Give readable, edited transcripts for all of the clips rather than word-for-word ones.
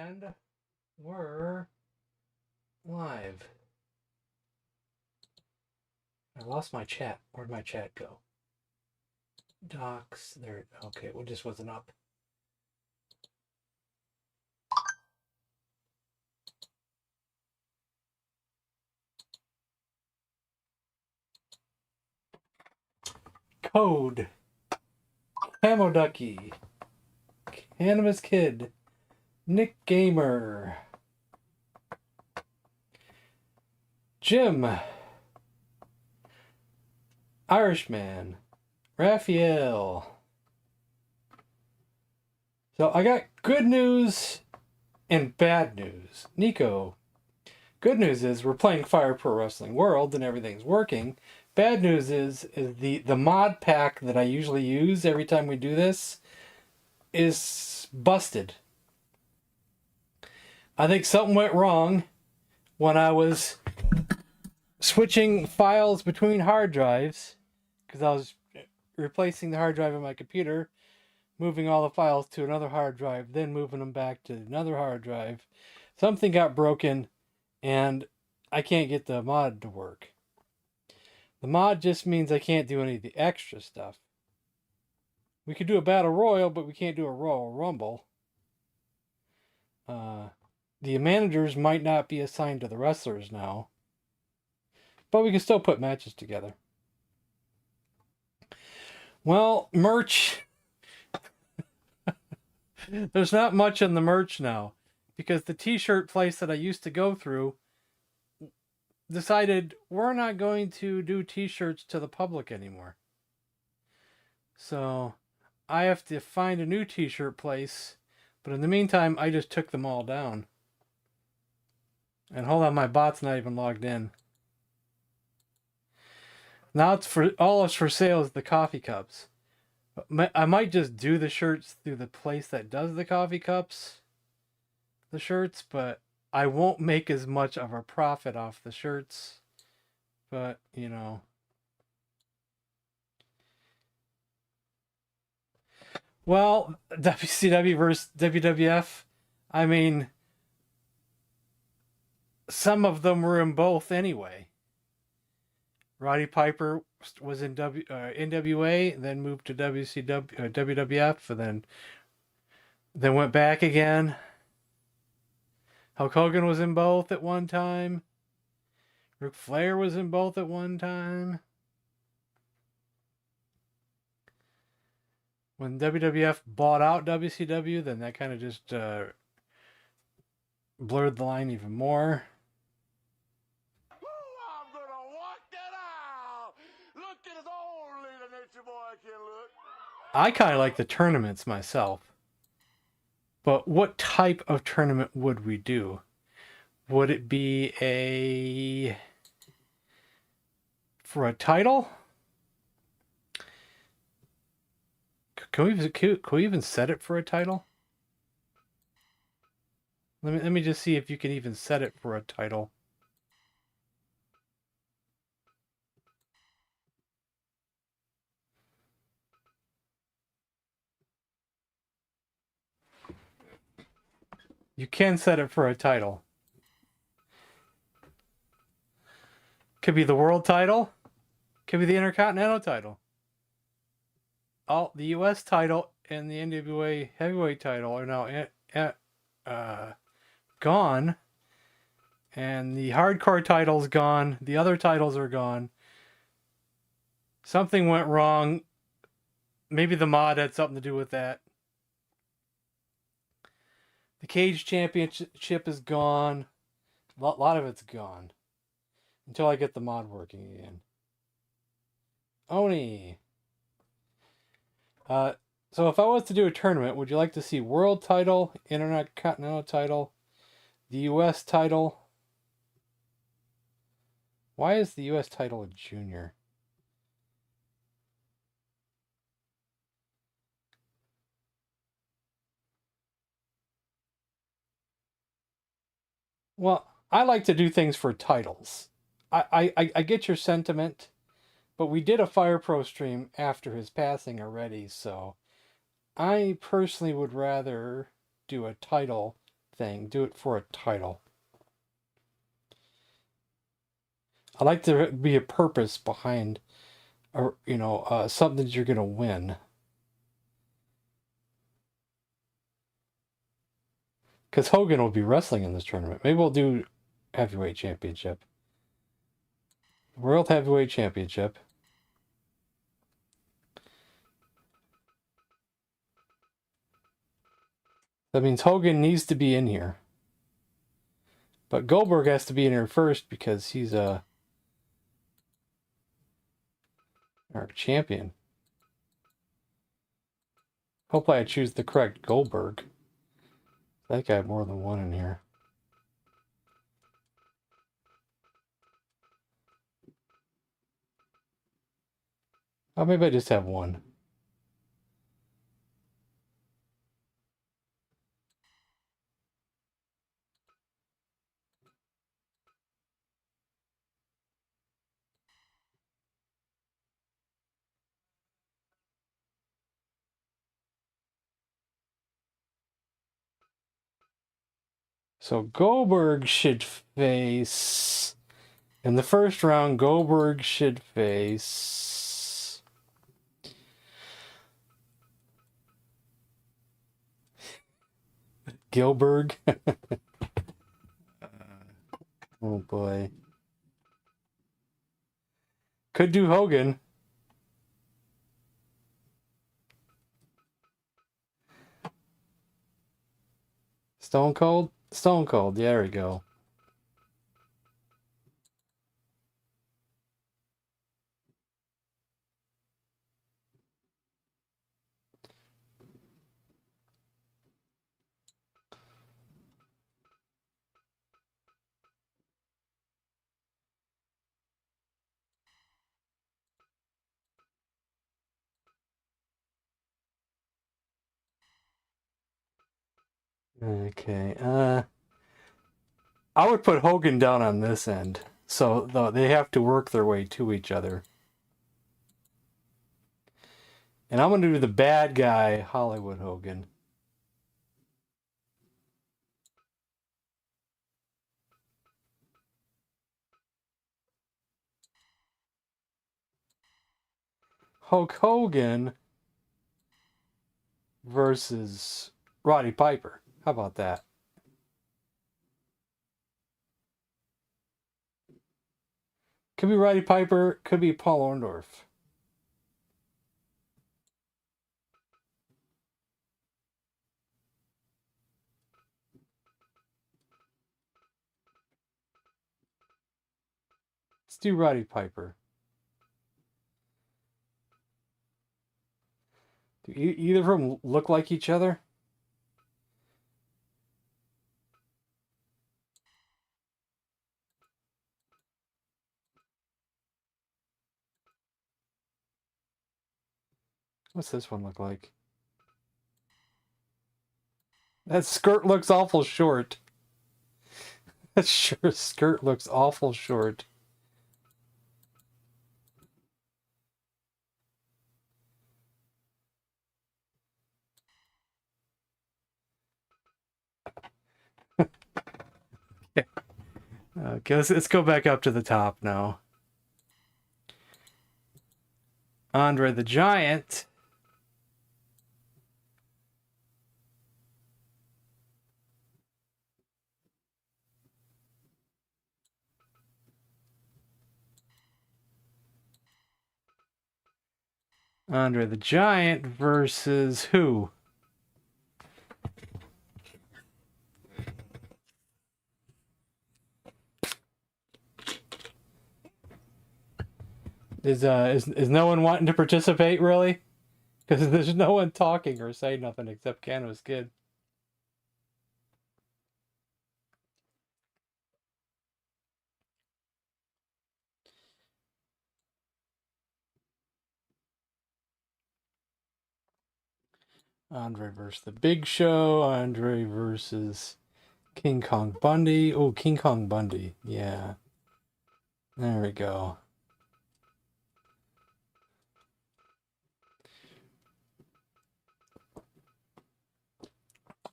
And we're live. I lost my chat. Where'd my chat go? Docs. There. Okay, well, just wasn't up. Code. Camo Ducky. Cannabis Kid. Nick Gamer. Jim. Irishman. Raphael. So I got good news and bad news. Nico. Good news is we're playing Fire Pro Wrestling World and everything's working. Bad news is the mod pack that I usually use every time we do this is busted. I think something went wrong when I was switching files between hard drives, because I was replacing the hard drive on my computer, moving all the files to another hard drive, then moving them back to another hard drive. Something got broken and I can't get the mod to work. The mod just means I can't do any of the extra stuff. We could do a Battle Royal, but we can't do a Royal Rumble. The managers might not be assigned to the wrestlers now, but we can still put matches together. Well, merch. There's not much in the merch now, because the t-shirt place that I used to go through decided we're not going to do t-shirts to the public anymore. So I have to find a new t-shirt place, but in the meantime, I just took them all down. And hold on, my bot's not even logged in. Now it's for all that's for sale is the coffee cups. I might just do the shirts through the place that does the coffee cups, the shirts, but I won't make as much of a profit off the shirts. But, you know. Well, WCW versus WWF, I mean, some of them were in both anyway. Roddy Piper was in NWA, then moved to WWF, and then went back again. Hulk Hogan was in both at one time. Ric Flair was in both at one time. When WWF bought out WCW, then that kind of just blurred the line even more. I'm gonna walk that out. Look at his old little nature boy can look. I kind of like the tournaments myself. But what type of tournament would we do? Would it be for a title? Can we even set it for a title? Let me just see if you can even set it for a title. You can set it for a title. Could be the world title. Could be the Intercontinental title. The U.S. title and the NWA heavyweight title are now gone. And the hardcore title's gone. The other titles are gone. Something went wrong. Maybe the mod had something to do with that. The Cage Championship is gone. A lot of it's gone. Until I get the mod working again. Oni. So if I was to do a tournament, would you like to see world title, Intercontinental title, the U.S. title? Why is the U.S. title a junior? Well, I like to do things for titles. I get your sentiment, but we did a Fire Pro stream after his passing already, so I personally would rather do a title thing. Do it for a title. I like there be a purpose behind, something that you're gonna win. Because Hogan will be wrestling in this tournament. Maybe we'll do heavyweight championship, world heavyweight championship. That means Hogan needs to be in here. But Goldberg has to be in here first because he's our champion. Hopefully I choose the correct Goldberg. I think I have more than one in here. Oh, maybe I just have one. So Goldberg should face... In the first round, Goldberg should face... Gilberg. Oh boy. Could do Hogan. Stone Cold? Stone Cold, yeah, there we go. Okay, I would put Hogan down on this end. So they have to work their way to each other. And I'm going to do the bad guy, Hollywood Hogan. Hulk Hogan versus Roddy Piper. How about that? Could be Roddy Piper, could be Paul Orndorff. Let's do Roddy Piper. Do either of them look like each other? What's this one look like? That skirt looks awful short. That skirt looks awful short. Okay, let's go back up to the top now. Andre the Giant. Andre the Giant versus who? Is no one wanting to participate really? Because there's no one talking or saying nothing except Cano's kid. Andre versus the Big Show. Andre versus King Kong Bundy. Oh, King Kong Bundy. Yeah. There we go.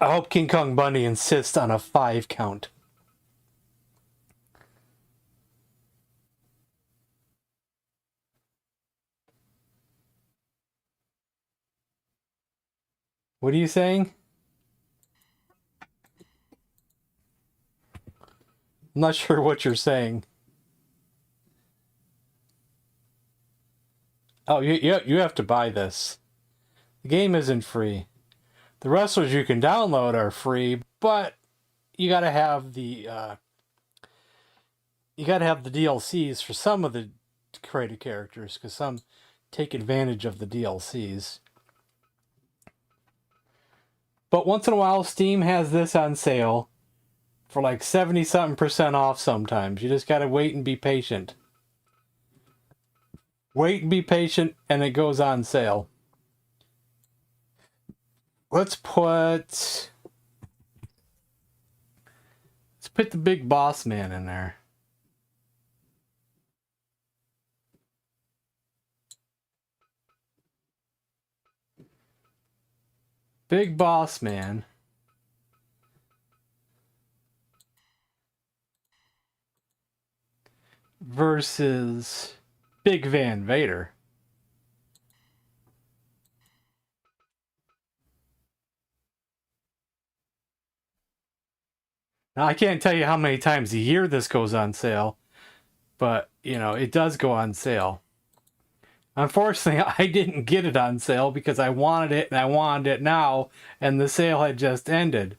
I hope King Kong Bundy insists on a 5 count. What are you saying? I'm not sure what you're saying. Oh, you have to buy this. The game isn't free. The wrestlers you can download are free, but you gotta have the DLCs for some of the created characters, because some take advantage of the DLCs. But once in a while, Steam has this on sale for like 70-something% off sometimes. You just gotta wait and be patient. Wait and be patient, and it goes on sale. Let's put the Big Boss Man in there. Big Boss Man versus Big Van Vader. Now, I can't tell you how many times a year this goes on sale, but, you know, it does go on sale. Unfortunately, I didn't get it on sale because I wanted it and I wanted it now, and the sale had just ended.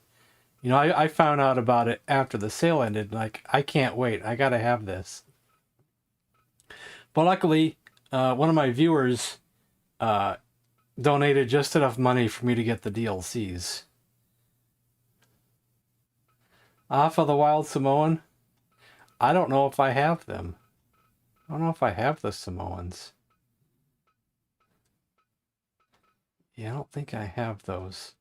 You know, I found out about it after the sale ended. Like, I can't wait. I gotta have this. But luckily, one of my viewers donated just enough money for me to get the DLCs. Off of the Wild Samoan? I don't know if I have them. I don't know if I have the Samoans. Yeah, I don't think I have those.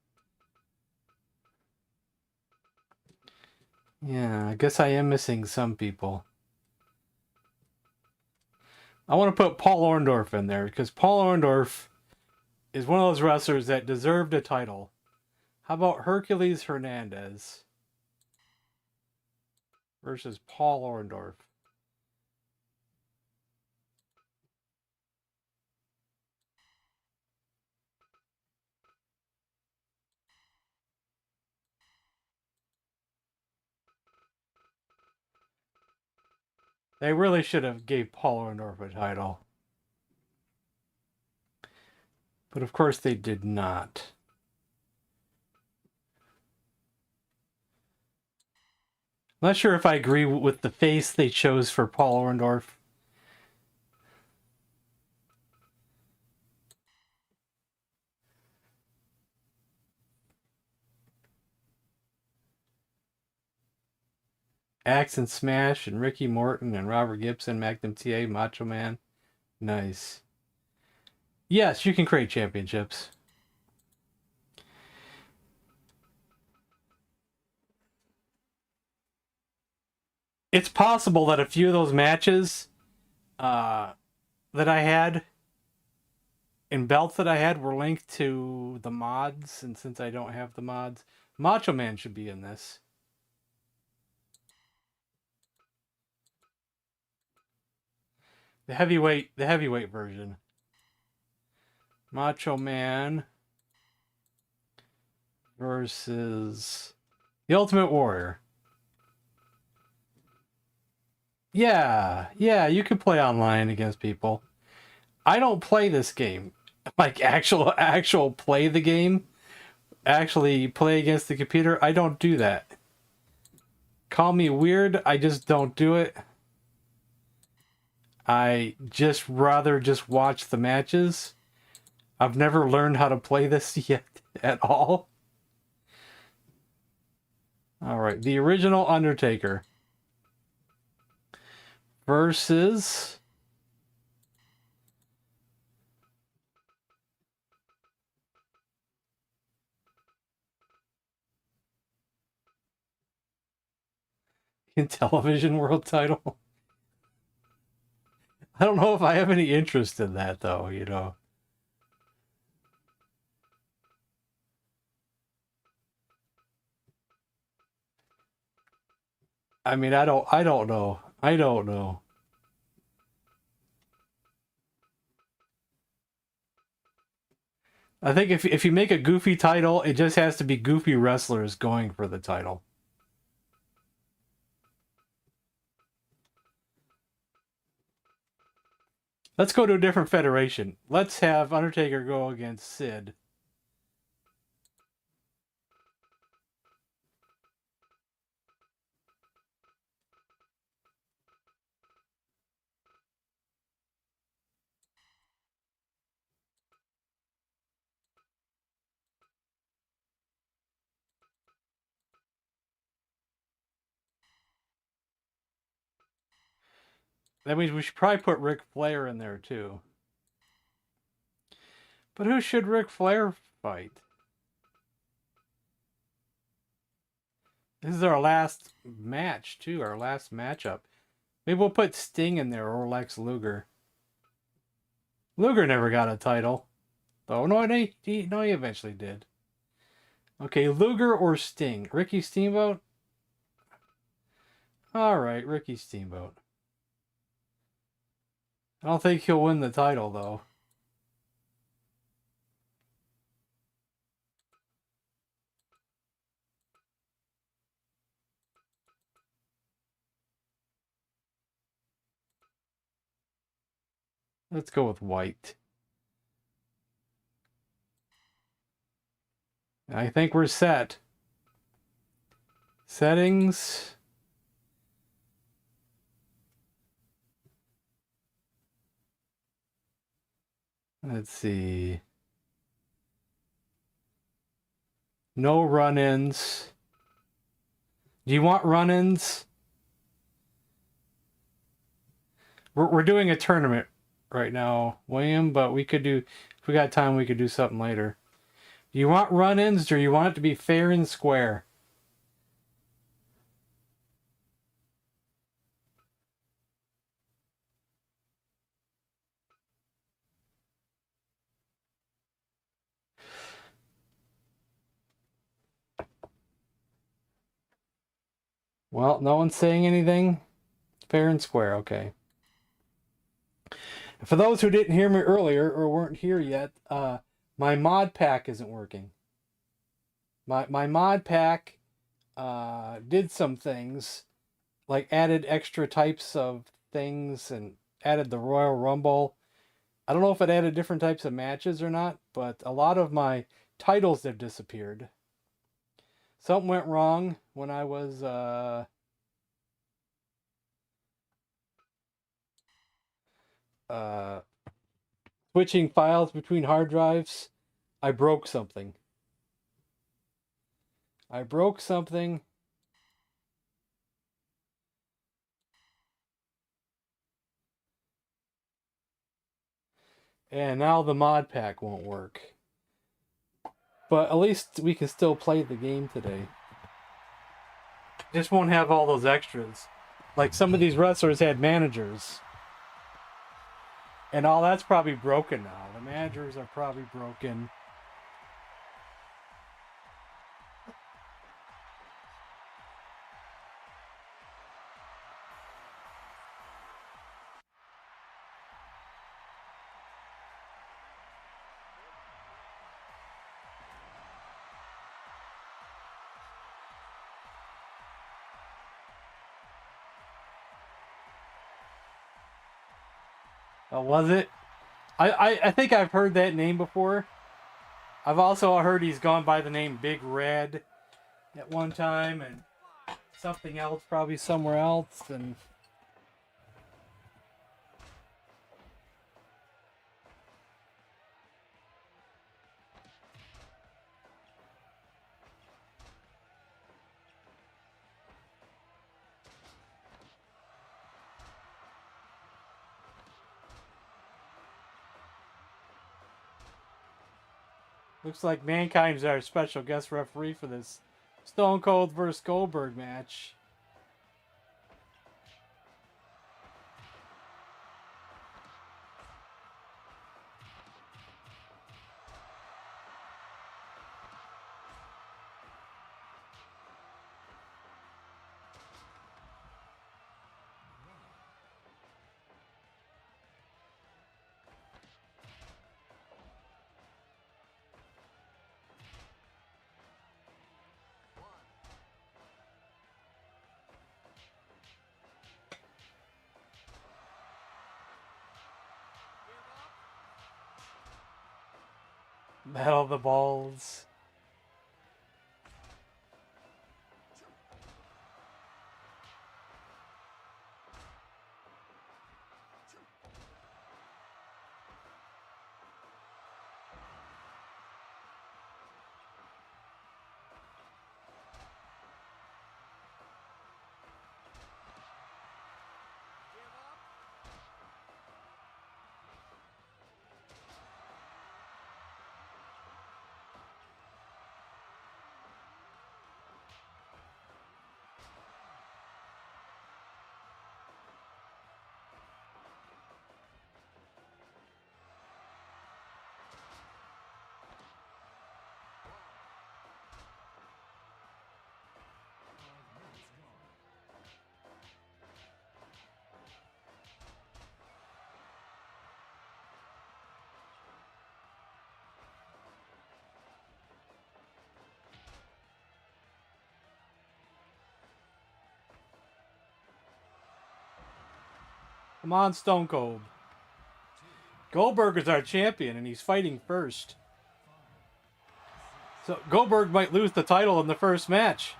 Yeah, I guess I am missing some people. I want to put Paul Orndorff in there because Paul Orndorff is one of those wrestlers that deserved a title. How about Hercules Hernandez versus Paul Orndorff? They really should have gave Paul Orndorff a title. But of course they did not. I'm not sure if I agree with the face they chose for Paul Orndorff. Axe and Smash and Ricky Morton and Robert Gibson, Magnum TA, Macho Man. Nice. Yes, you can create championships. It's possible that a few of those matches that I had and belts that I had were linked to the mods, and since I don't have the mods, Macho Man should be in this. The heavyweight version. Macho Man versus the Ultimate Warrior. Yeah, you could play online against people. I don't play this game. Like actual play the game. Actually play against the computer. I don't do that. Call me weird, I just don't do it. I just rather just watch the matches. I've never learned how to play this yet at all. Alright, the original Undertaker versus Intellivision World Title. I don't know if I have any interest in that though, you know. I mean, I don't know. I don't know. I think if you make a goofy title, it just has to be goofy wrestlers going for the title. Let's go to a different federation. Let's have Undertaker go against Sid. That means we should probably put Ric Flair in there too. But who should Ric Flair fight? This is our last match too, our last matchup. Maybe we'll put Sting in there or Lex Luger. Luger never got a title. Oh no, he eventually did. Okay, Luger or Sting? Ricky Steamboat? Alright, Ricky Steamboat. I don't think he'll win the title though. Let's go with White. I think we're set. Settings. Let's see. No run-ins. Do you want run-ins? We're doing a tournament right now, William, but we could do, if we got time, we could do something later. Do you want run-ins or do you want it to be fair and square? Well, no one's saying anything. Fair and square, okay. For those who didn't hear me earlier or weren't here yet, my mod pack isn't working. My mod pack did some things, like added extra types of things and added the Royal Rumble. I don't know if it added different types of matches or not, but a lot of my titles have disappeared. Something went wrong when I was switching files between hard drives. I broke something. And now the mod pack won't work. But at least we can still play the game today. Just won't have all those extras. Like some of these wrestlers had managers. And all that's probably broken now. The managers are probably broken. Oh, was it? I think I've heard that name before. I've also heard he's gone by the name Big Red at one time and something else probably somewhere else. And looks like Mankind's our special guest referee for this Stone Cold vs. Goldberg match. Battle of the Balls. Come on, Stone Cold. Goldberg is our champion, and he's fighting first. So Goldberg might lose the title in the first match.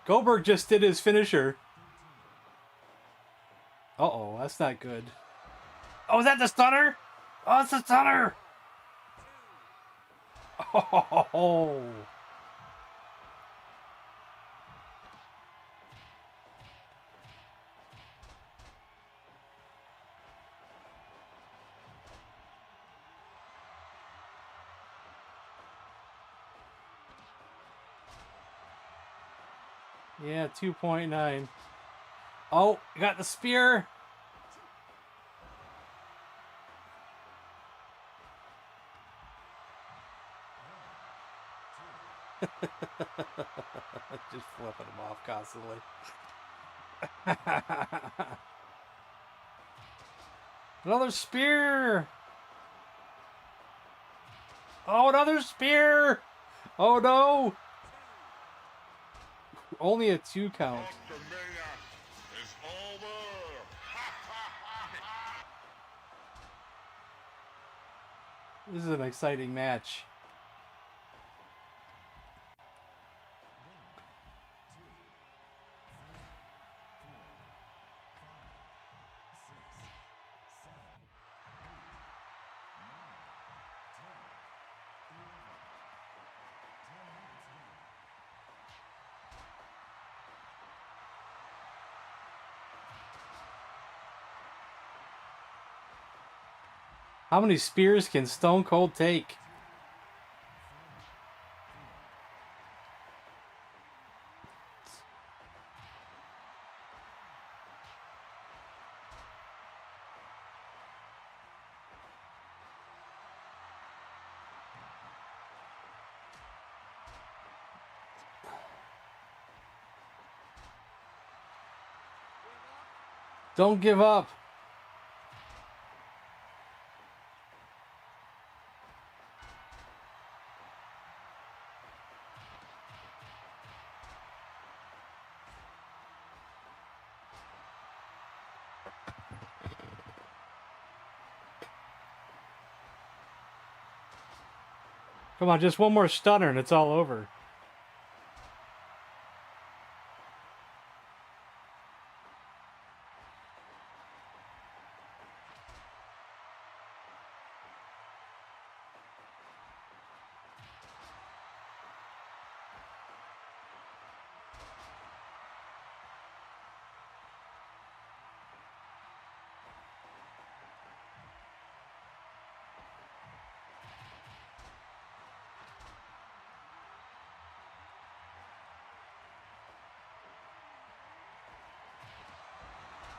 Goldberg just did his finisher. Uh-oh, that's not good. Oh, is that the stunner? Oh, it's the stunner! Oh. Yeah, 2.9. Oh, you got the spear. Just flipping him off constantly. Another spear. Oh, another spear. Oh, no. Only a 2 count. This is an exciting match. How many spears can Stone Cold take? Don't give up. Come on, just one more stunner and it's all over.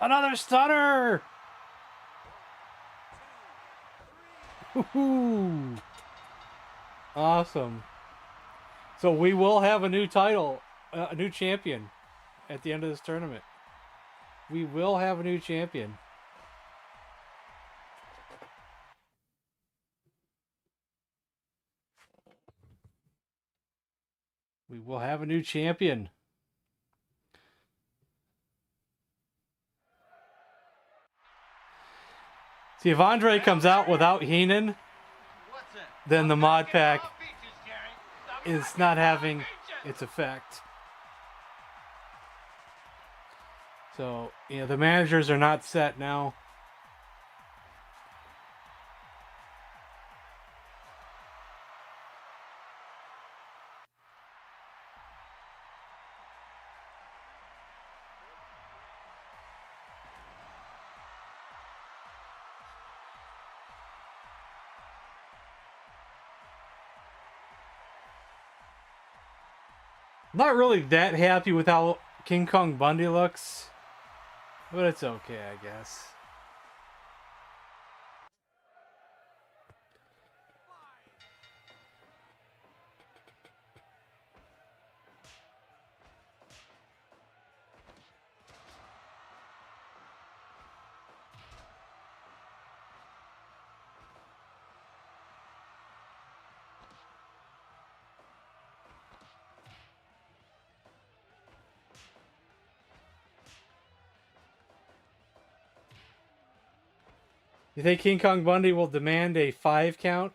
Another stunner! Woohoo! Awesome. So we will have a new title, a new champion at the end of this tournament. We will have a new champion. We will have a new champion. See, if Andre comes out without Heenan, then the mod pack is not having its effect. So, yeah, the managers are not set now. Not really that happy with how King Kong Bundy looks, but it's okay, I guess. You think King Kong Bundy will demand a 5 count?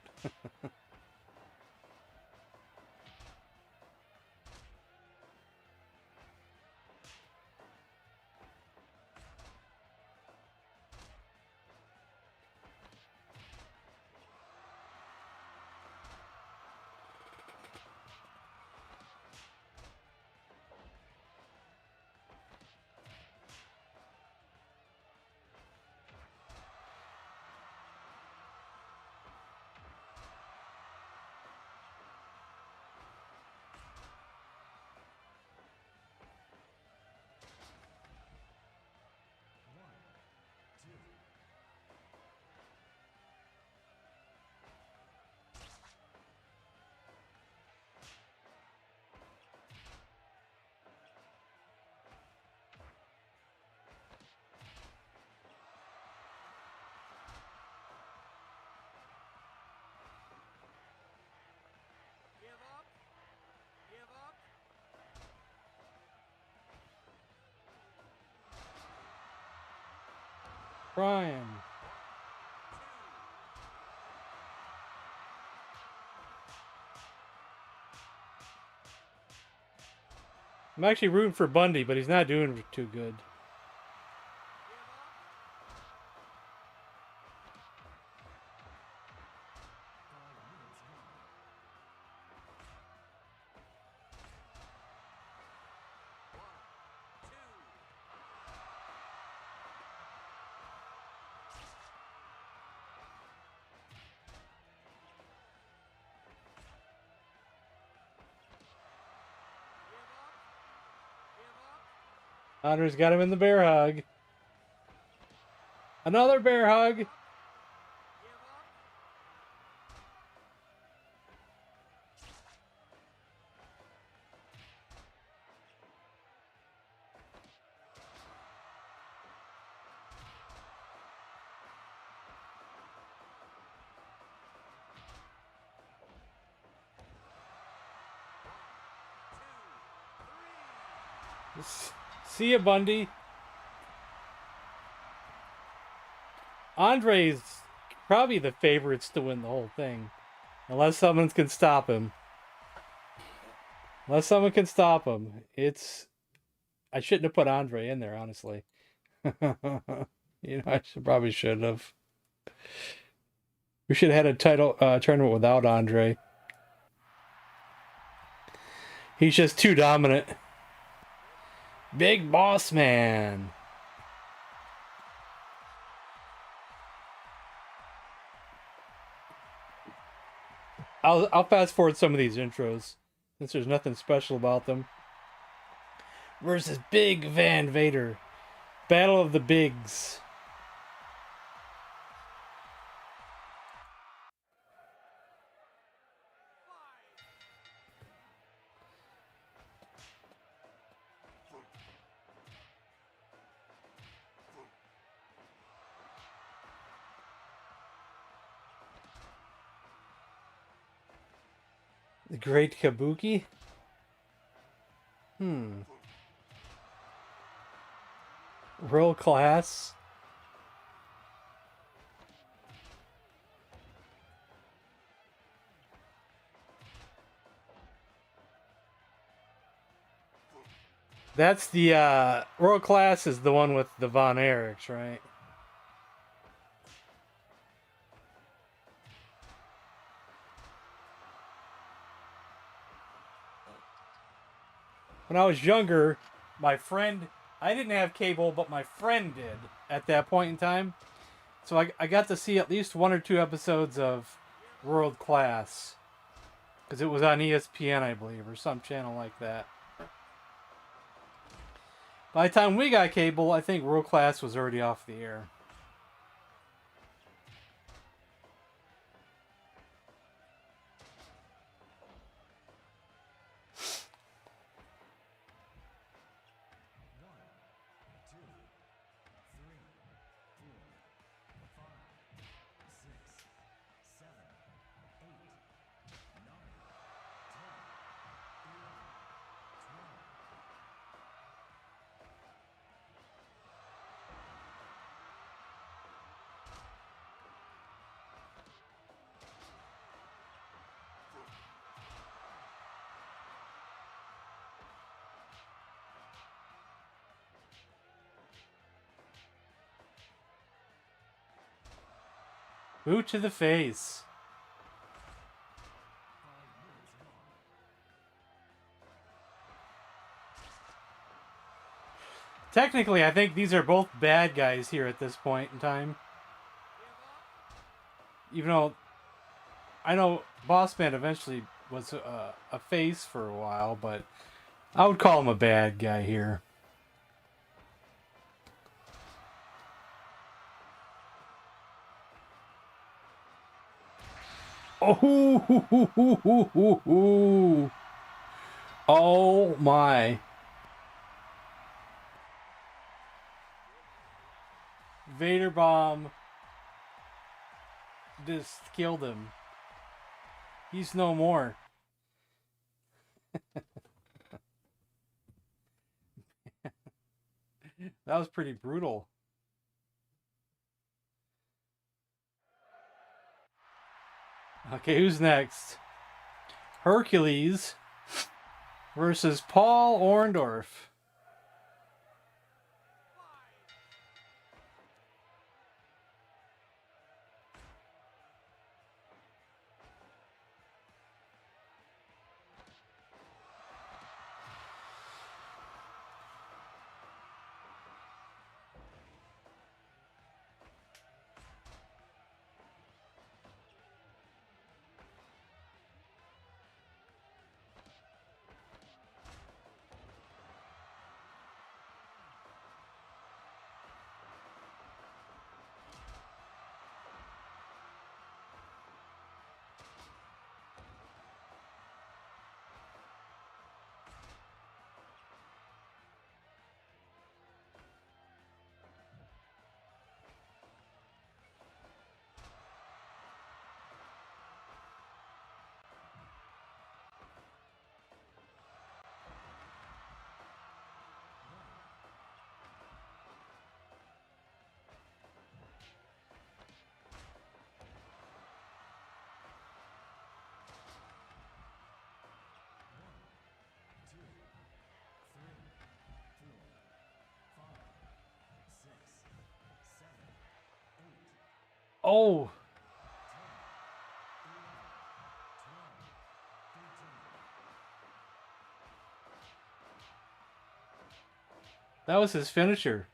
Brian. I'm actually rooting for Bundy, but he's not doing too good. Andre's got him in the bear hug. Another bear hug. See ya, Bundy. Andre's probably the favorites to win the whole thing. Unless someone can stop him. Unless someone can stop him. I shouldn't have put Andre in there, honestly. I probably should have. We should have had a title tournament without Andre. He's just too dominant. Big Boss Man. I'll fast forward some of these intros since there's nothing special about them. Versus Big Van Vader. Battle of the Bigs. The Great Kabuki? World Class? That's the World Class is the one with the Von Erichs, right? When I was younger, my friend, I didn't have cable, but my friend did at that point in time. So I got to see at least 1 or 2 episodes of World Class. Because it was on ESPN, I believe, or some channel like that. By the time we got cable, I think World Class was already off the air. Boot to the face. Technically, I think these are both bad guys here at this point in time. Even though I know Boss Man eventually was a face for a while, but I would call him a bad guy here. Oh, oh my. Vader Bomb just killed him. He's no more. That was pretty brutal. Okay, who's next? Hercules versus Paul Orndorff. Oh. That was his finisher.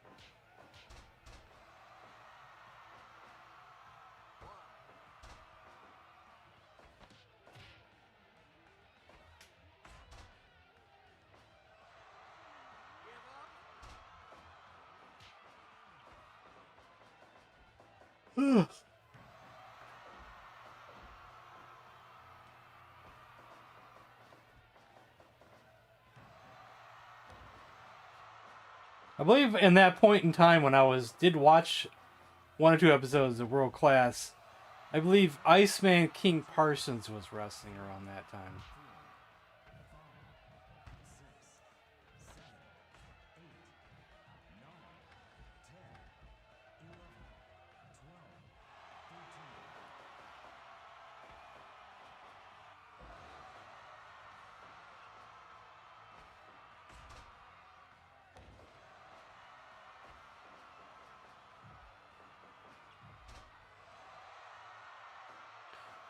I believe in that point in time when I did watch 1 or 2 episodes of World Class, I believe Iceman King Parsons was wrestling around that time.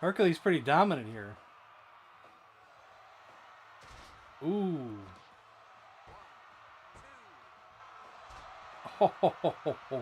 Hercules pretty dominant here. Ooh. Ho, ho, ho, ho, ho.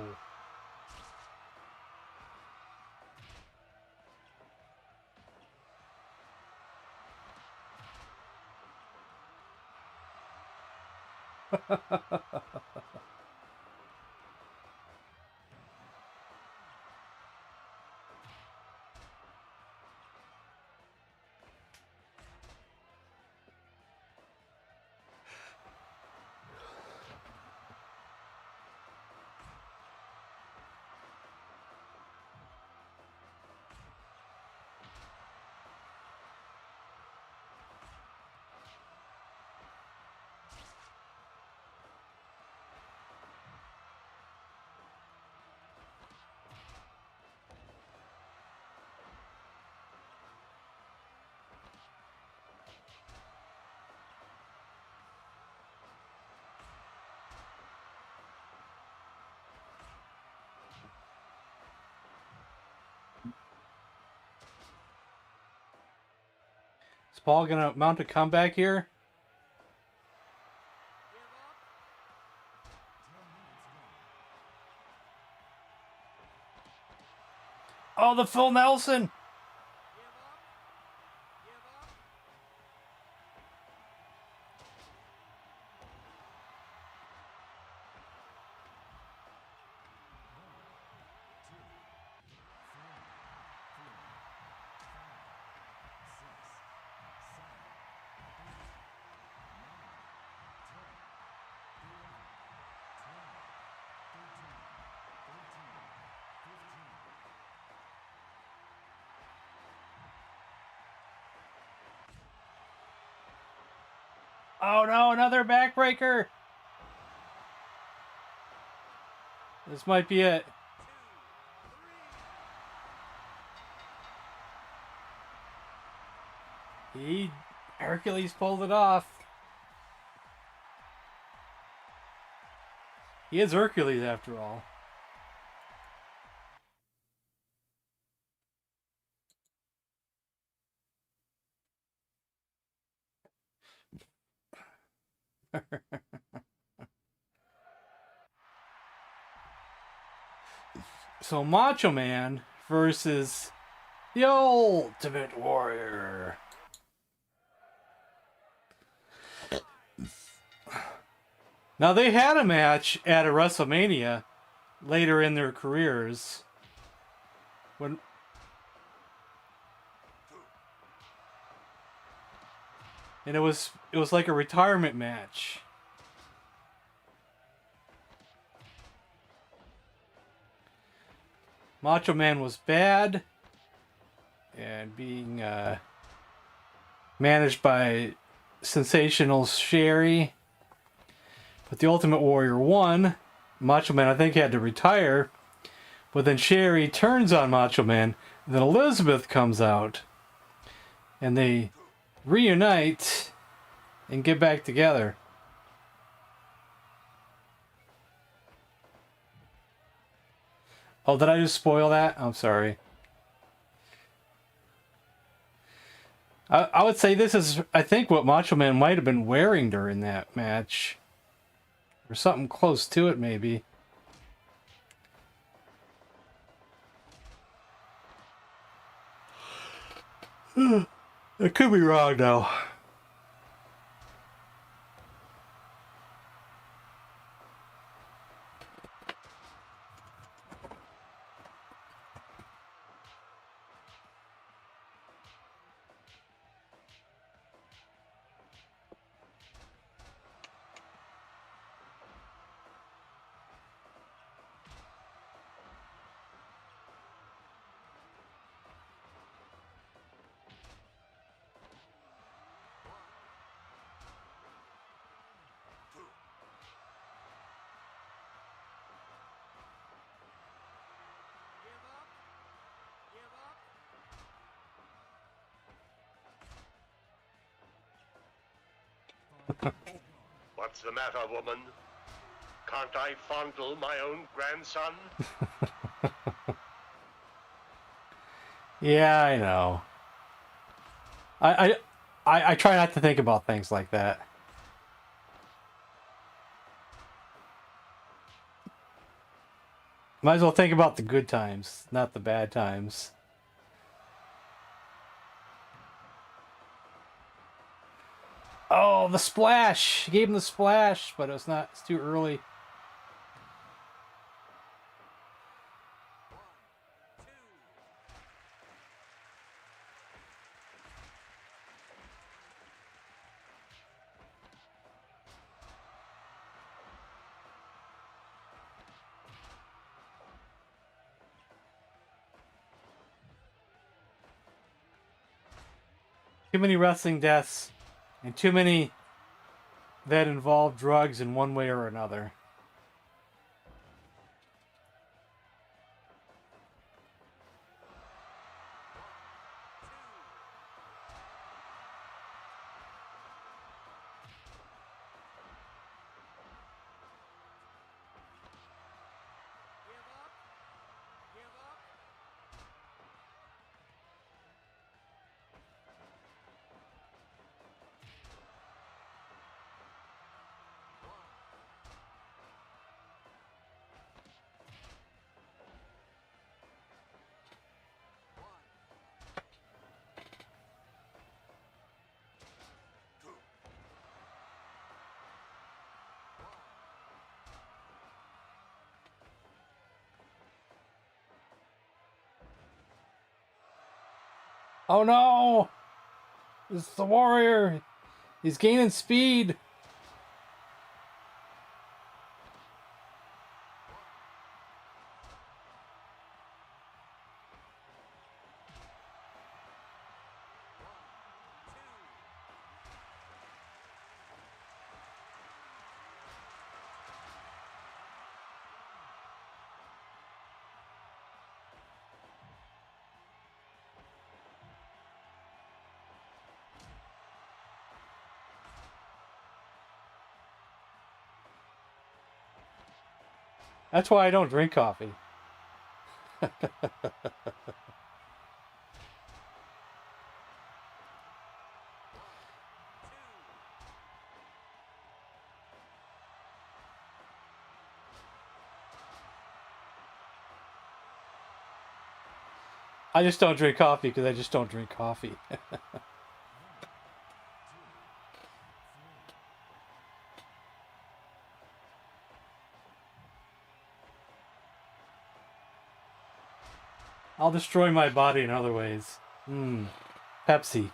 Is Paul gonna mount a comeback here? Oh, the full Nelson! Oh no, another backbreaker! This might be it. Hercules pulled it off. He is Hercules after all. So Macho Man versus the Ultimate Warrior. Now they had a match at a WrestleMania later in their careers. And it was like a retirement match. Macho Man was bad and being managed by Sensational Sherry. But the Ultimate Warrior won. Macho Man, I think, had to retire. But then Sherry turns on Macho Man. And then Elizabeth comes out. And they reunite and get back together. Oh, did I just spoil that? I'm sorry. I would say this is, I think, what Macho Man might have been wearing during that match. Or something close to it, maybe. I could be wrong, though. What's the matter, woman? Can't I fondle my own grandson? Yeah, I know. I try not to think about things like that. Might as well think about the good times, not the bad times. Oh, the splash! He gave him the splash, but it's not. It's too early. Too many wrestling deaths, and too many that involve drugs in one way or another. Oh no! It's the Warrior! He's gaining speed! That's why I don't drink coffee. I just don't drink coffee because I just don't drink coffee. I'll destroy my body in other ways. Pepsi.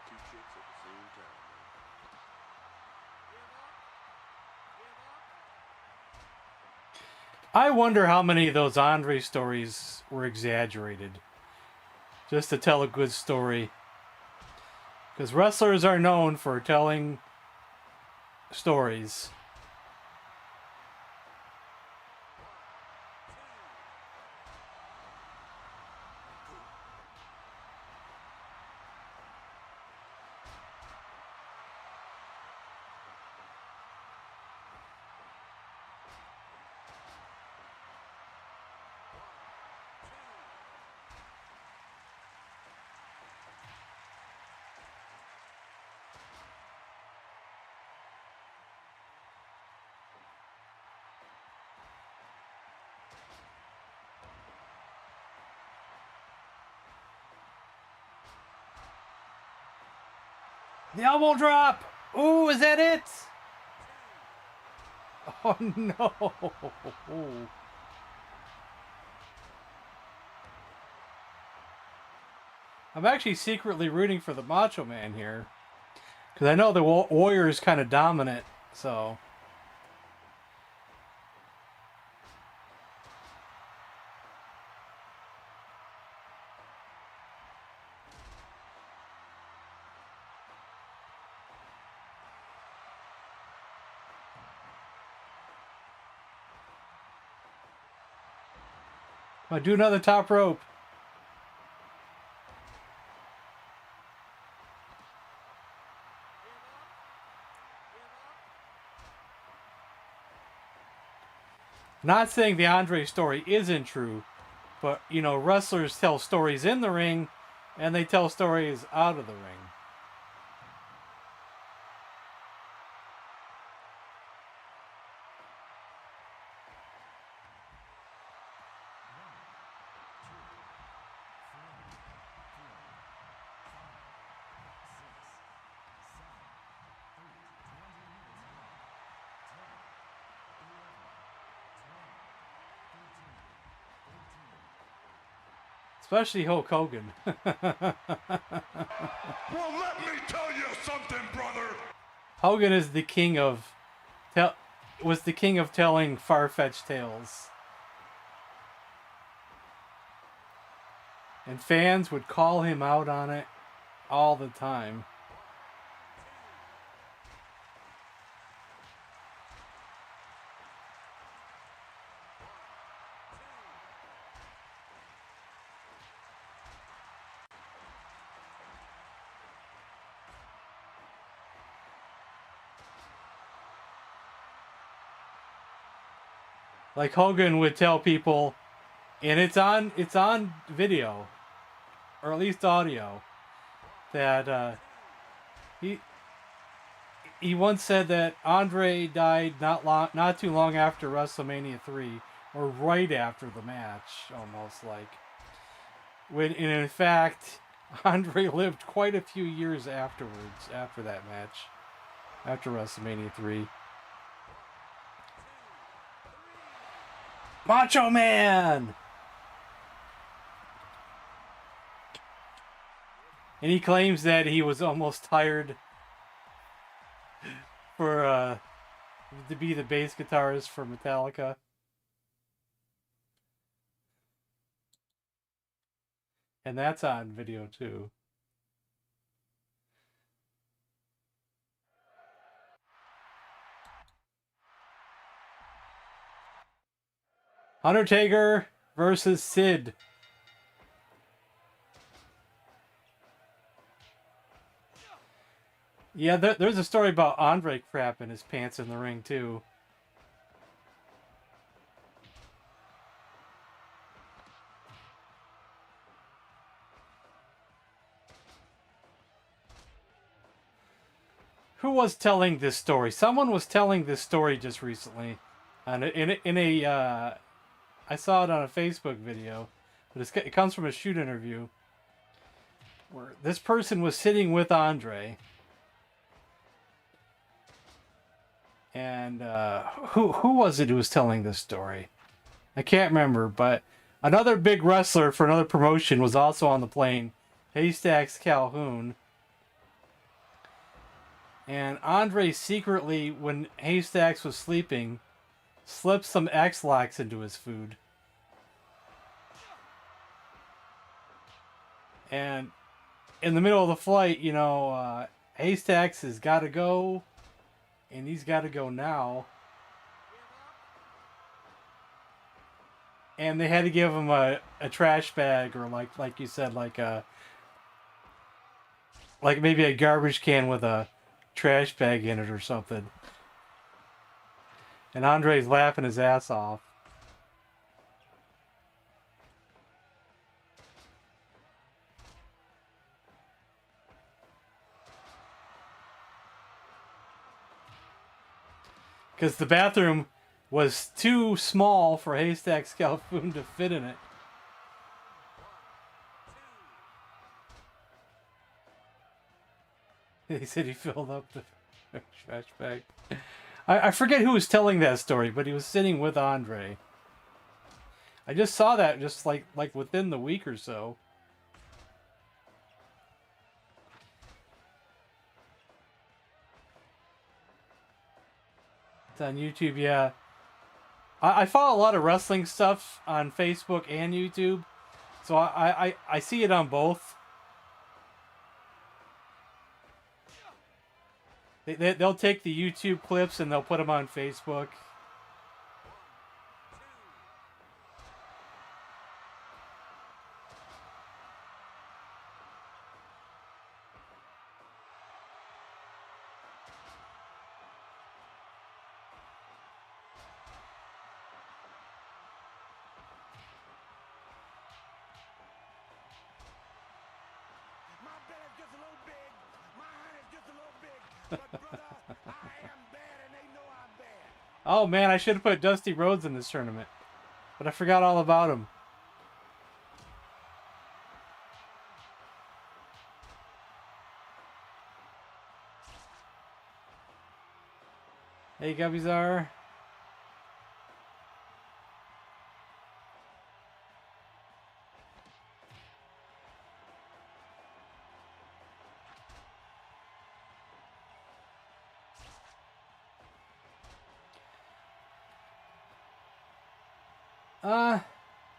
Two chicks at the same time. I wonder how many of those Andre stories were exaggerated. Just to tell a good story. Because wrestlers are known for telling stories. The elbow drop! Ooh, is that it? Oh no! I'm actually secretly rooting for the Macho Man here. Because I know the Warrior is kind of dominant, so... I'll do another top rope. Not saying the Andre story isn't true, but, you know, wrestlers tell stories in the ring, and they tell stories out of the ring. Especially Hulk Hogan. Well, let me tell you something, brother. Hogan is the king of was the king of telling far-fetched tales. And fans would call him out on it all the time. Like Hogan would tell people, and it's on video, or at least audio, that he once said that Andre died not too long after WrestleMania 3, or right after the match, almost like. And in fact, Andre lived quite a few years afterwards, after that match, after WrestleMania 3. Macho Man! And he claims that he was almost tired to be the bass guitarist for Metallica. And that's on video too. Undertaker versus Sid. Yeah, there's a story about Andre crapping his pants in the ring too. Who was telling this story? Someone was telling this story just recently. And I saw it on a Facebook video, but it comes from a shoot interview where this person was sitting with Andre, and who was it who was telling this story? I can't remember, but another big wrestler for another promotion was also on the plane, Haystacks Calhoun. And Andre secretly, when Haystacks was sleeping, slipped some X-Lax into his food. And in the middle of the flight, you know, Haystacks has got to go, and he's got to go now. And they had to give him a trash bag, or like you said, like maybe a garbage can with a trash bag in it or something. And Andre's laughing his ass off. Because the bathroom was too small for Haystacks Calhoun to fit in it. He said he filled up the trash bag. I forget who was telling that story, but he was sitting with Andre. I just saw that just like within the week or so. It's on YouTube, yeah. I follow a lot of wrestling stuff on Facebook and YouTube, so I see it on both. They'll take the YouTube clips and they'll put them on Facebook. Oh man, I should have put Dusty Rhodes in this tournament. But I forgot all about him. Hey, Gabizar.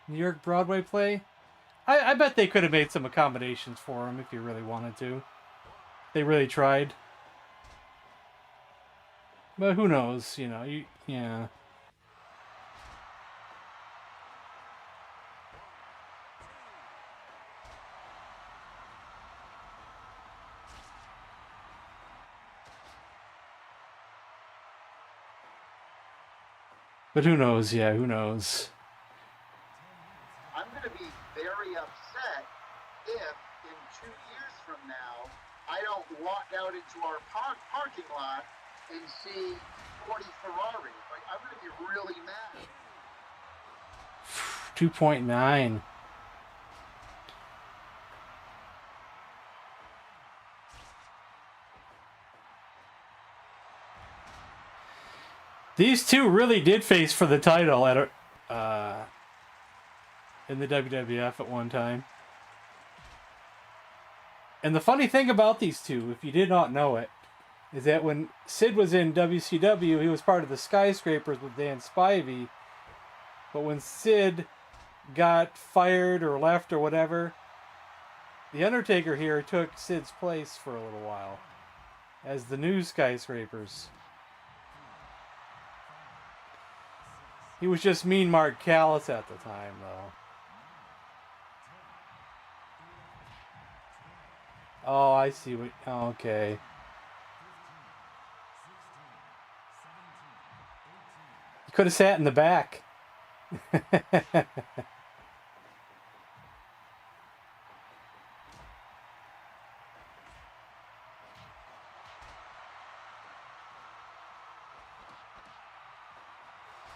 New York Broadway play? I bet they could have made some accommodations for him if you really wanted to. They really tried. But who knows, you know, yeah. But who knows, yeah, who knows. I'm going to be very upset if in 2 years from now I don't walk out into our parking lot and see 40 Ferraris. Like, I'm going to be really mad. 2.9. These two really did face for the title at in the WWF at one time. And the funny thing about these two, if you did not know it, is that when Sid was in WCW, he was part of the Skyscrapers with Dan Spivey. But when Sid got fired or left or whatever, the Undertaker here took Sid's place for a little while as the new Skyscrapers. He was just Mean Mark Callis at the time, though. Oh, I see what... Oh, okay. You could have sat in the back.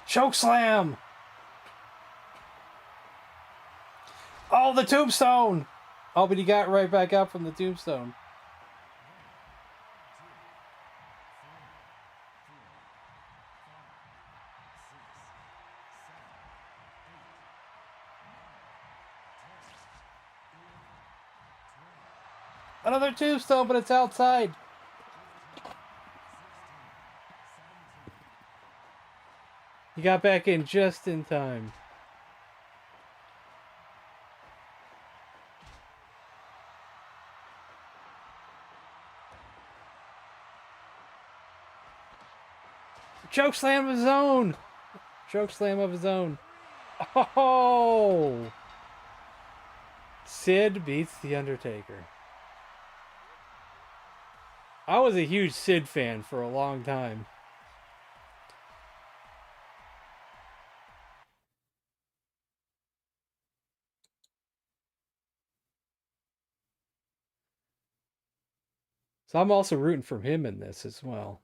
Chokeslam! Oh, the tombstone! Oh, but he got right back up from the tombstone. Another tombstone, but it's outside. He got back in just in time. Chokeslam of his own. Chokeslam of his own. Oh! Sid beats The Undertaker. I was a huge Sid fan for a long time. So I'm also rooting for him in this as well.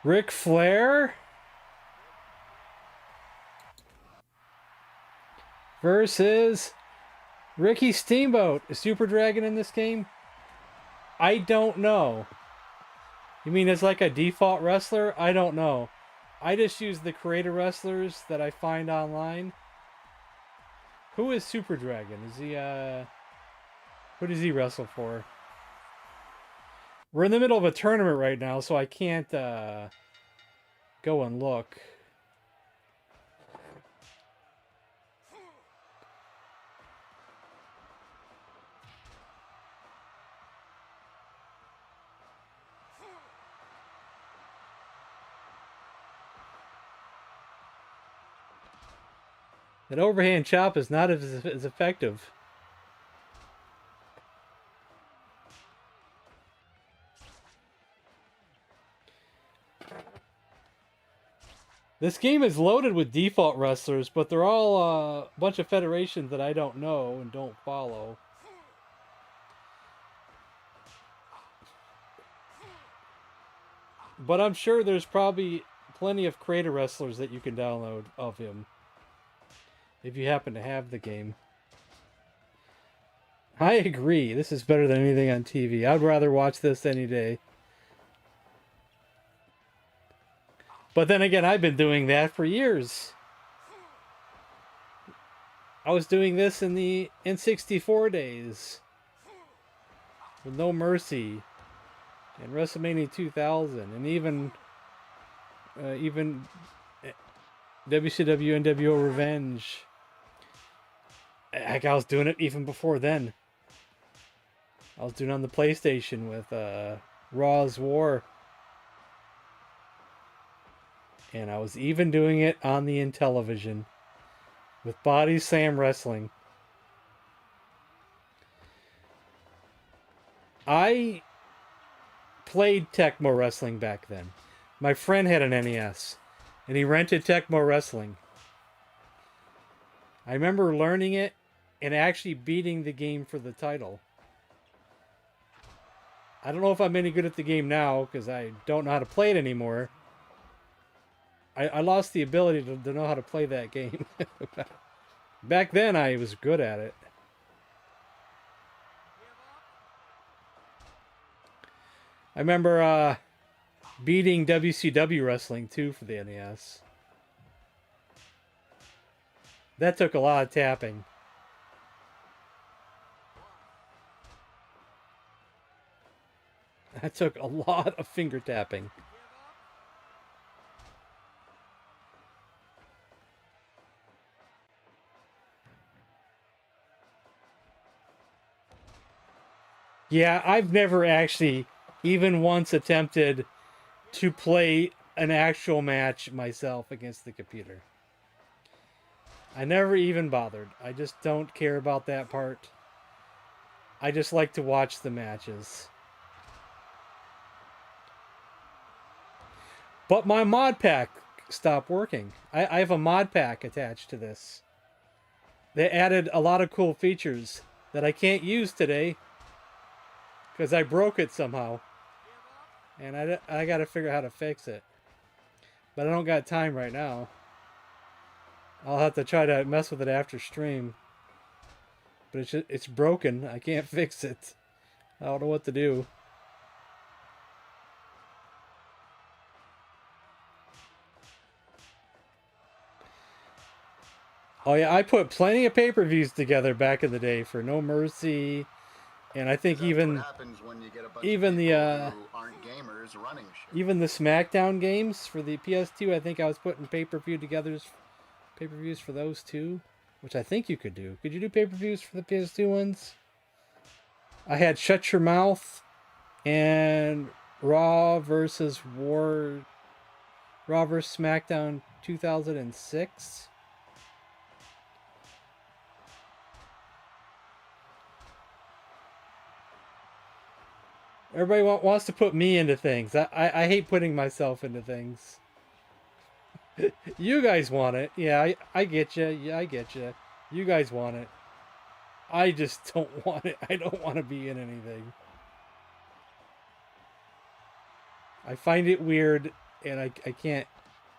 Ric Flair versus Ricky Steamboat. Is Super Dragon in this game? I don't know. You mean as like a default wrestler? I don't know. I just use the creator wrestlers that I find online. Who is Super Dragon? Is he who does he wrestle for? We're in the middle of a tournament right now, so I can't go and look. That overhand chop is not as effective. This game is loaded with default wrestlers, but they're all a bunch of federations that I don't know and don't follow. But I'm sure there's probably plenty of creator wrestlers that you can download of him if you happen to have the game. I agree. This is better than anything on TV. I'd rather watch this any day. But then again, I've been doing that for years. I was doing this in the N64 days. With No Mercy. And WrestleMania 2000. And even WCW NWO Revenge. Heck, I was doing it even before then. I was doing it on the PlayStation with Raw's War. And I was even doing it on the Intellivision with Body Slam Wrestling. I played Tecmo Wrestling back then. My friend had an NES, and he rented Tecmo Wrestling. I remember learning it and actually beating the game for the title. I don't know if I'm any good at the game now because I don't know how to play it anymore. I lost the ability to know how to play that game. Back then, I was good at it. I remember beating WCW Wrestling, too, for the NES. That took a lot of tapping. That took a lot of finger tapping. Yeah, I've never actually even once attempted to play an actual match myself against the computer. I never even bothered. I just don't care about that part. I just like to watch the matches. But my mod pack stopped working. I have a mod pack attached to this. They added a lot of cool features that I can't use today because I broke it somehow. And I got to figure out how to fix it. But I don't got time right now. I'll have to try to mess with it after stream. But it's broken. I can't fix it. I don't know what to do. Oh yeah, I put plenty of pay-per-views together back in the day for No Mercy, and I think even the even the SmackDown games for the PS2. I think I was putting pay-per-views for those too, which I think you could do. Could you do pay-per-views for the PS2 ones? I had Shut Your Mouth and Raw versus SmackDown 2006. Everybody wants to put me into things. I hate putting myself into things. You guys want it. Yeah, I get you. Yeah, I get you. You guys want it. I just don't want it. I don't want to be in anything. I find it weird, and I can't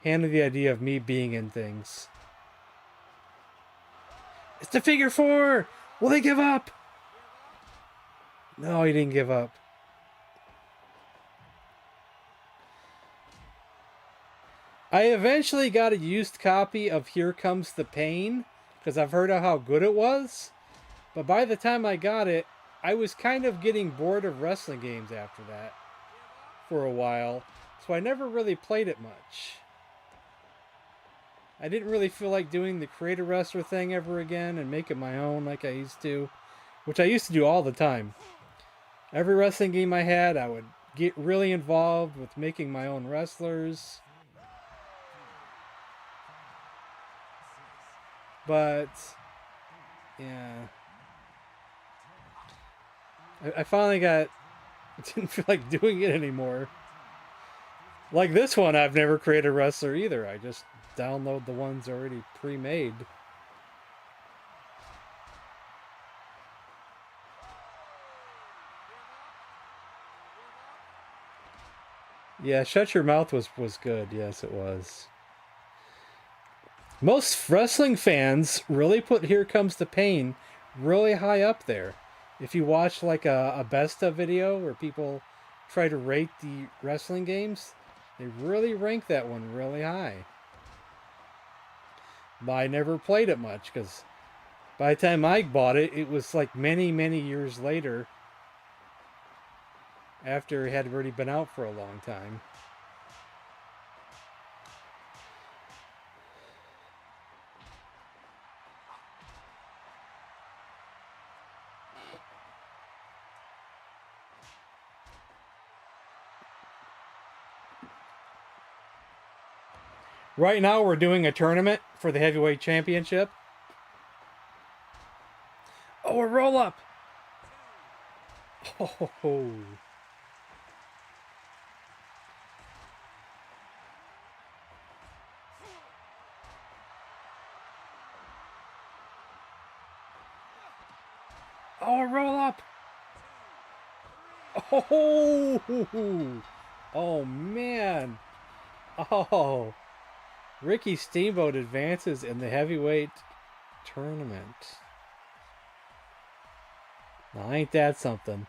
handle the idea of me being in things. It's the figure four! Will they give up? No, he didn't give up. I eventually got a used copy of Here Comes the Pain, because I've heard of how good it was. But by the time I got it, I was kind of getting bored of wrestling games after that for a while. So I never really played it much. I didn't really feel like doing the creator wrestler thing ever again and make it my own like I used to. Which I used to do all the time. Every wrestling game I had, I would get really involved with making my own wrestlers. But, yeah. I finally didn't feel like doing it anymore. Like this one, I've never created a wrestler either. I just download the ones already pre-made. Yeah, Shut Your Mouth was good. Yes, it was. Most wrestling fans really put Here Comes the Pain really high up there. If you watch like a best of video where people try to rate the wrestling games, they really rank that one really high. But I never played it much because by the time I bought it, it was like many, many years later after it had already been out for a long time. Right now, we're doing a tournament for the heavyweight championship. Oh, a roll up! Oh. Oh, a roll up! Oh, oh man! Oh, Ricky Steamboat advances in the heavyweight tournament. Now, ain't that something?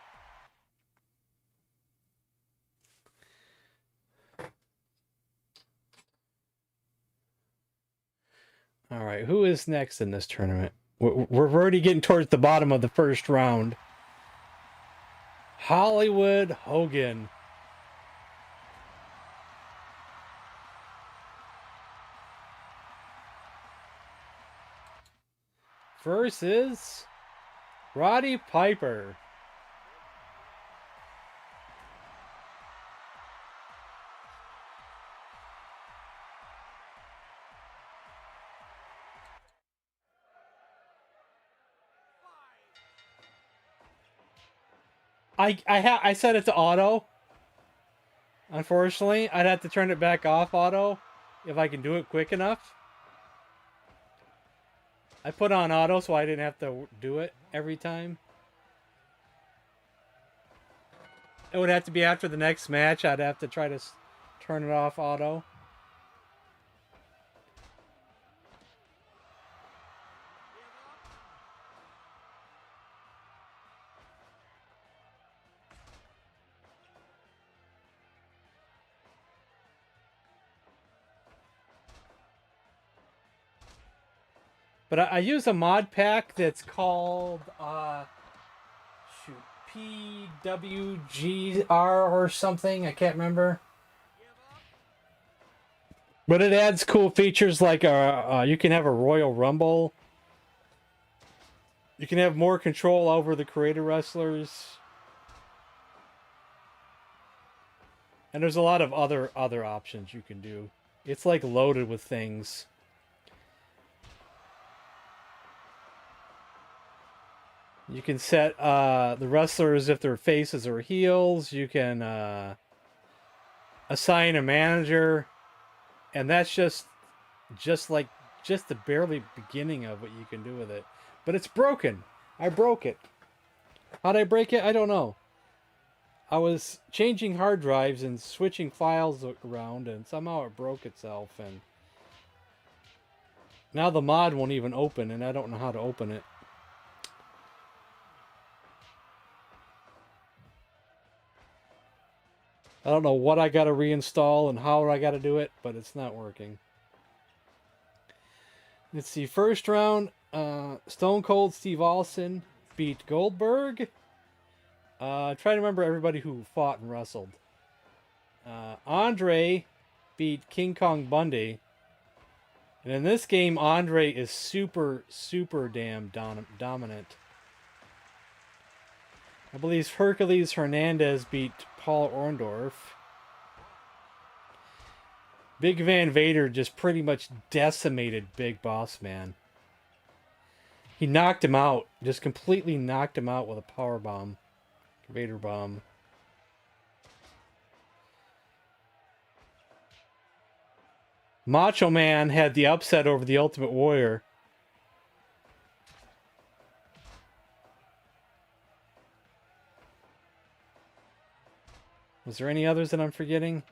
All right, who is next in this tournament? We're already getting towards the bottom of the first round. Hollywood Hogan. Versus Roddy Piper. I set it to auto. Unfortunately, I'd have to turn it back off auto if I can do it quick enough. I put on auto so I didn't have to do it every time. It would have to be after the next match. I'd have to try to turn it off auto. But I use a mod pack that's called PWGR or something. I can't remember. But it adds cool features like you can have a Royal Rumble. You can have more control over the creator wrestlers. And there's a lot of other options you can do. It's like loaded with things. You can set the wrestlers if they're faces or heels. You can assign a manager, and that's just the barely beginning of what you can do with it. But it's broken. I broke it. How'd I break it? I don't know. I was changing hard drives and switching files around, and somehow it broke itself. And now the mod won't even open, and I don't know how to open it. I don't know what I got to reinstall and how I got to do it, but it's not working. Let's see. First round, Stone Cold Steve Austin beat Goldberg. Try to remember everybody who fought and wrestled. Andre beat King Kong Bundy. And in this game, Andre is super, super damn dominant. I believe Hercules Hernandez beat Paul Orndorff. Big Van Vader just pretty much decimated Big Boss Man. He knocked him out. Just completely knocked him out with a power bomb. Vader bomb. Macho Man had the upset over the Ultimate Warrior. Was there any others that I'm forgetting?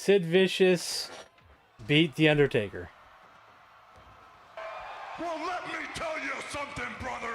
Sid Vicious beat The Undertaker. Well, let me tell you something, brother.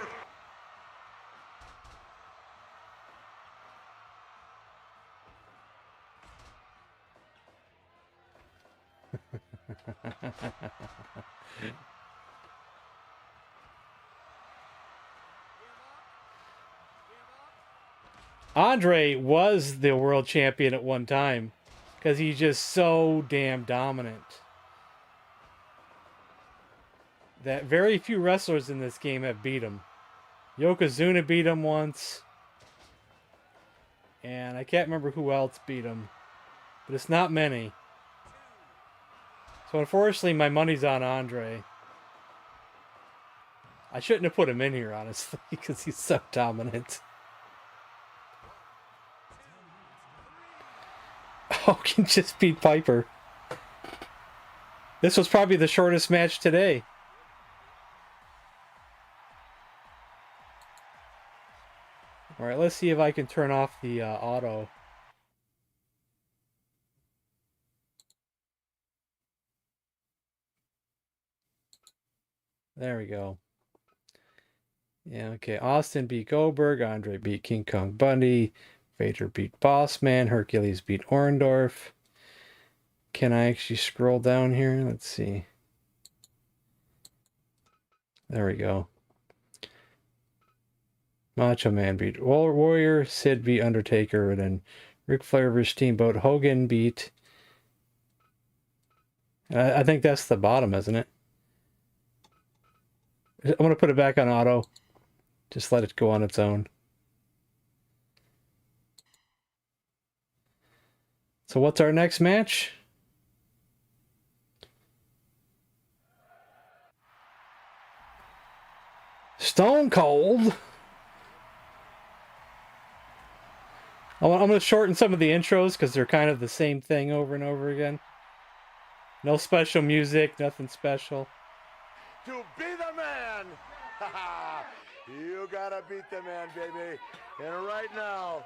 Andre was the world champion at one time because he's just so damn dominant that very few wrestlers in this game have beat him. Yokozuna beat him once, and I can't remember who else beat him, but it's not many. So unfortunately, my money's on Andre. I shouldn't have put him in here, honestly, because he's so dominant. Hogan just beat Piper. This was probably the shortest match today. Alright, let's see if I can turn off the auto. There we go. Yeah, okay. Austin beat Goldberg. Andre beat King Kong Bundy. Vader beat Boss Man. Hercules beat Orndorff. Can I actually scroll down here? Let's see. There we go. Macho Man beat Warrior. Sid beat Undertaker. And then Ric Flair versus Steamboat. Hogan beat... I think that's the bottom, isn't it? I'm going to put it back on auto. Just let it go on its own. So what's our next match? Stone Cold. I'm going to shorten some of the intros because they're kind of the same thing over and over again. No special music, nothing special. To be the man. You gotta beat the man, baby. And right now,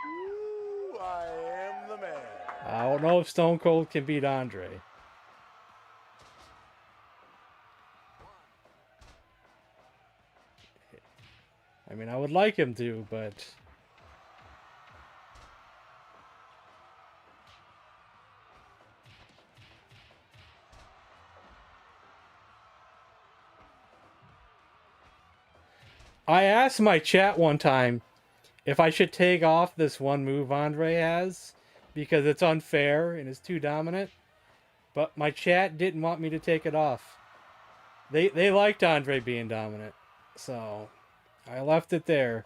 ooh, I am the man. I don't know if Stone Cold can beat Andre. I mean, I would like him to, but... I asked my chat one time if I should take off this one move Andre has because it's unfair and is too dominant, but my chat didn't want me to take it off. They liked Andre being dominant, so I left it there.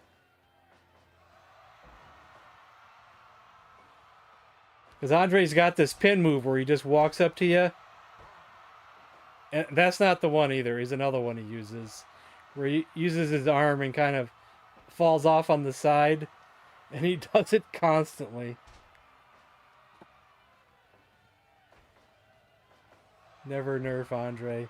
Because Andre's got this pin move where he just walks up to you. And that's not the one either. He's another one he uses. Where he uses his arm and kind of falls off on the side. And he does it constantly. Never nerf Andre.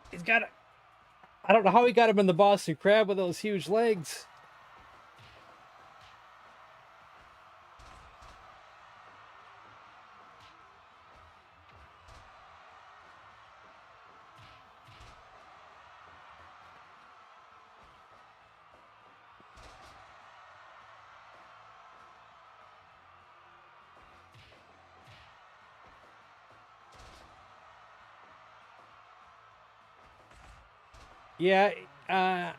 He's got a... I don't know how he got him in the Boston Crab with those huge legs. Yeah, I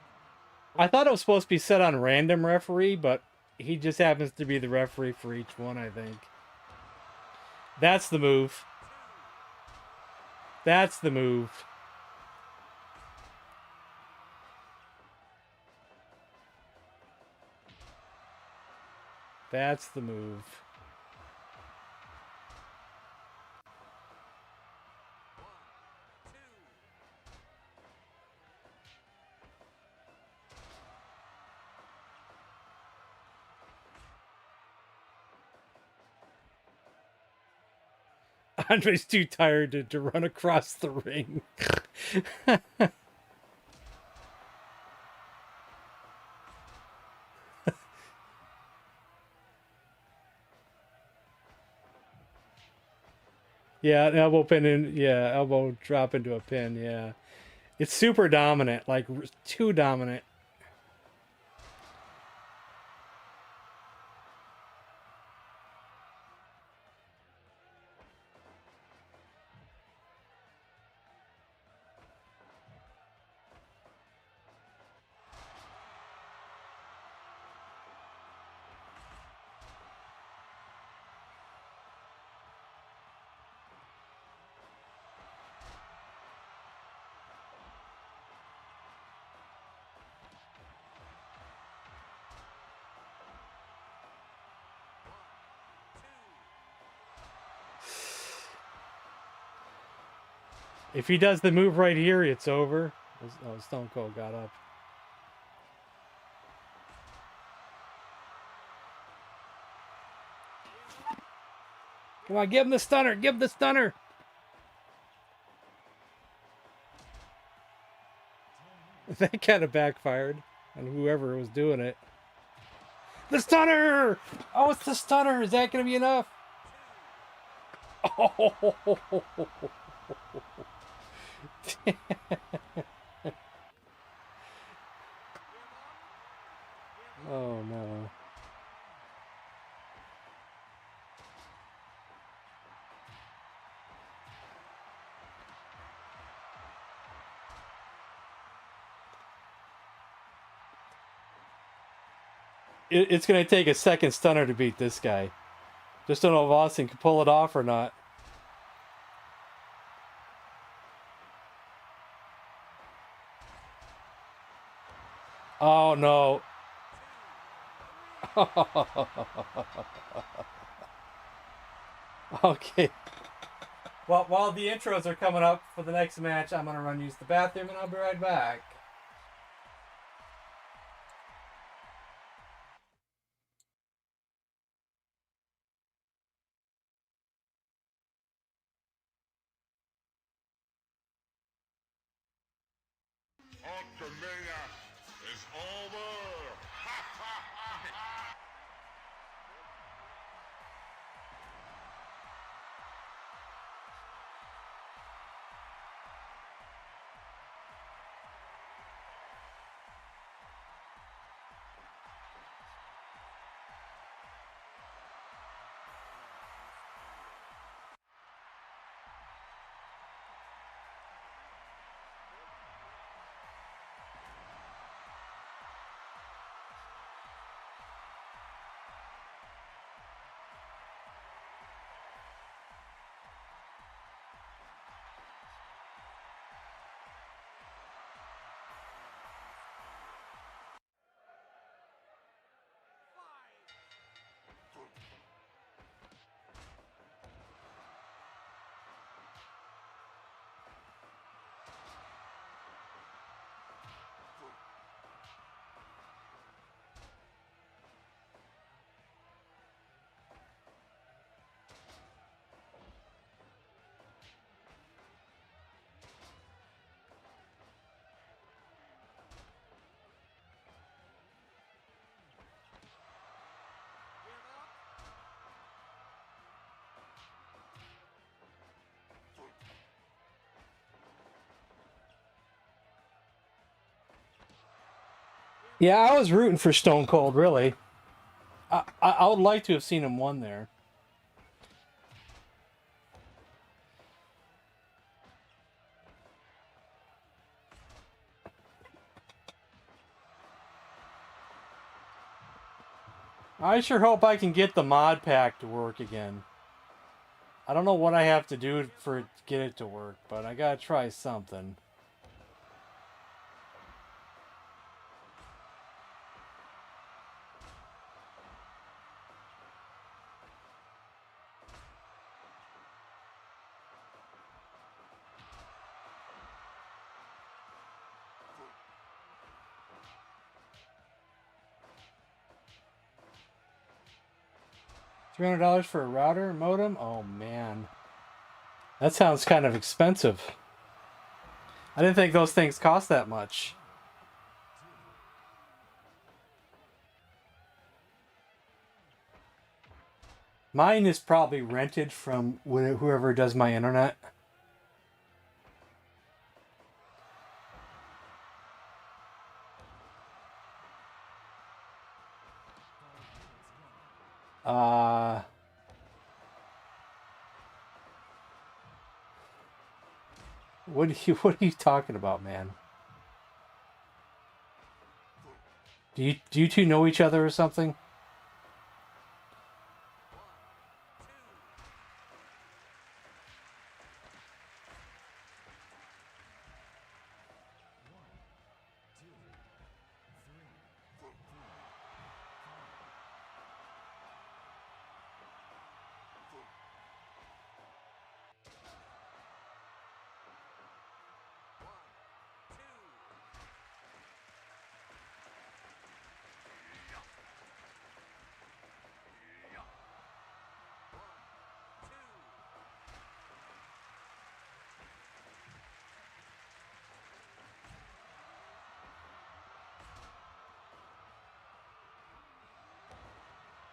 thought it was supposed to be set on random referee, but he just happens to be the referee for each one, I think. That's the move. That's the move. That's the move. Andre's too tired to run across the ring. Yeah, an elbow pin in. Yeah, elbow drop into a pin. Yeah, it's super dominant, like too dominant. If he does the move right here, it's over. Oh, Stone Cold got up. Come on, give him the stunner. Give him the stunner. That kind of backfired on whoever was doing it. The stunner! Oh, it's the stunner. Is that going to be enough? Oh. Oh, no. It's going to take a second stunner to beat this guy. Just don't know if Austin can pull it off or not. Oh, no. Okay. Well, while the intros are coming up for the next match, I'm going to run use the bathroom and I'll be right back. Ultramania is over! Ha ha ha ha! Yeah, I was rooting for Stone Cold, really. I would like to have seen him won there. I sure hope I can get the mod pack to work again. I don't know what I have to do for it to get it to work, but I gotta try something. $300 for a router modem? Oh man. That sounds kind of expensive. I didn't think those things cost that much. Mine is probably rented from whoever does my internet. What are you talking about, man? Do you two know each other or something?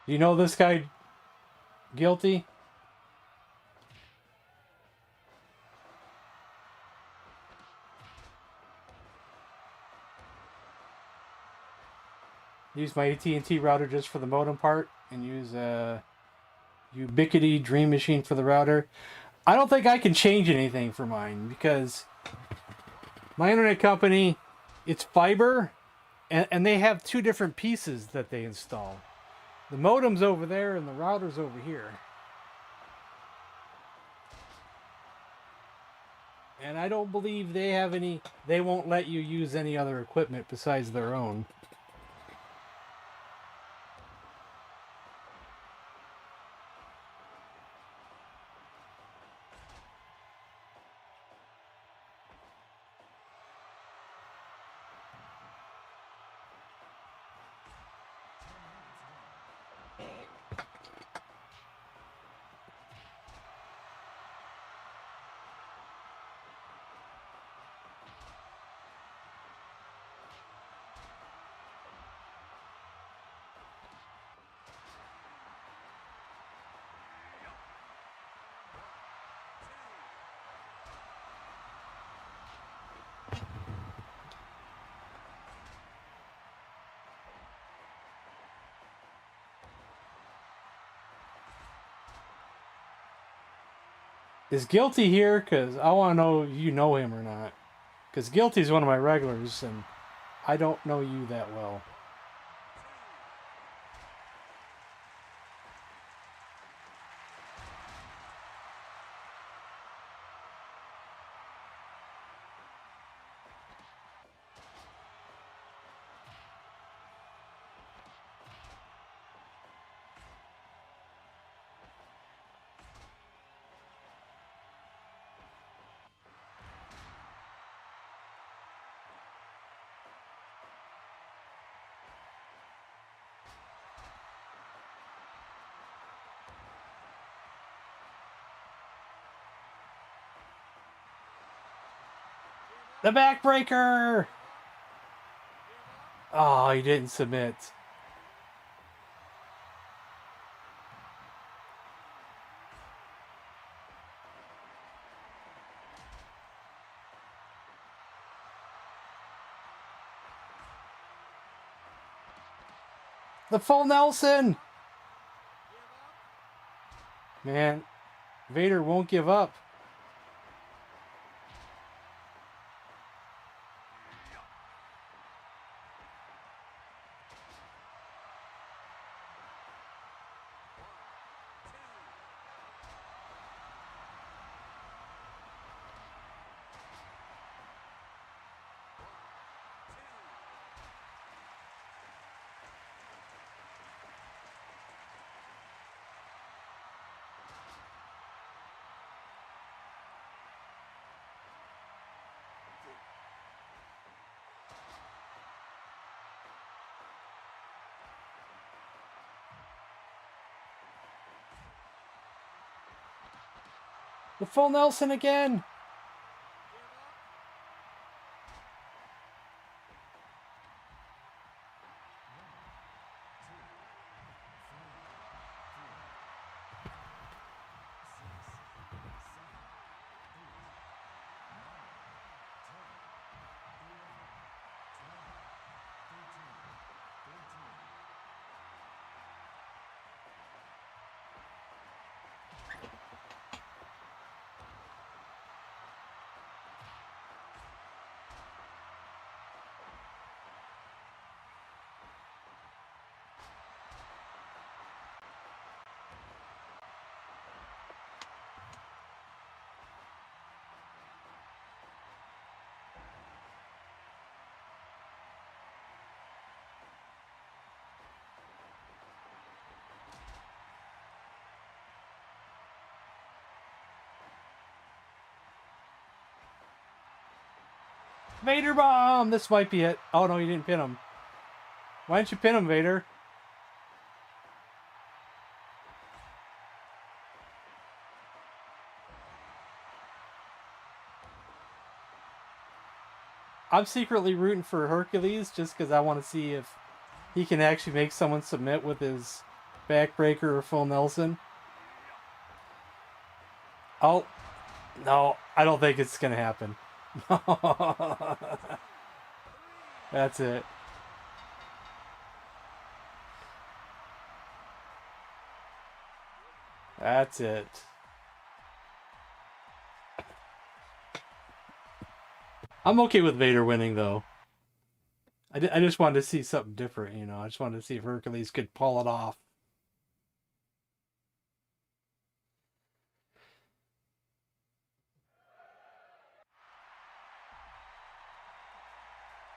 Do you know this guy Guilty? Use my AT&T router just for the modem part, and use a Ubiquiti Dream Machine for the router. I don't think I can change anything for mine because my internet company, it's fiber, and they have two different pieces that they install. The modem's over there and the router's over here. And I don't believe they have any, they won't let you use any other equipment besides their own. Is Guilty here? Because I want to know if you know him or not. Because Guilty's one of my regulars, and I don't know you that well. The backbreaker! Oh, he didn't submit. The full Nelson! Man, Vader won't give up. The full Nelson again. Vader bomb! This might be it. Oh no, you didn't pin him. Why didn't you pin him, Vader? I'm secretly rooting for Hercules just because I want to see if he can actually make someone submit with his backbreaker or full Nelson. Oh, no, I don't think it's going to happen. That's it. That's it. I'm okay with Vader winning, though. I just wanted to see something different, you know. I just wanted to see if Hercules could pull it off.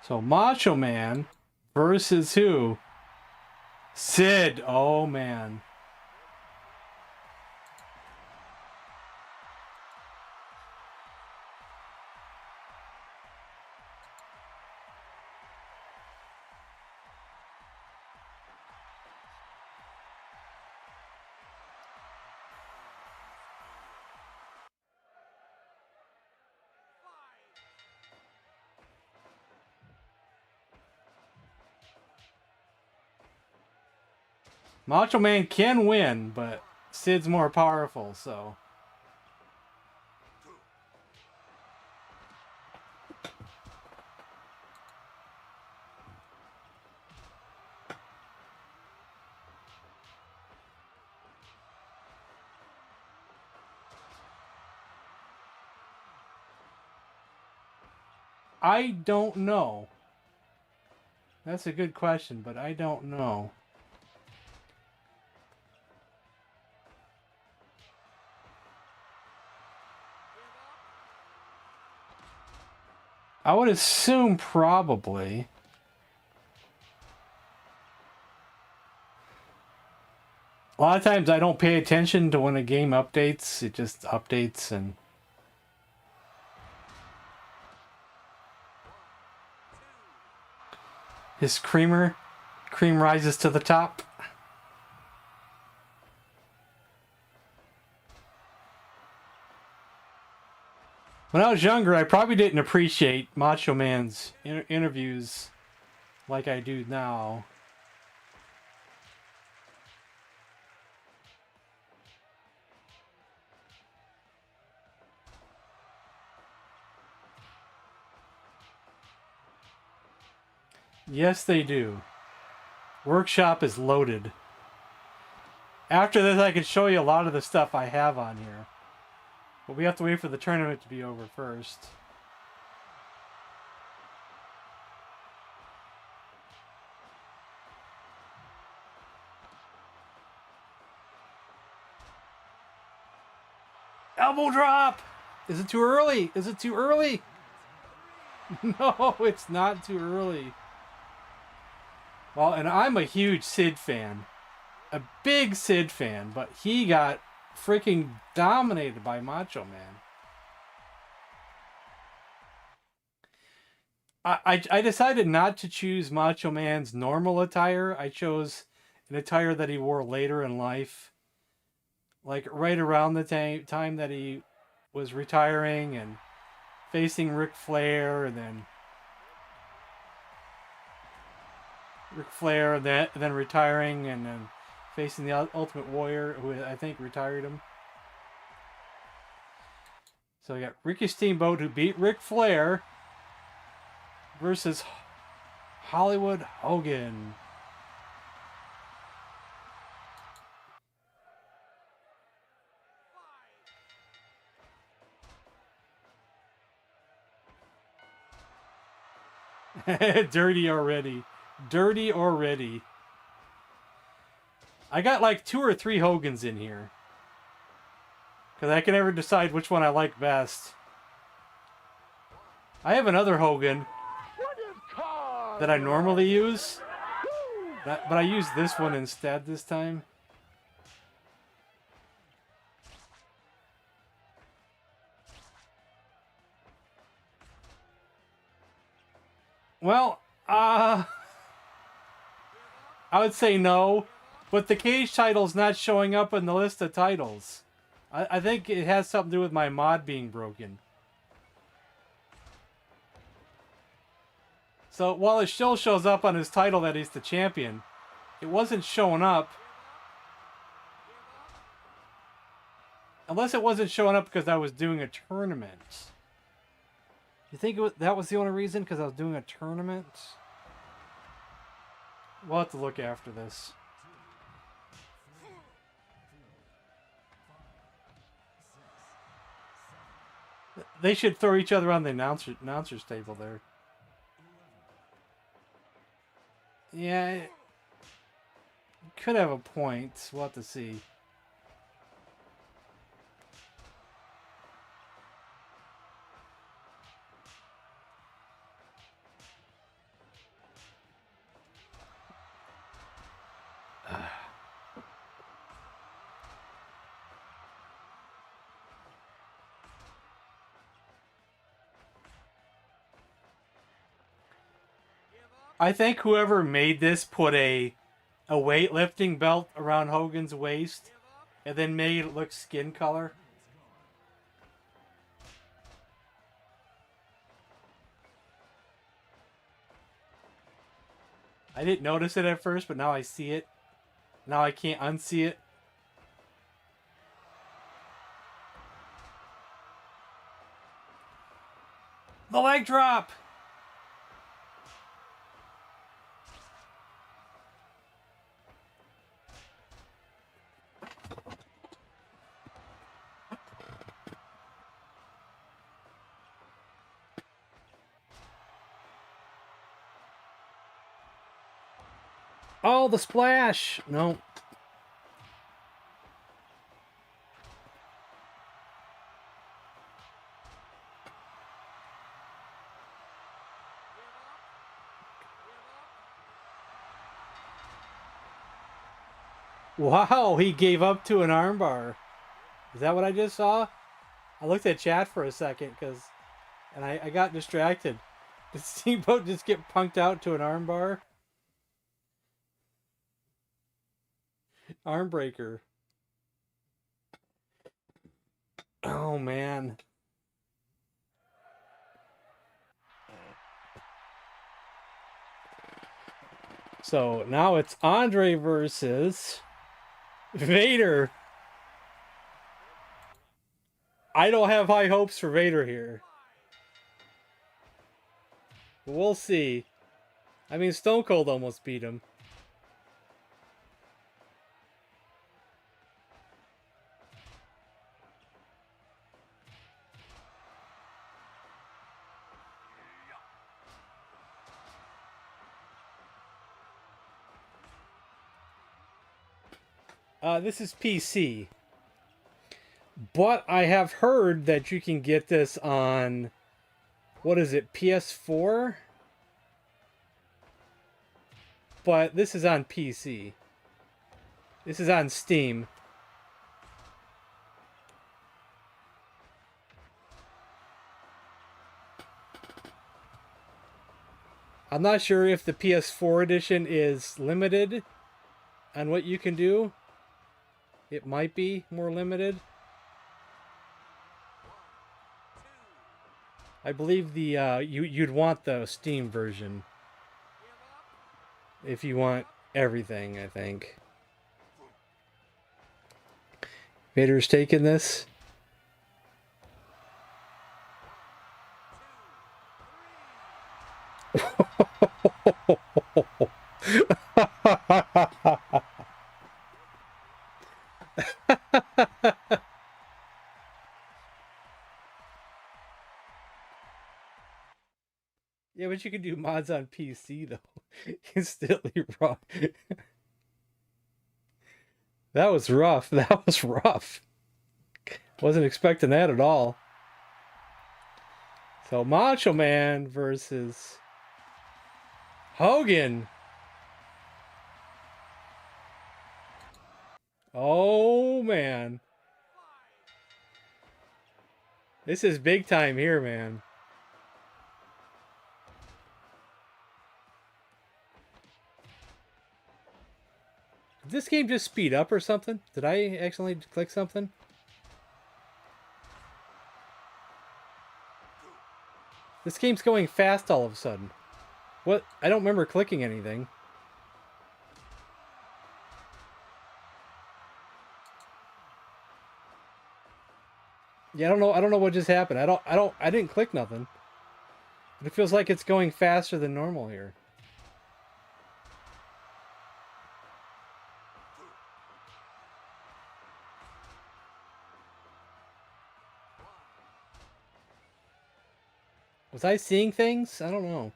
So, Macho Man versus who? Sid. Oh, man. Macho Man can win, but Sid's more powerful, so. I don't know. That's a good question, but I don't know. I would assume probably. A lot of times I don't pay attention to when a game updates. It just updates and... His cream rises to the top. When I was younger, I probably didn't appreciate Macho Man's interviews like I do now. Yes, they do. Workshop is loaded. After this, I can show you a lot of the stuff I have on here. But we have to wait for the tournament to be over first. Elbow drop! Is it too early? Is it too early? No, it's not too early. Well, and I'm a huge Sid fan. A big Sid fan, but he got freaking dominated by Macho Man. I decided not to choose Macho Man's normal attire. I chose an attire that he wore later in life. Like right around the time that he was retiring and facing Ric Flair, and then Ric Flair, and then retiring, and then facing the Ultimate Warrior, who I think retired him. So we got Ricky Steamboat, who beat Ric Flair, versus Hollywood Hogan. Dirty already. Dirty already. I got like 2 or 3 Hogans in here, because I can never decide which one I like best. I have another Hogan that I normally use, but I use this one instead this time. Well, I would say no, but the cage title's not showing up in the list of titles. I think it has something to do with my mod being broken. So while it still shows up on his title that he's the champion, it wasn't showing up. Unless it wasn't showing up because I was doing a tournament. You think that was the only reason? Because I was doing a tournament? We'll have to look after this. They should throw each other on the announcer's table there. Yeah, could have a point. We'll have to see. I think whoever made this put a weightlifting belt around Hogan's waist and then made it look skin color. I didn't notice it at first, but now I see it. Now I can't unsee it. The leg drop! Oh, the splash! No. Wow, he gave up to an armbar. Is that what I just saw? I looked at chat for a second and I got distracted. Did Steamboat just get punked out to an armbar? Arm breaker. Oh man. So now it's Andre versus Vader. I don't have high hopes for Vader here. We'll see. I mean, Stone Cold almost beat him. This is PC. But I have heard that you can get this on, what is it, PS4? But this is on PC. This is on Steam. I'm not sure if the PS4 edition is limited on what you can do. It might be more limited. I believe the you'd want the Steam version if you want everything, I think. Vader's taking this. Yeah, but you can do mods on PC though. Instantly raw. That was rough. That was rough. Wasn't expecting that at all. So Macho Man versus Hogan. Oh man. This is big time here, man. Did this game just speed up or something? Did I accidentally click something? This game's going fast all of a sudden. What? I don't remember clicking anything. Yeah, I don't know what just happened. I didn't click nothing. But it feels like it's going faster than normal here. Was I seeing things? I don't know.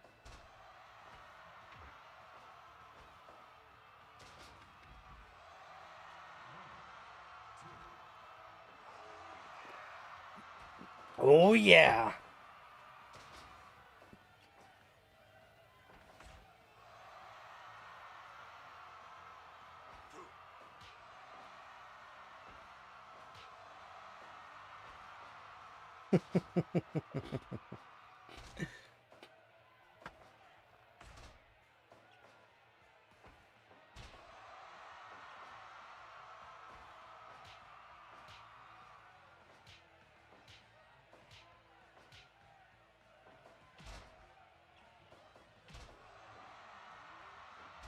Oh yeah.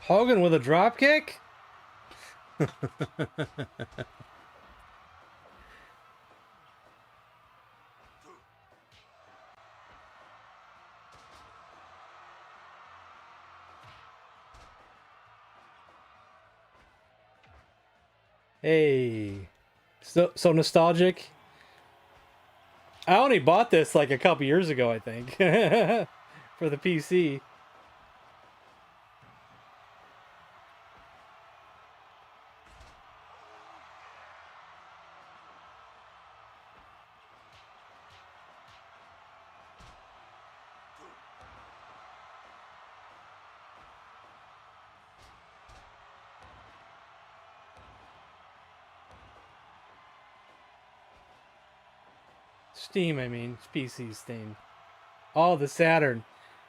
Hogan with a drop kick? Hey. So nostalgic. I only bought this like a couple years ago, I think. For the PC. Steam, I mean. It's PC Steam. Oh, the Saturn.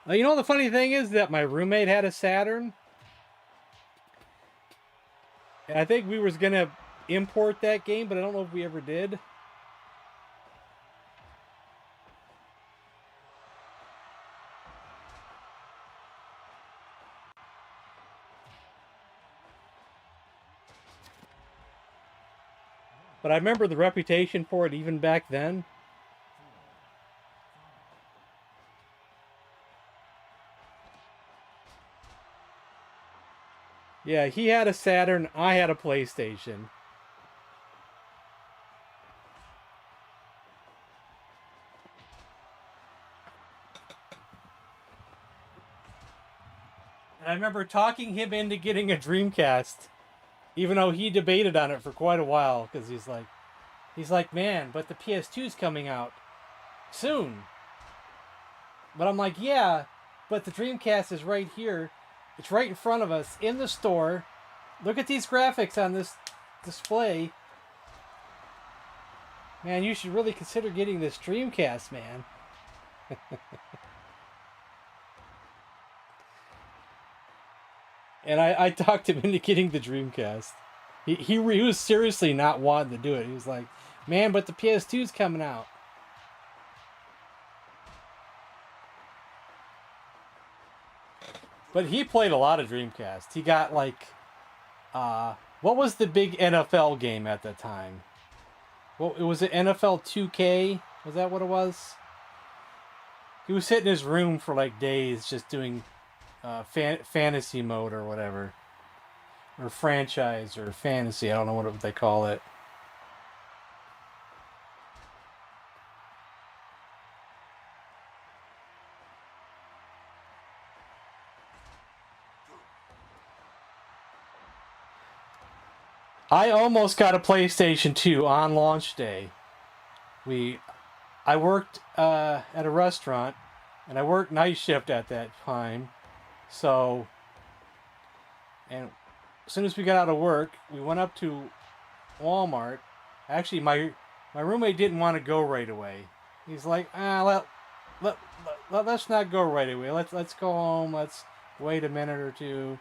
You know, the funny thing is that my roommate had a Saturn. And I think we was going to import that game, but I don't know if we ever did. But I remember the reputation for it even back then. Yeah, he had a Saturn, I had a PlayStation. And I remember talking him into getting a Dreamcast, even though he debated on it for quite a while, because he's like, man, but the PS2's coming out soon. But I'm like, yeah, but the Dreamcast is right here. It's right in front of us in the store. Look at these graphics on this display. Man, you should really consider getting this Dreamcast, man. And I talked him into getting the Dreamcast. He was seriously not wanting to do it. He was like, man, but the PS2's coming out. But he played a lot of Dreamcast. He got like, what was the big NFL game at the time? Well, it was an NFL 2K. Was that what it was? He was sitting in his room for like days just doing fantasy mode or whatever. Or franchise or fantasy. I don't know what they call it. I almost got a PlayStation 2 on launch day. I worked at a restaurant, and I worked night shift at that time. So, and as soon as we got out of work, we went up to Walmart. Actually, my roommate didn't want to go right away. He's like, let's not go right away. Let's go home. Let's wait a minute or two,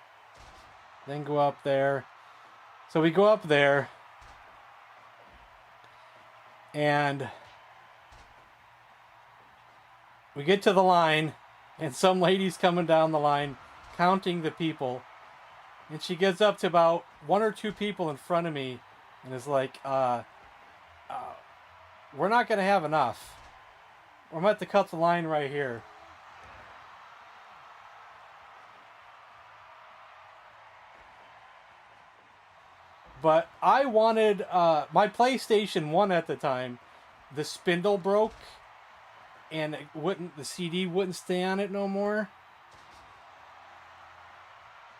then go up there. So we go up there, and we get to the line, and some lady's coming down the line, counting the people, and she gets up to about 1 or 2 people in front of me, and is like, we're not going to have enough. We're going to have to cut the line right here. But I wanted, my PlayStation 1 at the time, the spindle broke, and the CD wouldn't stay on it no more.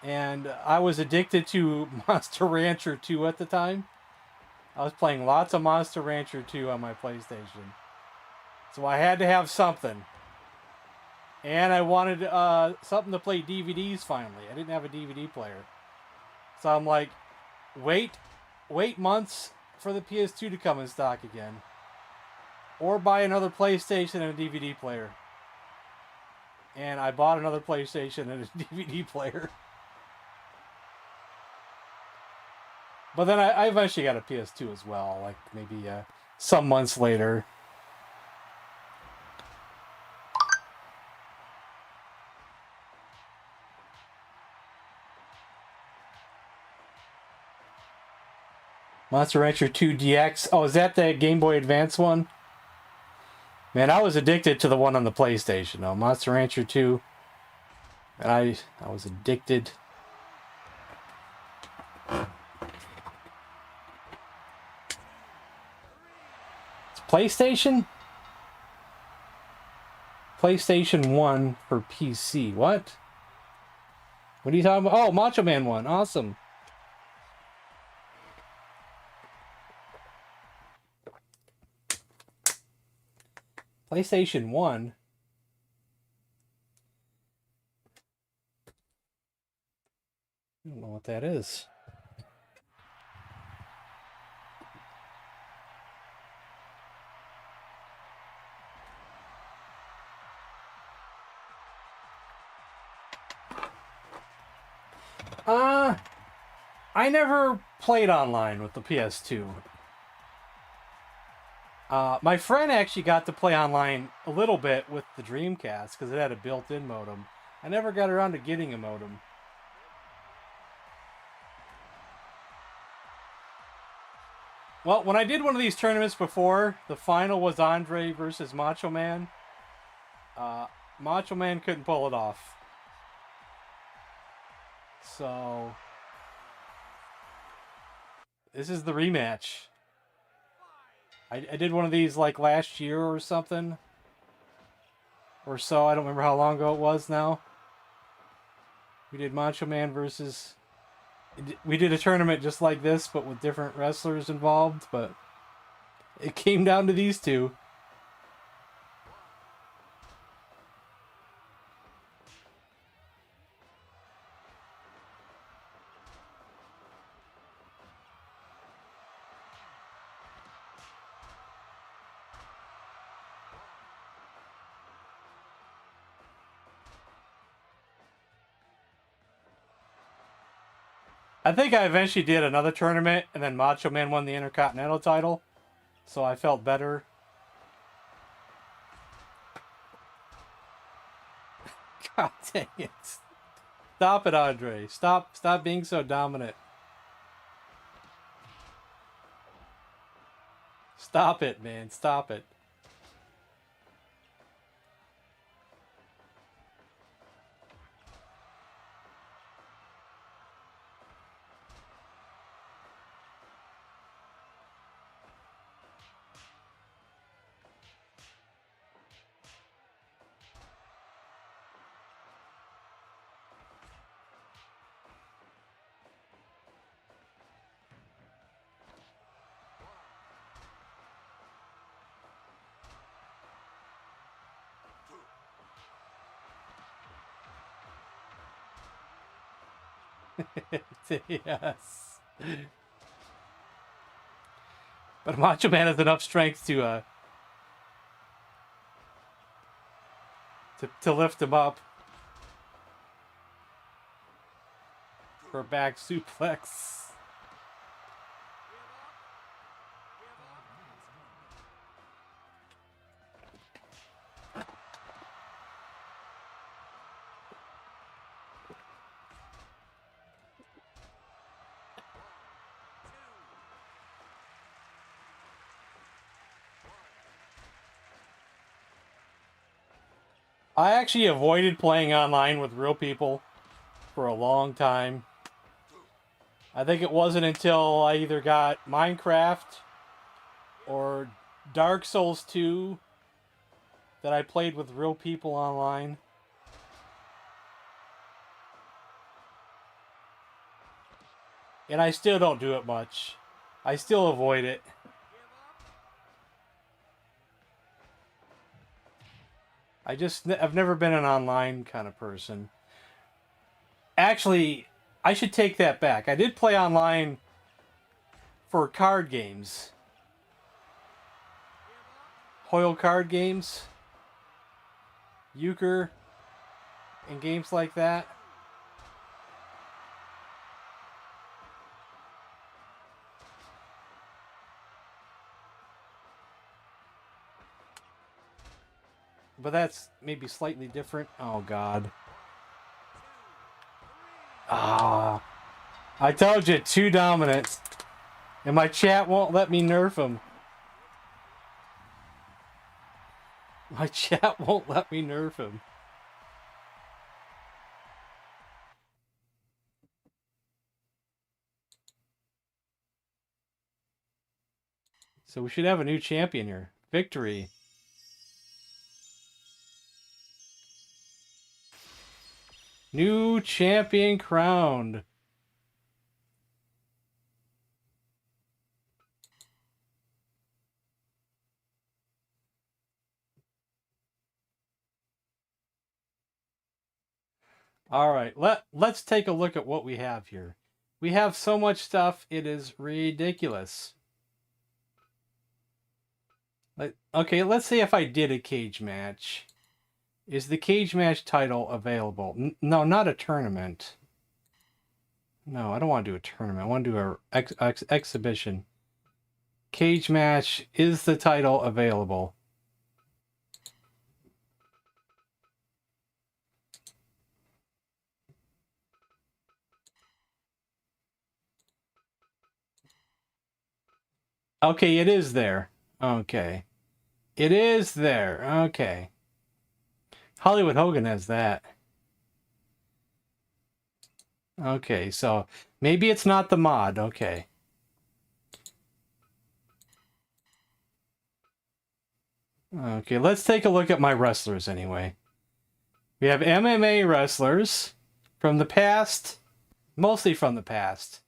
And I was addicted to Monster Rancher 2 at the time. I was playing lots of Monster Rancher 2 on my PlayStation. So I had to have something. And I wanted something to play DVDs finally. I didn't have a DVD player. So I'm like, wait months for the PS2 to come in stock again. Or buy another PlayStation and a DVD player. And I bought another PlayStation and a DVD player. But then I eventually got a PS2 as well, like maybe some months later. Monster Rancher 2 DX. Oh, is that the Game Boy Advance one? Man, I was addicted to the one on the PlayStation, though. Monster Rancher 2. And I was addicted. It's PlayStation? PlayStation 1 for PC. What? What are you talking about? Oh, Macho Man 1. Awesome. PlayStation 1? I don't know what that is. I never played online with the PS2. My friend actually got to play online a little bit with the Dreamcast because it had a built-in modem. I never got around to getting a modem. Well, when I did one of these tournaments before, the final was Andre versus Macho Man. Macho Man couldn't pull it off. So, this is the rematch. I did one of these like last year or something. Or so, I don't remember how long ago it was now. We did Macho Man versus... We did a tournament just like this, but with different wrestlers involved, but it came down to these two. I think I eventually did another tournament, and then Macho Man won the Intercontinental title, so I felt better. God dang it. Stop it, Andre. Stop being so dominant. Stop it, man. Stop it. Yes. But Macho Man has enough strength to lift him up for a back suplex. I actually avoided playing online with real people for a long time. I think it wasn't until I either got Minecraft or Dark Souls 2 that I played with real people online. And I still don't do it much. I still avoid it. I've never been an online kind of person. Actually, I should take that back. I did play online for card games. Hoyle card games. Euchre. And games like that. But that's maybe slightly different. Oh, God. Ah. I told you, too dominant. And my chat won't let me nerf him. My chat won't let me nerf him. So we should have a new champion here. Victory. New champion crowned. All right, let's take a look at what we have here. We have so much stuff, it is ridiculous. Okay, let's say if I did a cage match. Is the cage match title available? No, not a tournament. No, I don't want to do a tournament. I want to do an exhibition. Cage match. Is the title available? Okay, it is there. Okay. It is there. Okay. Hollywood Hogan has that. Okay, so maybe it's not the mod. Okay. Okay, let's take a look at my wrestlers anyway. We have MMA wrestlers from the past, mostly from the past.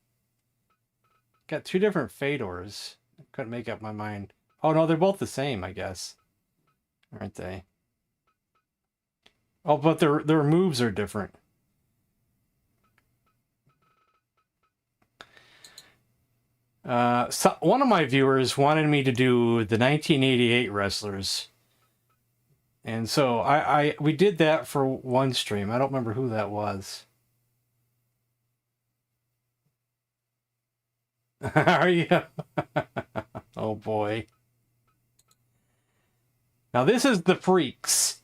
Got two different Fedors. Couldn't make up my mind. Oh no, they're both the same, I guess. Aren't they? Oh, but their moves are different. So one of my viewers wanted me to do the 1988 wrestlers. And so we did that for one stream. I don't remember who that was. Are you? Oh boy. Now this is the freaks.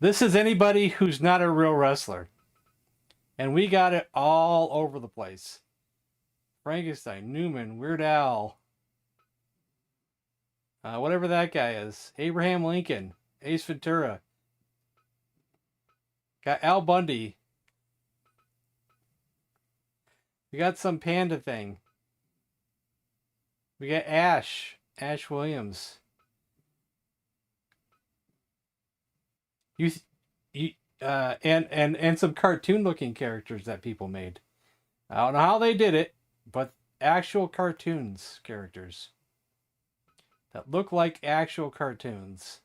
This is anybody who's not a real wrestler. And we got it all over the place. Frankenstein, Newman, Weird Al, whatever that guy is. Abraham Lincoln, Ace Ventura. Got Al Bundy. We got some panda thing. We got Ash Williams. And some cartoon looking characters that people made. I don't know how they did it, but actual cartoons characters that look like actual cartoons.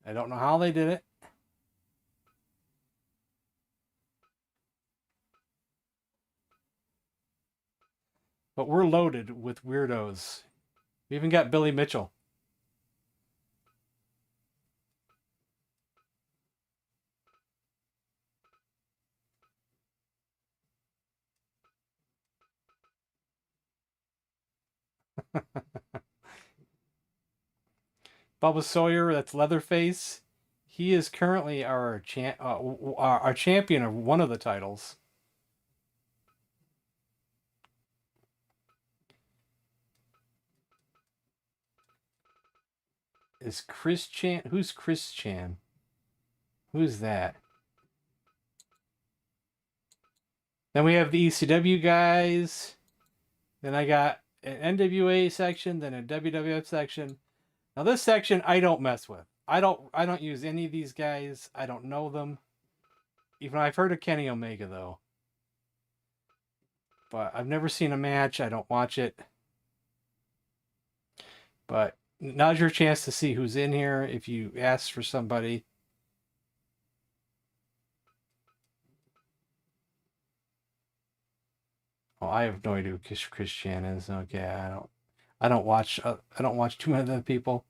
I don't know how they did it. But we're loaded with weirdos. We even got Billy Mitchell. Bubba Sawyer, that's Leatherface. He is currently our champion of one of the titles. Is Chris Chan? Who's Chris Chan? Who's that? Then we have the ECW guys. Then I got an NWA section, then a WWF section. Now this section I don't mess with. I don't use any of these guys. I don't know them. Even I've heard of Kenny Omega though. But I've never seen a match. I don't watch it. But now's your chance to see who's in here if you ask for somebody. Oh, I have no idea who Chris Chan is. Okay, I don't watch too many other people.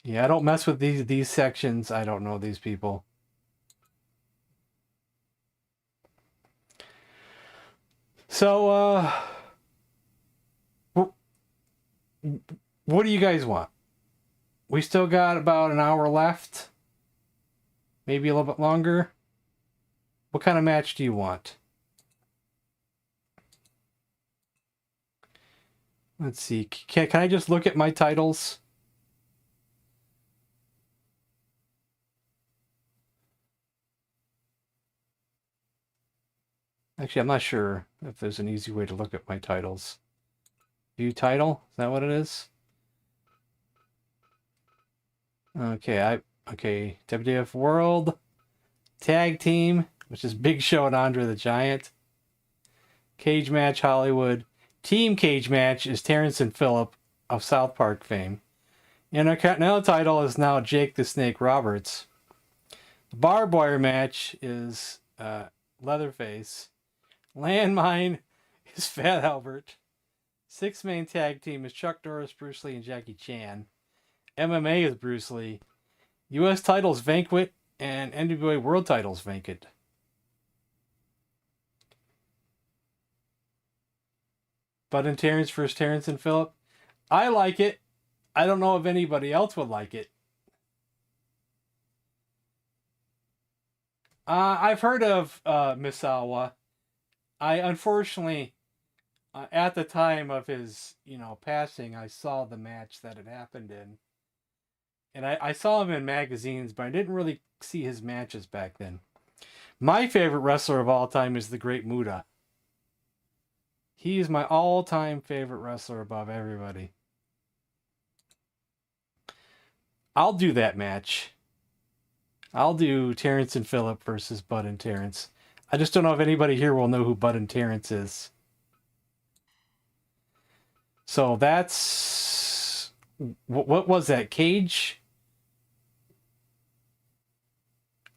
Yeah, I don't mess with these sections. I don't know these people. So, what do you guys want? We still got about an hour left. Maybe a little bit longer. What kind of match do you want? Let's see. Can I just look at my titles? Actually, I'm not sure if there's an easy way to look at my titles. View title? Is that what it is? Okay, WWF World Tag Team, which is Big Show and Andre the Giant. Cage Match Hollywood. Team Cage Match is Terrence and Phillip of South Park fame. And our Continental title is now Jake the Snake Roberts. The Barbwire match is Leatherface. Landmine is Fat Albert. Six-man tag team is Chuck Norris, Bruce Lee, and Jackie Chan. MMA is Bruce Lee. U.S. titles Vanquit, and NWA World titles Vanquit. Bud and Terrence versus Terrence and Phillip. I like it. I don't know if anybody else would like it. I've heard of Misawa. I unfortunately, at the time of his, passing, I saw the match that it happened in. And I saw him in magazines, but I didn't really see his matches back then. My favorite wrestler of all time is the Great Muta. He is my all-time favorite wrestler above everybody. I'll do that match. I'll do Terrence and Phillip versus Bud and Terrence. I just don't know if anybody here will know who Bud and Terrence is. So that's... What was that? Cage?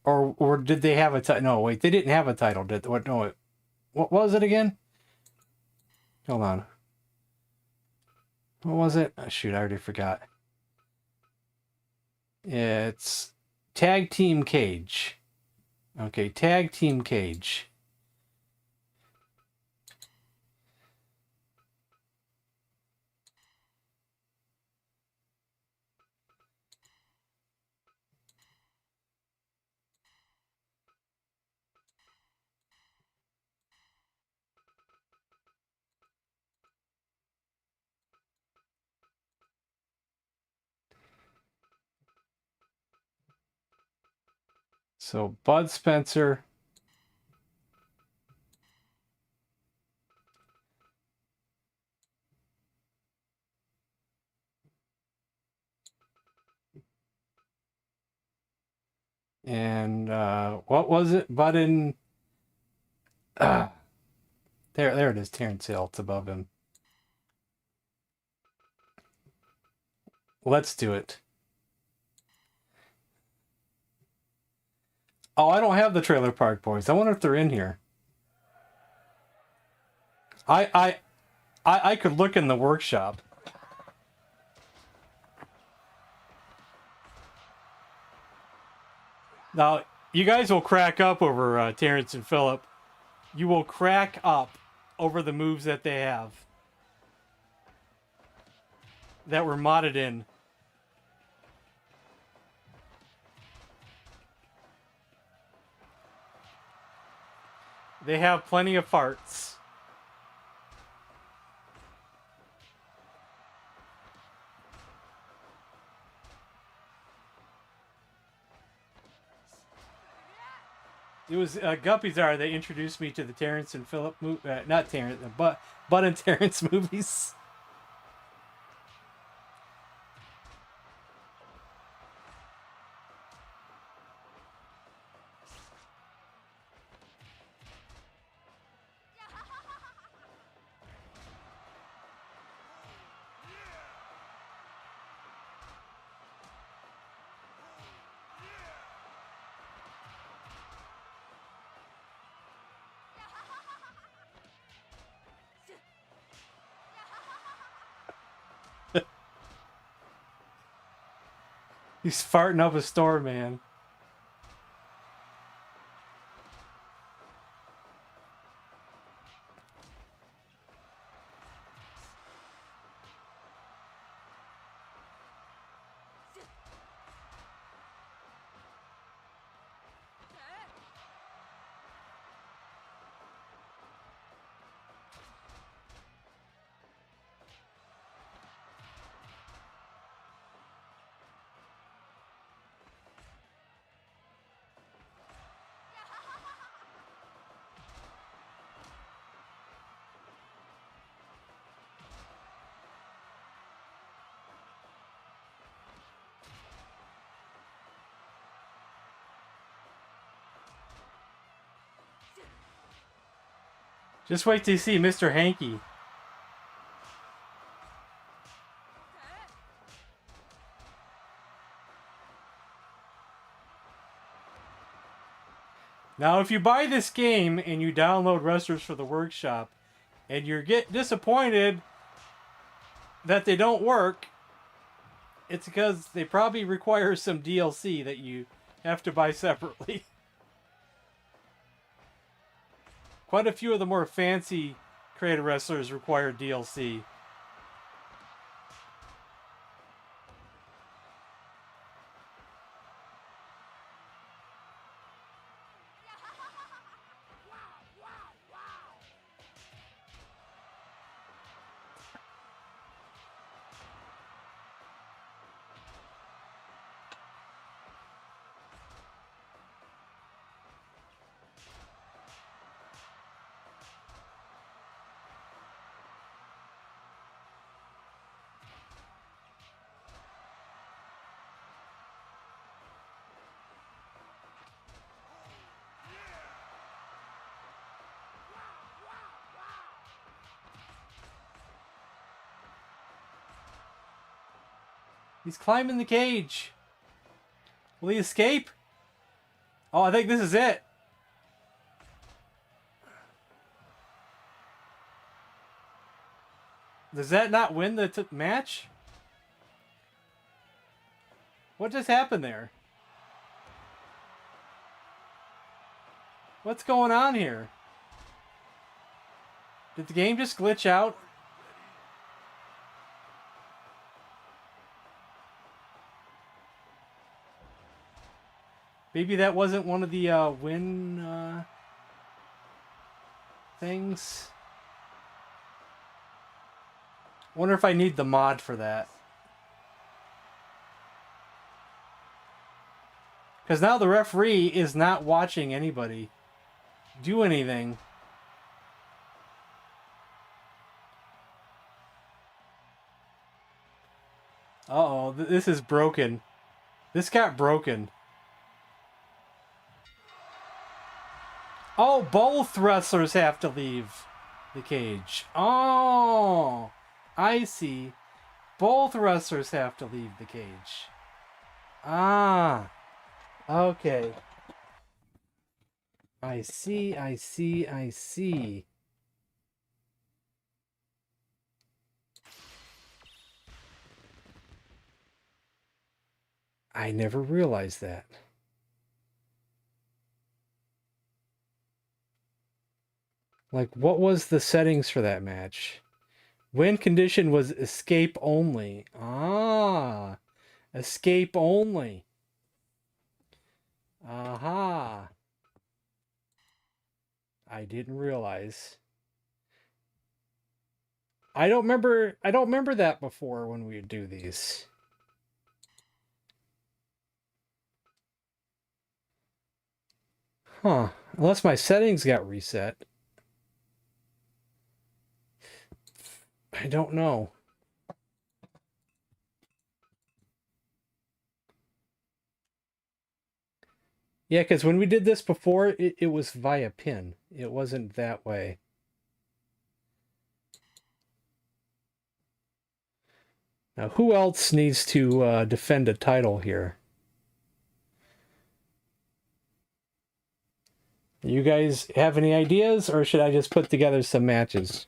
Or did they have a title? No, wait, they didn't have a title. What was it again? Hold on. What was it? Oh, shoot, I already forgot. It's Tag Team Cage. Okay, Tag Team Cage. So Bud Spencer. And what was it? Bud and there it is. Terrence Hill. It's above him. Let's do it. Oh, I don't have the Trailer Park Boys. I wonder if they're in here. I could look in the workshop. Now, you guys will crack up over Terrence and Phillip. You will crack up over the moves that they have that were modded in. They have plenty of farts. It was Guppy's that introduced me to the Terrence and Phillip not Terrence, but Bud and Terrence movies. He's farting up a storm, man. Just wait till you see Mr. Hanky. Now, if you buy this game and you download Wrestlers for the Workshop and you get disappointed that they don't work, it's because they probably require some DLC that you have to buy separately. Quite a few of the more fancy creative wrestlers require DLC. He's climbing the cage. Will he escape? Oh, I think this is it. Does that not win the match? What just happened there? What's going on here? Did the game just glitch out? Maybe that wasn't one of the win things. Wonder if I need the mod for that. Because now the referee is not watching anybody do anything. Uh-oh, this is broken. This got broken. Oh, both wrestlers have to leave the cage. Oh, I see. Both wrestlers have to leave the cage. Ah, okay. I see. I never realized that. Like, what was the settings for that match? Win condition was escape only. Ah, escape only. Aha. I didn't realize. I don't remember that before when we would do these. Huh. Unless my settings got reset. I don't know. Yeah, because when we did this before, it was via pin. It wasn't that way. Now, who else needs to defend a title here? You guys have any ideas, or should I just put together some matches?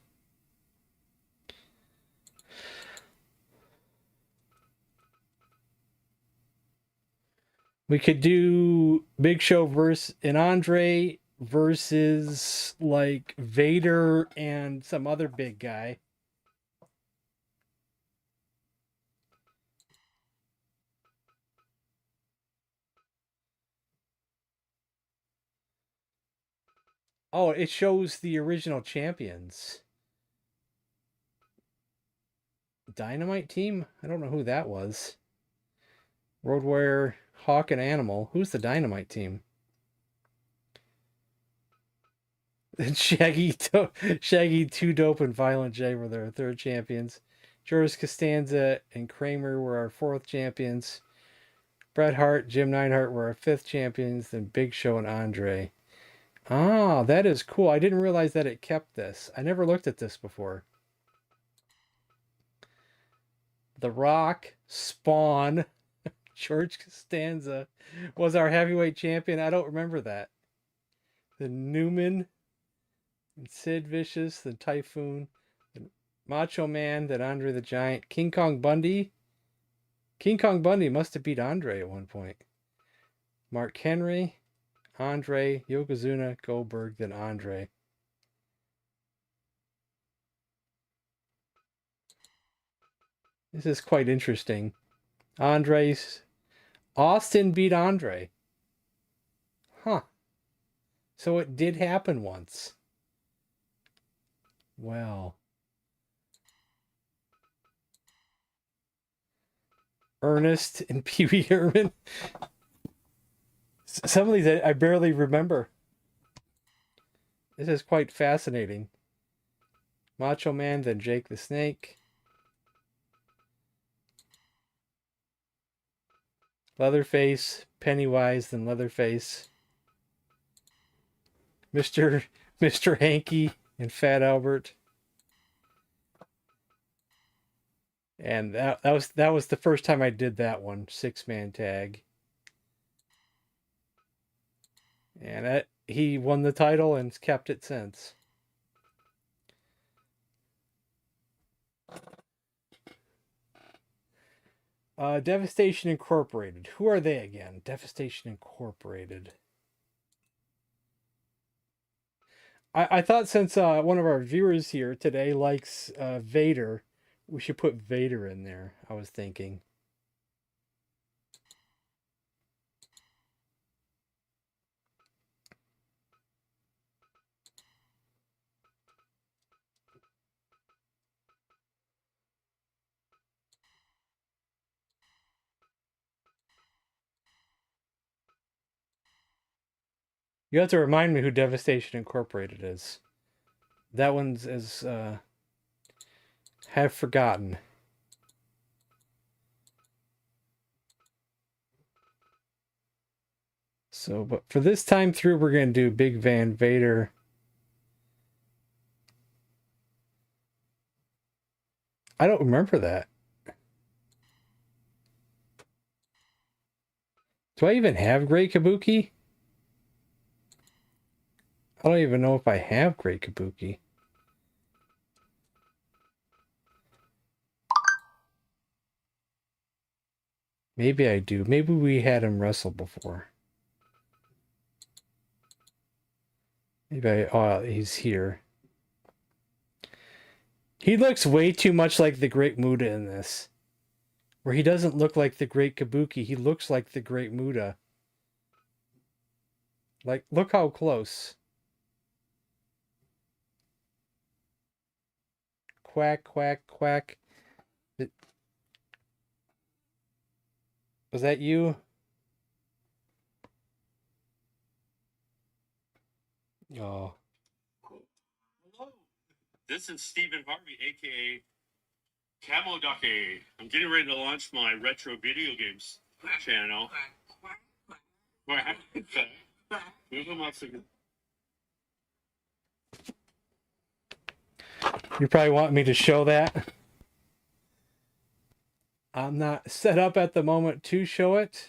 We could do Big Show versus an Andre versus like Vader and some other big guy. Oh, it shows the original champions. Dynamite team? I don't know who that was. Road Warrior, Hawk, and Animal. Who's the Dynamite team? Shaggy, Too Dope, and Violent J were their third champions. George Costanza and Kramer were our fourth champions. Bret Hart, Jim Neidhart were our fifth champions. Then Big Show and Andre. Ah, that is cool. I didn't realize that it kept this. I never looked at this before. The Rock, Spawn, George Costanza was our heavyweight champion. I don't remember that. Then Newman, and Sid Vicious, then Typhoon, then Macho Man, then Andre the Giant, King Kong Bundy. King Kong Bundy must have beat Andre at one point. Mark Henry, Andre, Yokozuna, Goldberg, then Andre. This is quite interesting. Andre's Austin beat Andre. Huh. So it did happen once. Well. Ernest and Pee Wee Herman. Some of these I barely remember. This is quite fascinating. Macho Man, then Jake the Snake. Leatherface, Pennywise, then Leatherface. Mr. Hanky and Fat Albert. And that was the first time I did that one, 6-man tag. And he won the title and kept it since. Devastation Incorporated. Who are they again? Devastation Incorporated. I thought since one of our viewers here today likes Vader, we should put Vader in there, I was thinking. You have to remind me who Devastation Incorporated is. That one's is have forgotten. So, but for this time through, we're gonna do Big Van Vader. I don't remember that. Do I even have Great Kabuki? I don't even know if I have Great Kabuki. Maybe I do. Maybe we had him wrestle before. Maybe he's here. He looks way too much like the Great Muta in this. Where he doesn't look like the Great Kabuki, he looks like the Great Muta. Like, look how close. Quack, quack, quack. Was that you? Oh. Hello. This is Stephen Harvey, aka Camo Ducky. I'm getting ready to launch my retro video games channel. Move them up so you You probably want me to show that. I'm not set up at the moment to show it.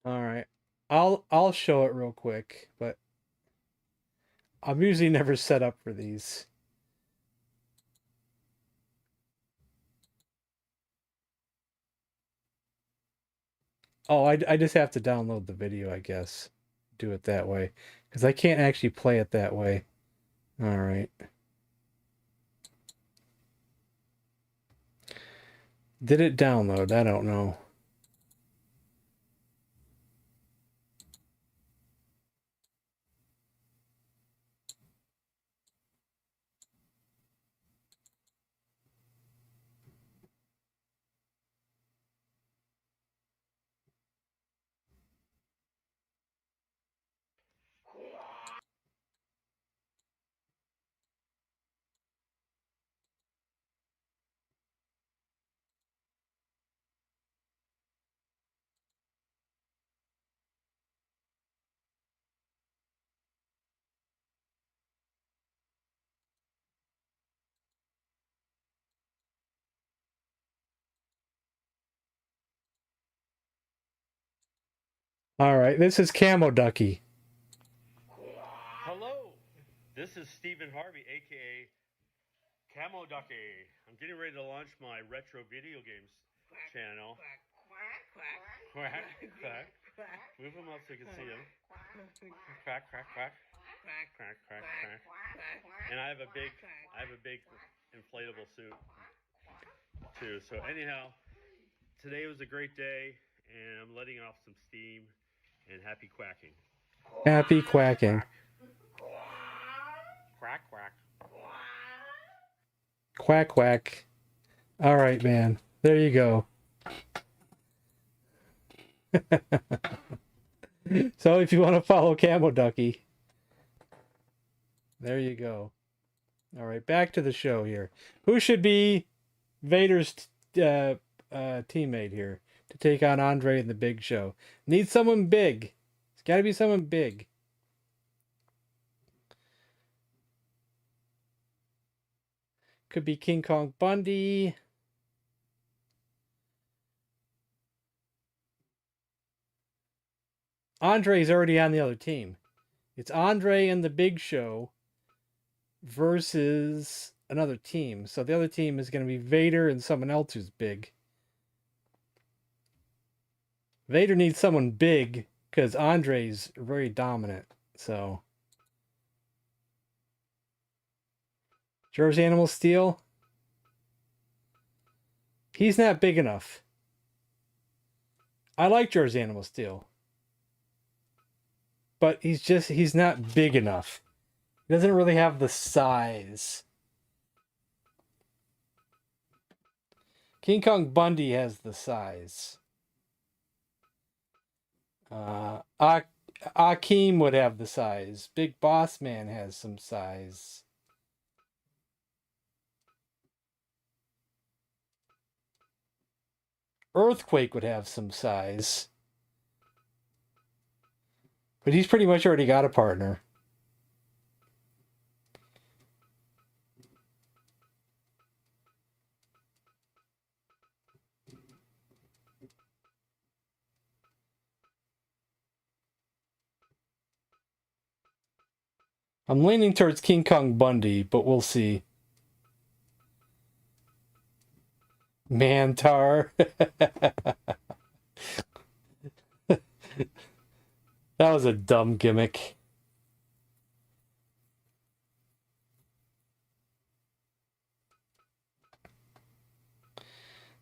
All right. I'll show it real quick, but I'm usually never set up for these. Oh, I just have to download the video, I guess. Do it that way. Because I can't actually play it that way. All right. Did it download? I don't know. All right, this is Camo Ducky. Hello. This is Stephen Harvey, aka Camo Ducky. I'm getting ready to launch my retro video games channel. Quack. Move them up so you can see them. Quack, quack, quack. Quack, quack, quack. And I have a big inflatable suit too. So anyhow, today was a great day, and I'm letting off some steam. And happy quacking. Happy quacking. Quack, quack. Quack, quack. All right, man. There you go. So if you want to follow Camo Ducky, there you go. All right, back to the show here. Who should be Vader's teammate here to take on Andre in the Big Show? Need someone big. It's got to be someone big. Could be King Kong Bundy. Andre's already on the other team. It's Andre and the Big Show versus another team. So the other team is going to be Vader and someone else who's big. Vader needs someone big because Andre's very dominant. So George Animal Steel, he's not big enough. I like George Animal Steel, but he's not big enough. He doesn't really have the size. King Kong Bundy has the size. Akeem would have the size. Big Boss Man has some size. Earthquake would have some size. But he's pretty much already got a partner. I'm leaning towards King Kong Bundy, but we'll see. Mantar. That was a dumb gimmick.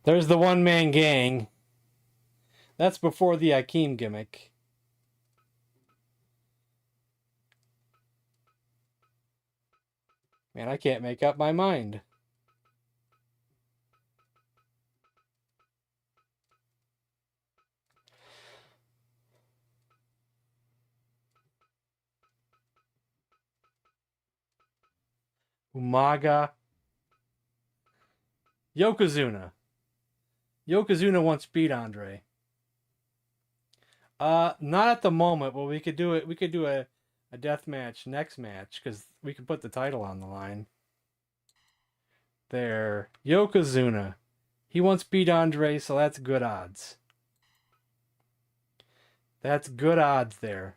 There's the one-man gang. That's before the Akeem gimmick. Man, I can't make up my mind. Umaga. Yokozuna. Yokozuna once beat Andre. Not at the moment, but we could do it. We could do a death match next match because we can put the title on the line. There, Yokozuna. He once beat Andre, so that's good odds. That's good odds there.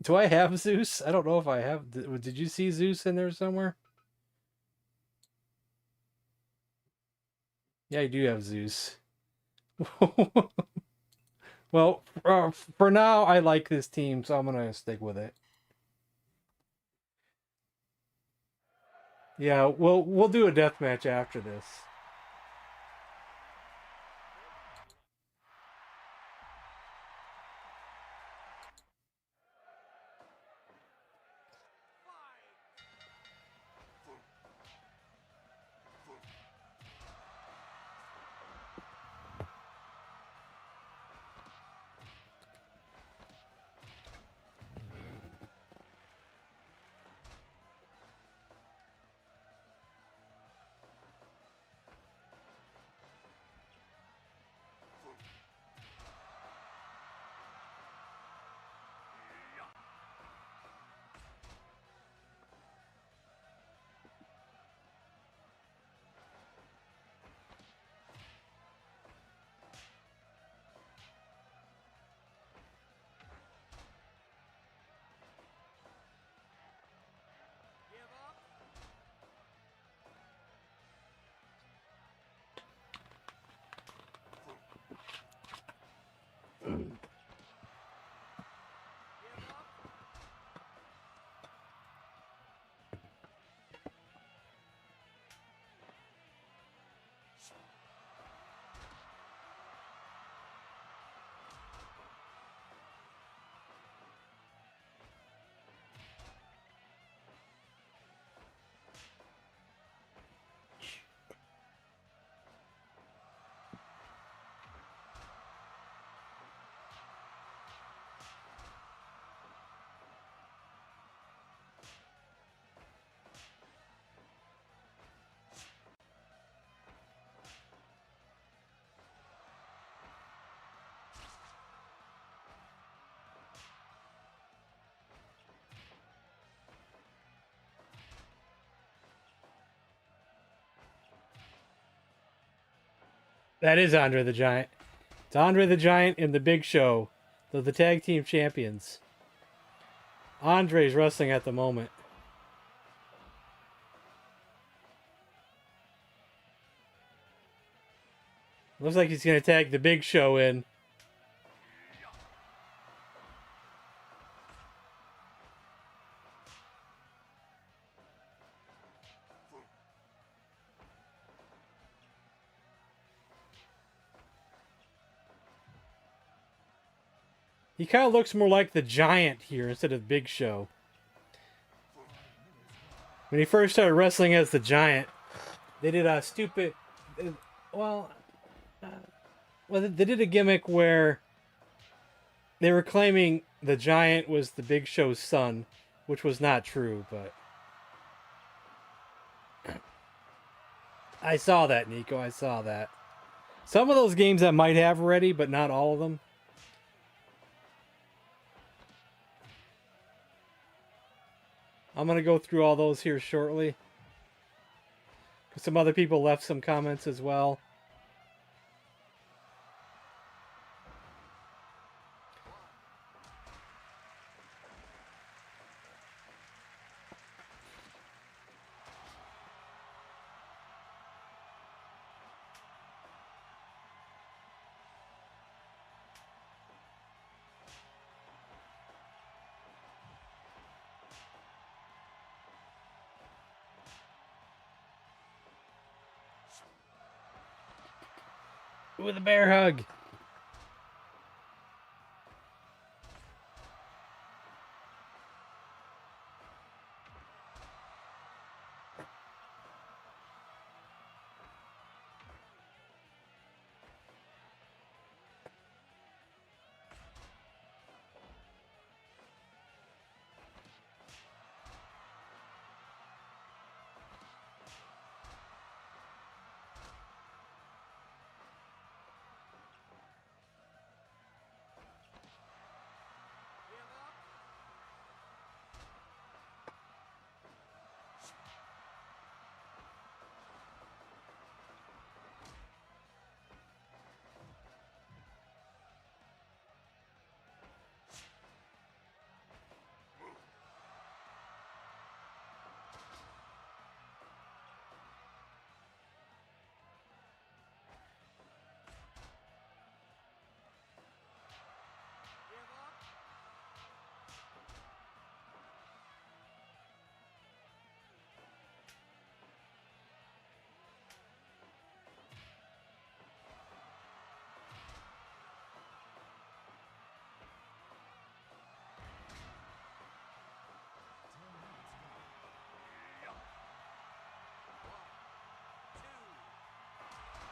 Do I have Zeus? I don't know if I have. Did you see Zeus in there somewhere? Yeah, you do have Zeus. Well, for now, I like this team, so I'm gonna stick with it. Yeah, we'll do a death match after this. That is Andre the Giant. It's Andre the Giant and the Big Show. They're the tag team champions. Andre's wrestling at the moment. Looks like he's going to tag the Big Show in. He kind of looks more like the Giant here instead of Big Show. When he first started wrestling as the Giant, they did a stupid... they did a gimmick where they were claiming the Giant was the Big Show's son, which was not true, but... I saw that, Nico. I saw that. Some of those games I might have already, but not all of them. I'm going to go through all those here shortly. Some other people left some comments as well. With a bear hug.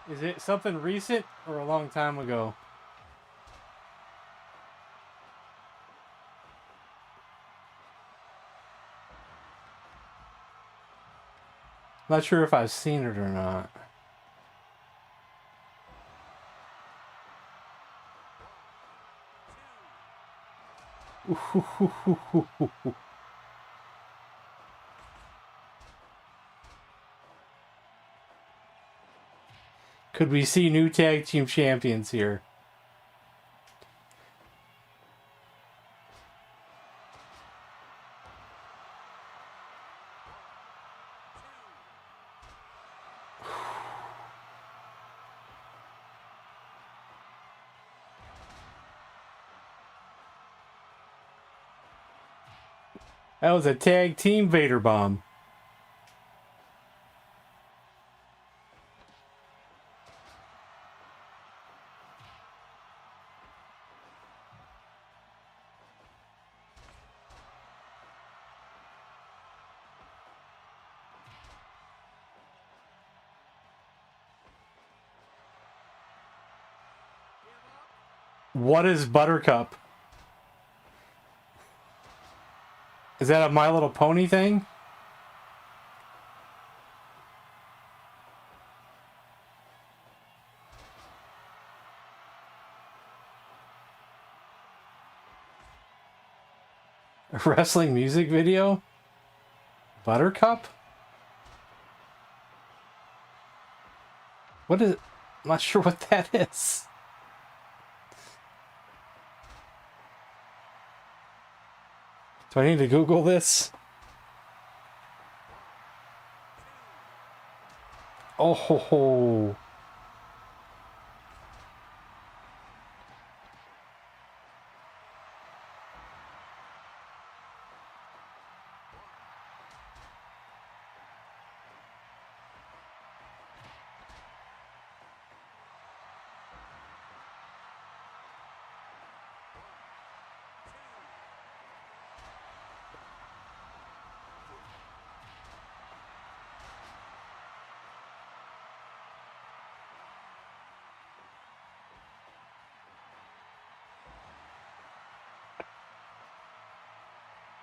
Is it something recent or a long time ago? Not sure if I've seen it or not. Could we see new tag team champions here? That was a tag team Vader bomb. What is Buttercup? Is that a My Little Pony thing? A wrestling music video? Buttercup? What is it? I'm not sure what that is. Do I need to Google this? Oh ho ho.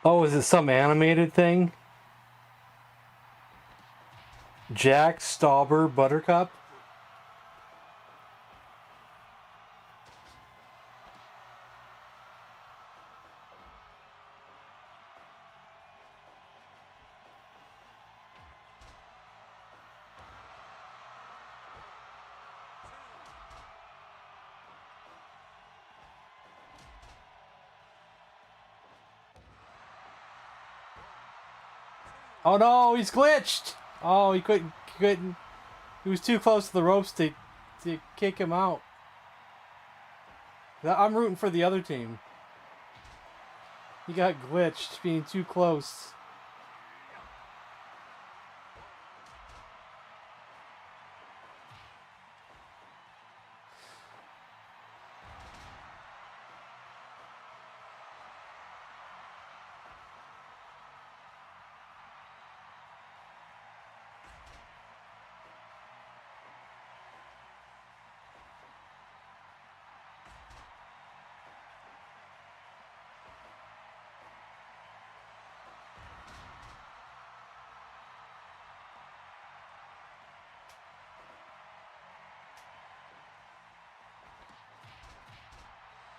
Oh, is it some animated thing? Jack, Stauber, Buttercup? Oh no, he's glitched! Oh, he couldn't. He was too close to the ropes to kick him out. I'm rooting for the other team. He got glitched being too close.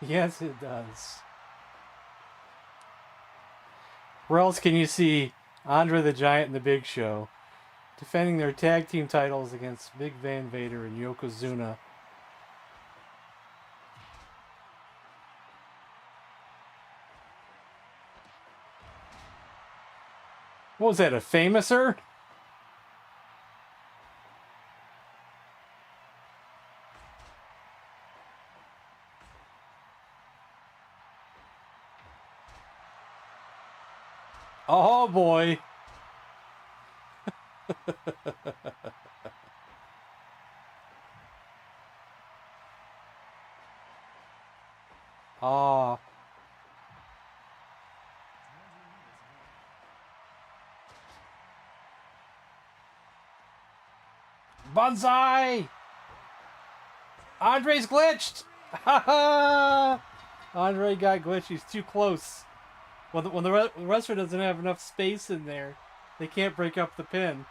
Yes, it does. Where else can you see Andre the Giant and the Big Show defending their tag team titles against Big Van Vader and Yokozuna? What was that, a famouser? Oh boy. Ah. Banzai! Andre's glitched! Ha ha! Andre got glitched. He's too close. When the wrestler doesn't have enough space in there, they can't break up the pin.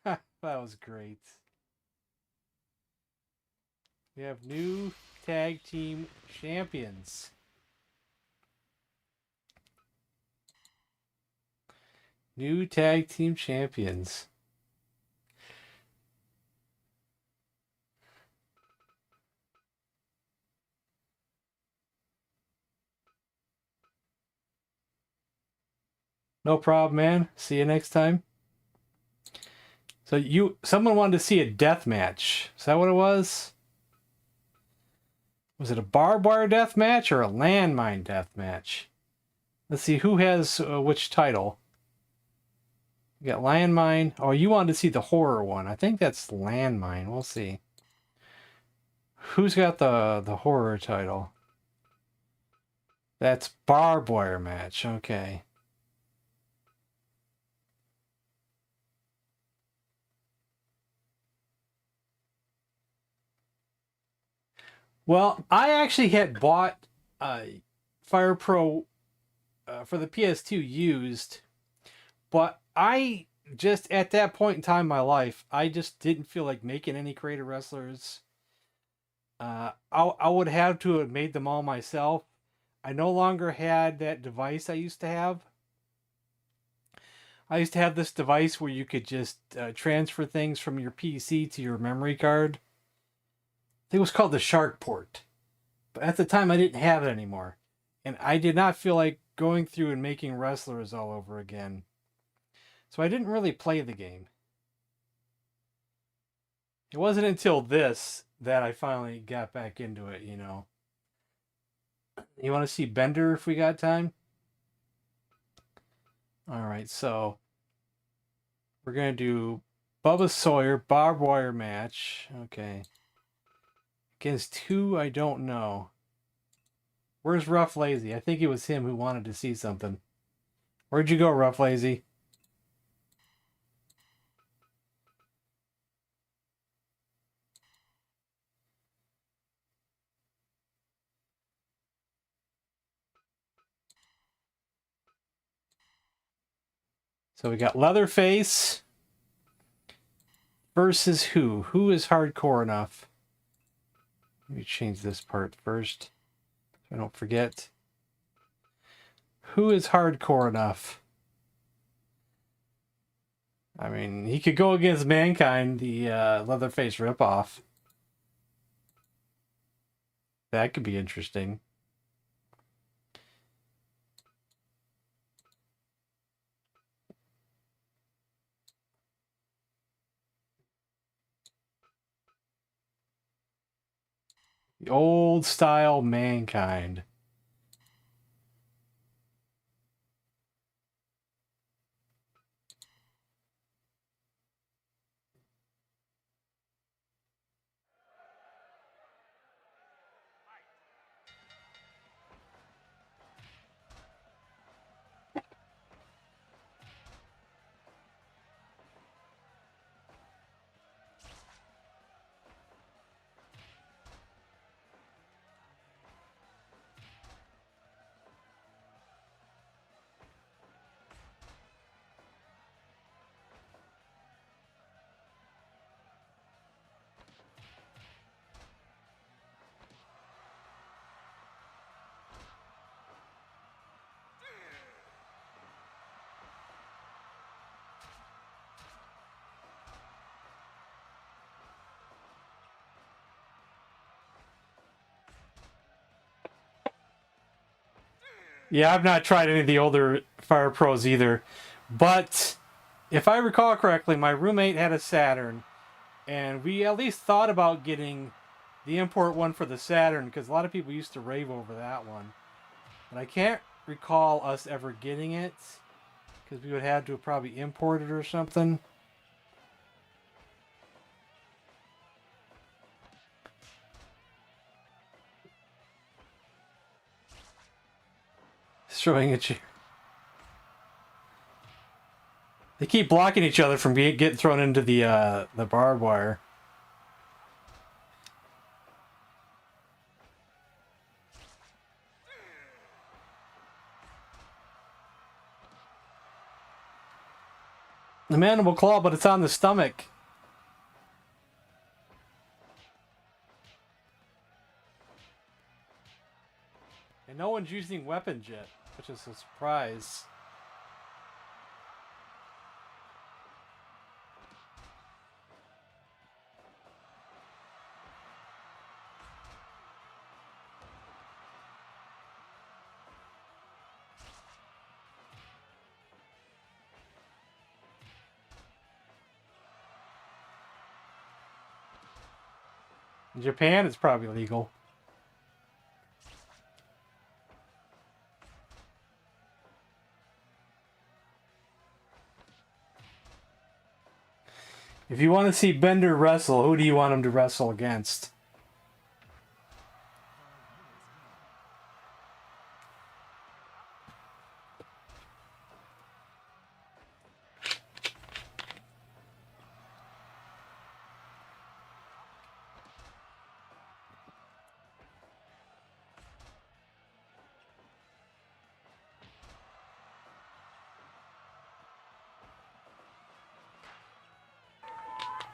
That was great. We have new tag team champions. New tag team champions. No problem, man. See you next time. So someone wanted to see a death match. Is that what it was? Was it a barbwire death match or a landmine death match? Let's see who has which title. We got landmine. Oh, you wanted to see the horror one. I think that's landmine. We'll see. Who's got the horror title? That's barbwire match. Okay. Well, I actually had bought Fire Pro for the PS2 used, but I just, at that point in time in my life, I just didn't feel like making any creative wrestlers. I would have to have made them all myself. I no longer had that device I used to have. I used to have this device where you could just transfer things from your PC to your memory card. think it was called the Shark Port. But at the time, I didn't have it anymore. And I did not feel like going through and making wrestlers all over again. So I didn't really play the game. It wasn't until this that I finally got back into it, you know. You want to see Bender if we got time? Alright, so we're going to do Bubba Sawyer, Barbwire match. Okay. Against who, I don't know. Where's Rough Lazy? I think it was him who wanted to see something. Where'd you go, Rough Lazy? So we got Leatherface versus who? Who is hardcore enough? Let me change this part first so I don't forget. Who is hardcore enough? I mean, he could go against Mankind, the Leatherface ripoff. That could be interesting. The old style Mankind. Yeah, I've not tried any of the older Fire Pros either. But if I recall correctly, my roommate had a Saturn. And we at least thought about getting the import one for the Saturn because a lot of people used to rave over that one. But I can't recall us ever getting it because we would have to probably import it or something. Throwing at you. They keep blocking each other from getting thrown into the barbed wire. The mandible claw, but it's on the stomach. And no one's using weapons yet, which is a surprise. In Japan, it's probably legal. If you want to see Bender wrestle, who do you want him to wrestle against?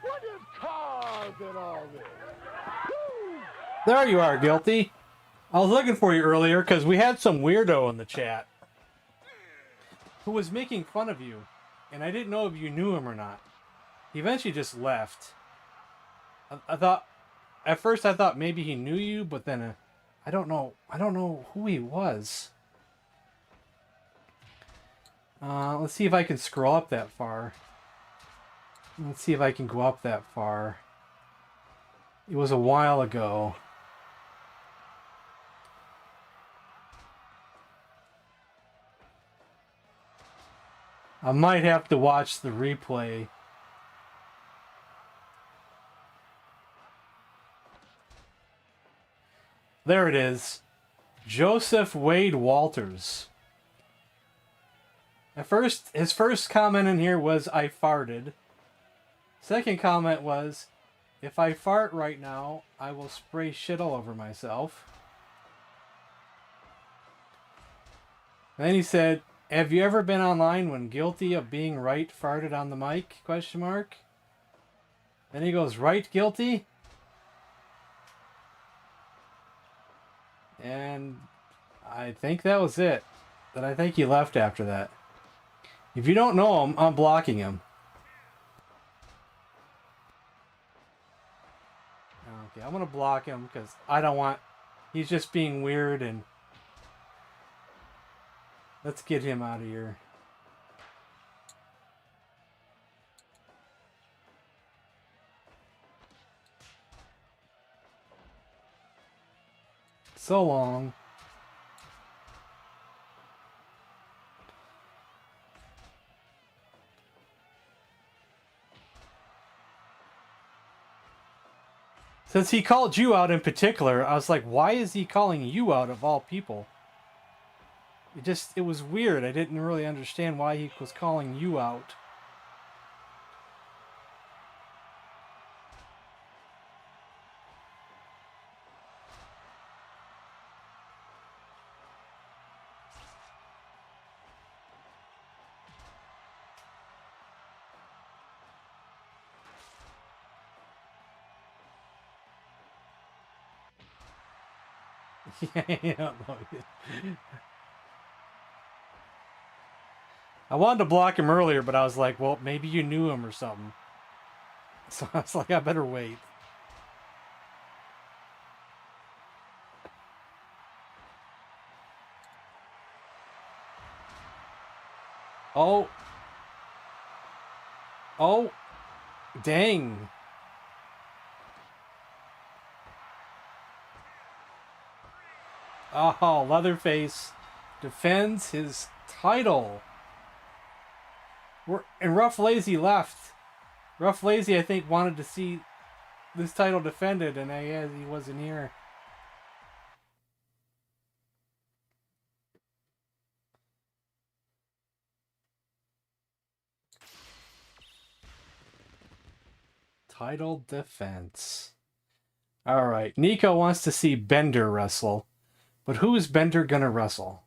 What is cars and all this? Woo! There you are, Guilty. I was looking for you earlier because we had some weirdo in the chat who was making fun of you, and I didn't know if you knew him or not. He eventually just left. I thought at first I thought maybe he knew you, but then I don't know who he was. Let's see if I can scroll up that far. Let's see if I can go up that far. It was a while ago. I might have to watch the replay. There it is. Joseph Wade Walters. At first, his first comment in here was, "I farted." Second comment was, "If I fart right now, I will spray shit all over myself." And then he said, "Have you ever been online when guilty of being right farted on the mic? Question mark. Then he goes, "Right guilty?" And I think that was it. Then I think he left after that. If you don't know him, I'm blocking him. Okay, I'm gonna block him because I don't want... He's just being weird, and let's get him out of here. So long. Since he called you out in particular, I was like, why is he calling you out of all people? It was weird. I didn't really understand why he was calling you out. Yeah, I wanted to block him earlier, but I was like, well, maybe you knew him or something. So I was like, I better wait. Oh. Oh. Dang. Oh, Leatherface defends his title. And Rough Lazy left. Rough Lazy, I think, wanted to see this title defended, and he wasn't here. Title defense. All right. Nico wants to see Bender wrestle. But who is Bender gonna wrestle?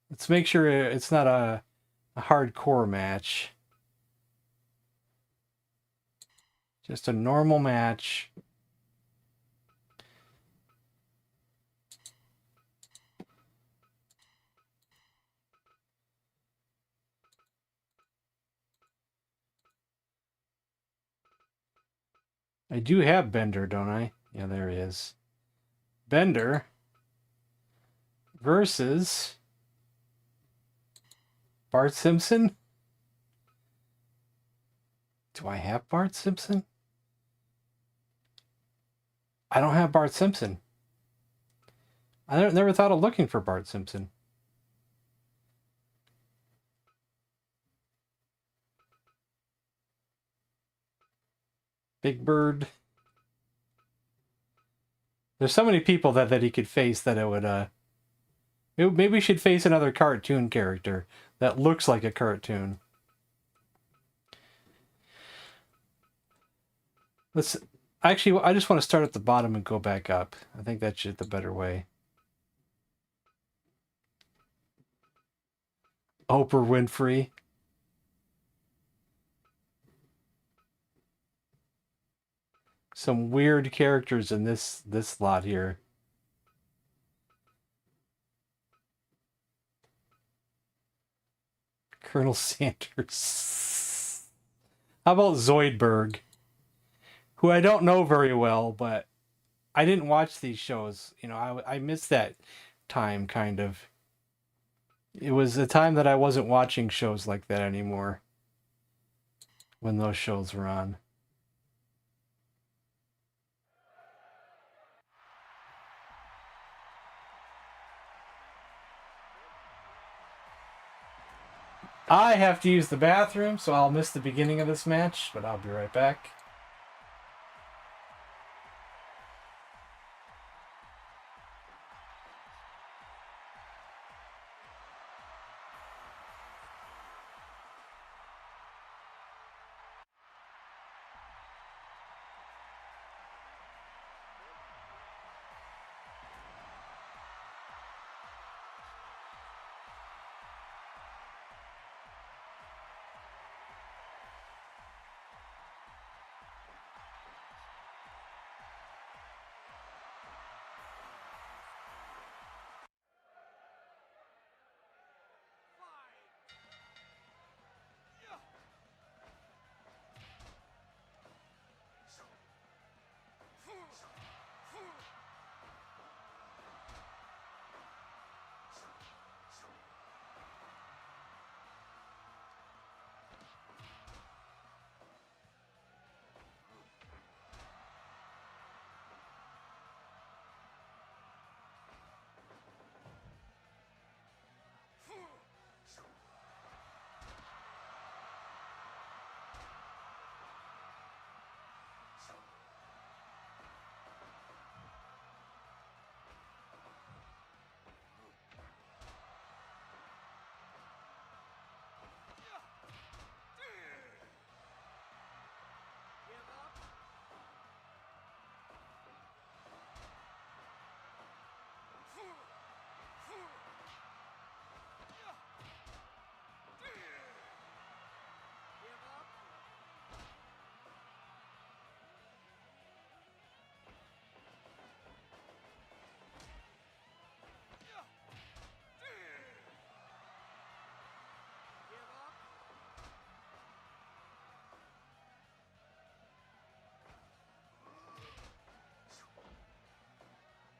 Let's make sure it's not a hardcore match. Just a normal match. I do have Bender, don't I? Yeah, there he is. Bender versus Bart Simpson. Do I have Bart Simpson? I don't have Bart Simpson. I never thought of looking for Bart Simpson. Big Bird. There's so many people that he could face that it would maybe we should face another cartoon character that looks like a cartoon. Actually, I just want to start at the bottom and go back up. I think that's the better way. Oprah Winfrey. Some weird characters in this lot here. Colonel Sanders. How about Zoidberg? who I don't know very well, but I didn't watch these shows. You know, I missed that time, kind of. It was a time that I wasn't watching shows like that anymore when those shows were on. I have to use the bathroom, so I'll miss the beginning of this match, but I'll be right back.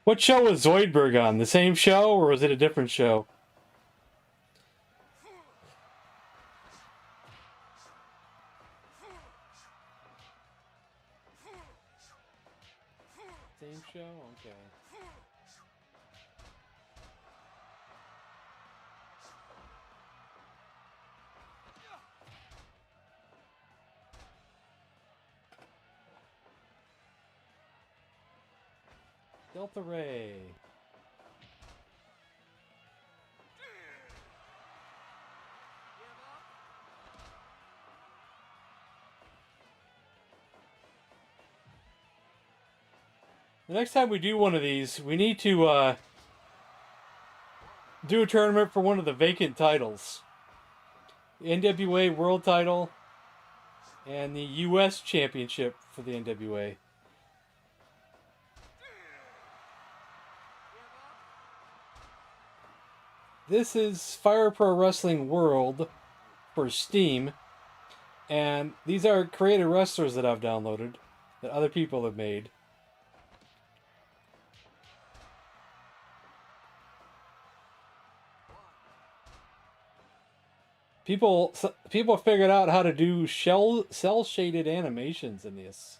What show was Zoidberg on? The same show, or was it a different show? Same show? Okay. Delta Ray. The next time we do one of these, we need to do a tournament for one of the vacant titles. The NWA World Title and the US Championship for the NWA. This is Fire Pro Wrestling World for Steam, and these are creative wrestlers that I've downloaded that other people have made. People figured out how to do cell shaded animations in this,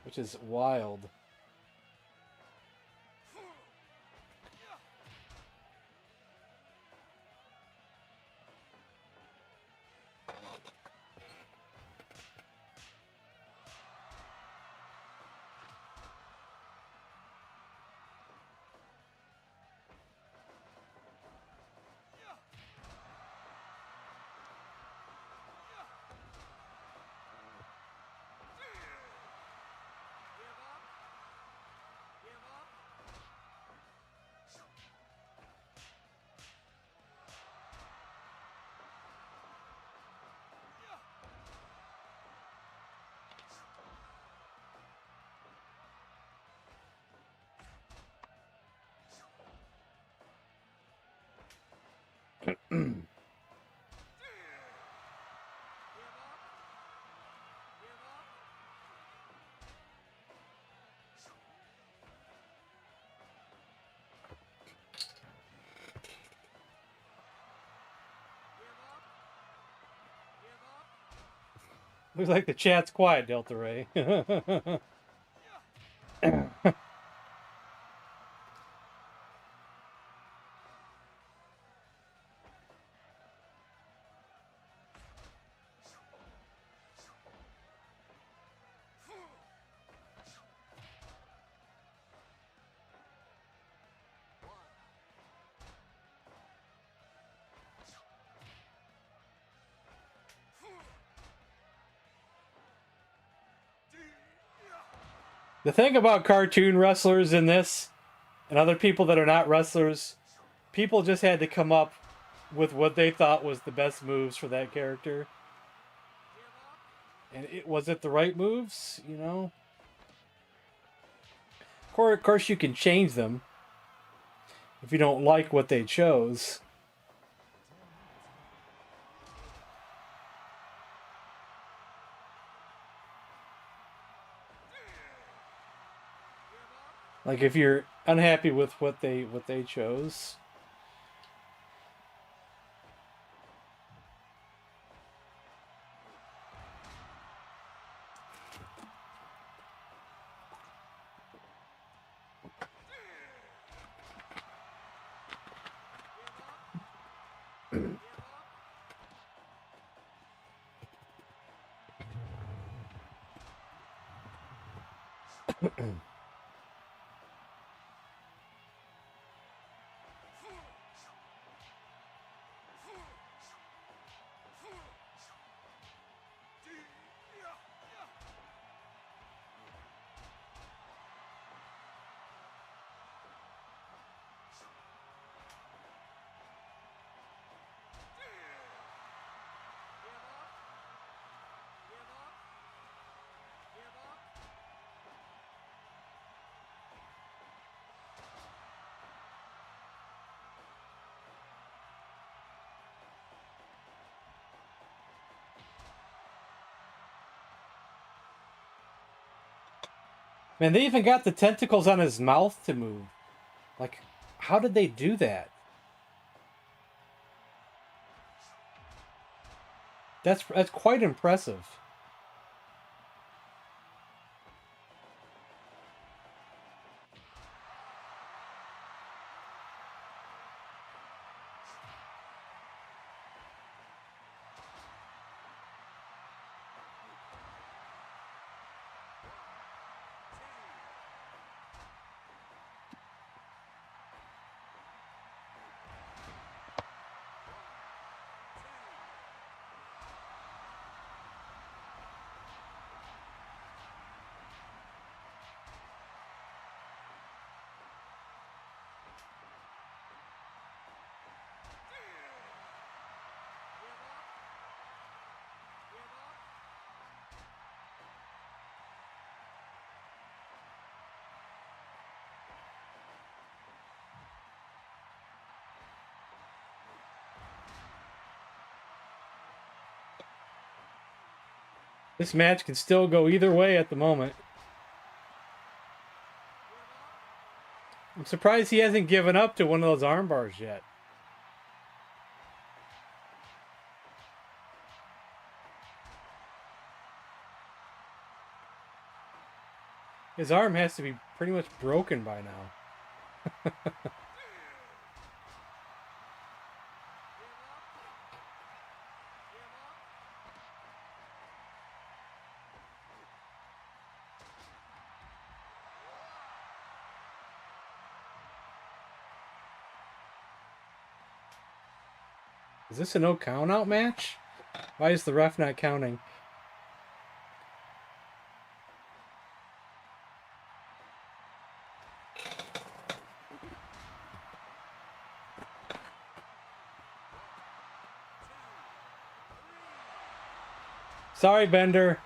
which is wild. Looks like the chat's quiet, Delta Ray. The thing about cartoon wrestlers in this, and other people that are not wrestlers, people just had to come up with what they thought was the best moves for that character. And was it the right moves? You know? Of course, you can change them if you don't like what they chose. Like if you're unhappy with what they chose. Man, they even got the tentacles on his mouth to move. Like, how did they do that? That's quite impressive. This match can still go either way at the moment. I'm surprised he hasn't given up to one of those arm bars yet. His arm has to be pretty much broken by now. Is this a no count out match? Why is the ref not counting? Sorry, Bender.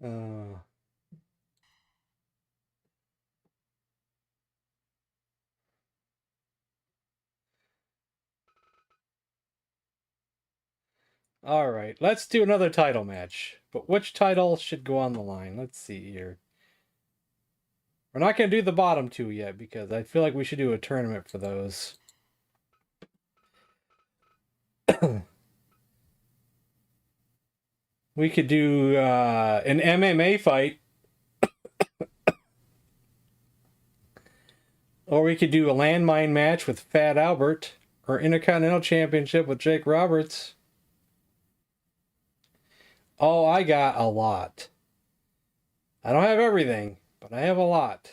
uh. All right, let's do another title match. But which title should go on the line? Let's see here. We're not going to do the bottom two yet because I feel like we should do a tournament for those. We could do an MMA fight. Or we could do a landmine match with Fat Albert. Or Intercontinental Championship with Jake Roberts. Oh, I got a lot. I don't have everything, but I have a lot.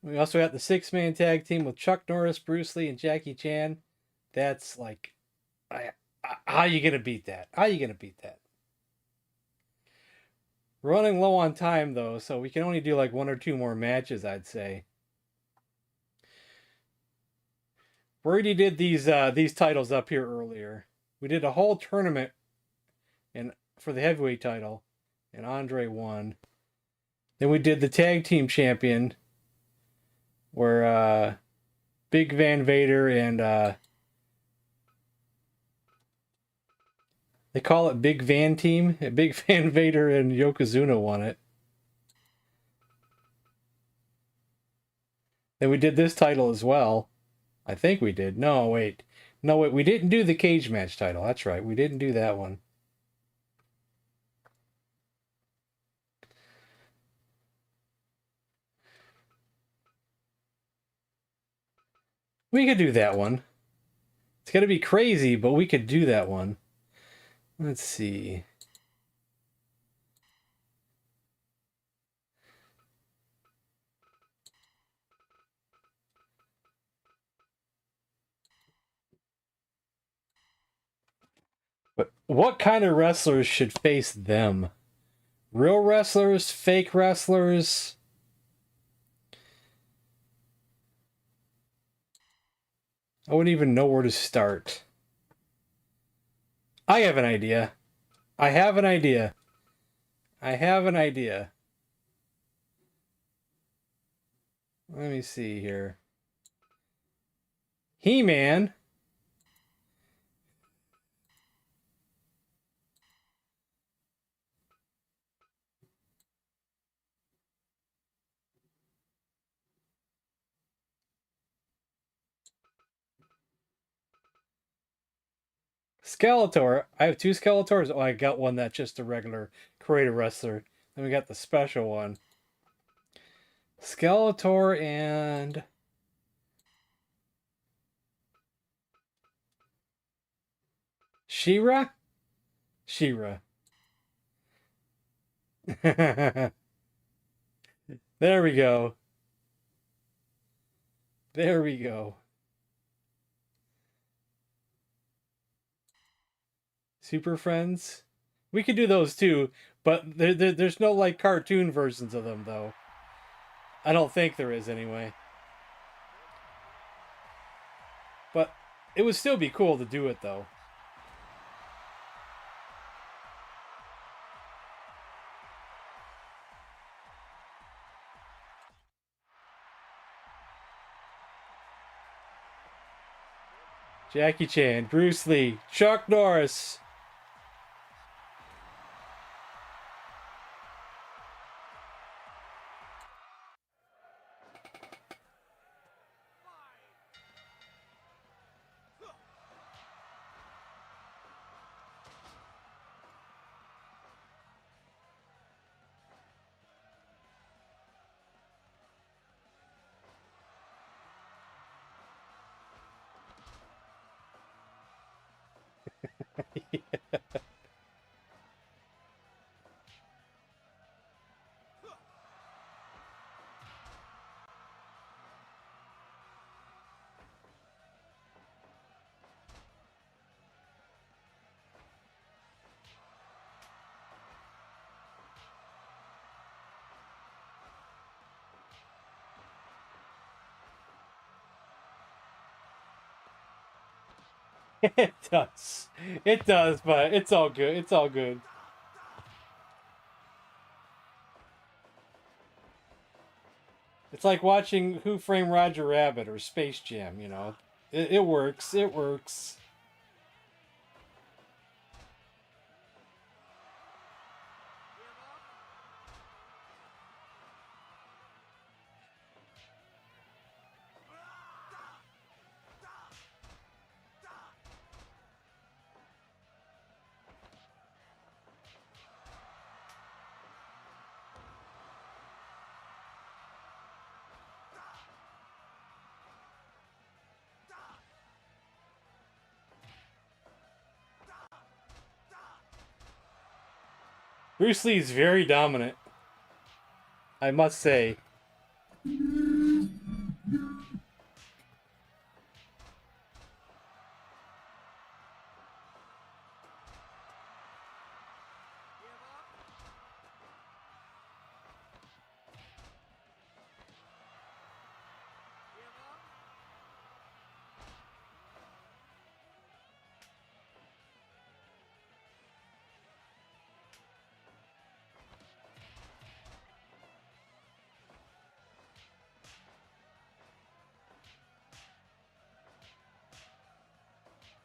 We also got the 6-man tag team with Chuck Norris, Bruce Lee, and Jackie Chan. That's like... how you going to beat that? How you going to beat that? We're running low on time, though, so we can only do like 1 or 2 more matches, I'd say. We already did these titles up here earlier. We did a whole tournament for the heavyweight title, and Andre won. Then we did the tag team champion, where Big Van Vader and they call it Big Van Team. Big Van Vader and Yokozuna won it. Then we did this title as well. I think we did. No, wait. No, wait. We didn't do the cage match title. That's right. We didn't do that one. We could do that one. It's going to be crazy, but we could do that one. Let's see. But what kind of wrestlers should face them? Real wrestlers? Fake wrestlers? I wouldn't even know where to start. I have an idea. I have an idea. I have an idea. Let me see here. He-Man. Skeletor. I have 2 Skeletors. Oh, I got one that's just a regular creative wrestler. Then we got the special one. Skeletor and... She-Ra? She-Ra. There we go. There we go. Super Friends. We could do those too, but there's no like cartoon versions of them though. I don't think there is anyway. But it would still be cool to do it though. Jackie Chan, Bruce Lee, Chuck Norris. It does. It does, but it's all good. It's all good. It's like watching Who Framed Roger Rabbit or Space Jam, you know. It works. It works. Bruce Lee is very dominant, I must say.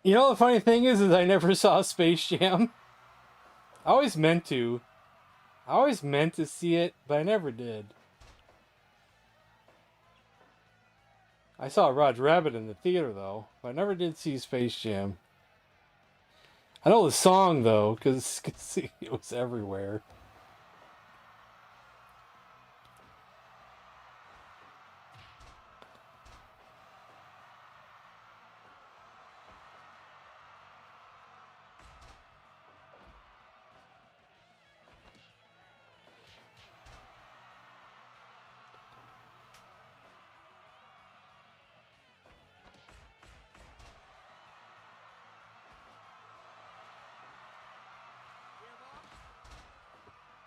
You know, the funny thing is I never saw Space Jam. I always meant to. I always meant to see it, but I never did. I saw Roger Rabbit in the theater, though. But I never did see Space Jam. I know the song, though, because it was everywhere.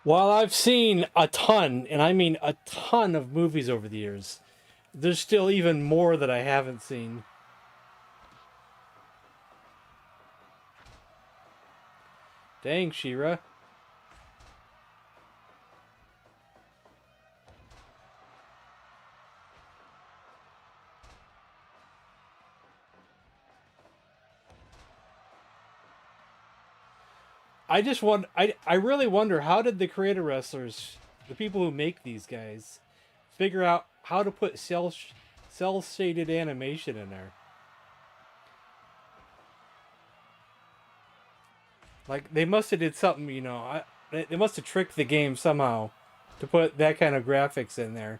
While I've seen a ton, and I mean a ton of movies over the years, there's still even more that I haven't seen. Dang, She-Ra. I just want I really wonder, how did the creator wrestlers, the people who make these guys, figure out how to put cell shaded animation in there? Like, they must have did something, you know. They must have tricked the game somehow to put that kind of graphics in there.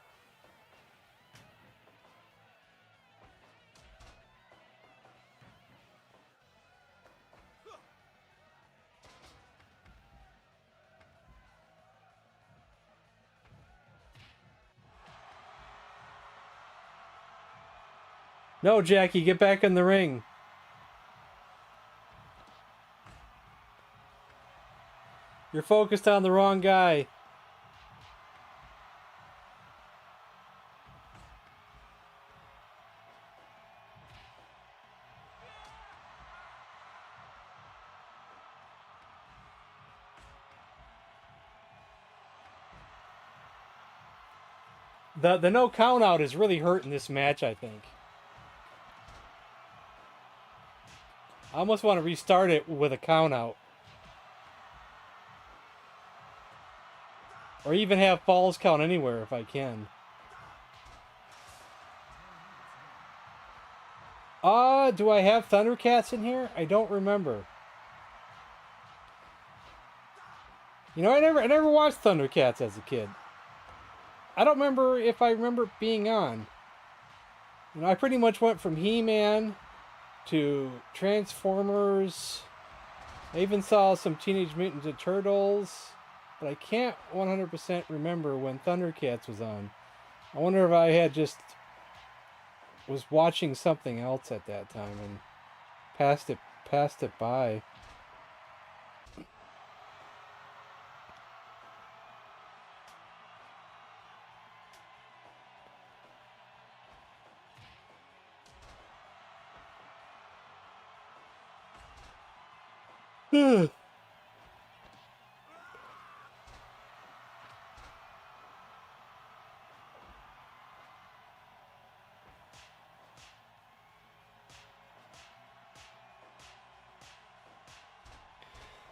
No, Jackie, get back in the ring. You're focused on the wrong guy. The no count out is really hurting this match, I think. I almost want to restart it with a count out. Or even have falls count anywhere if I can. Do I have Thundercats in here? I don't remember. You know, I never watched Thundercats as a kid. I don't remember if I remember it being on. You know, I pretty much went from He-Man to Transformers. I even saw some Teenage Mutant Ninja Turtles, but I can't 100% remember when Thundercats was on. I wonder if I had just was watching something else at that time and passed it by.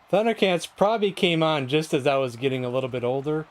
Thundercats probably came on just as I was getting a little bit older.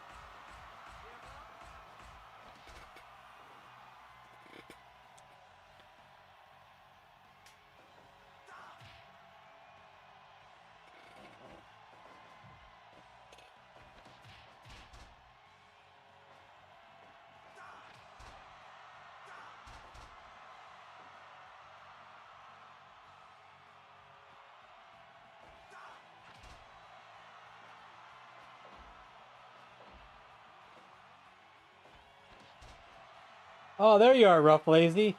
Oh, there you are, Rough Lazy.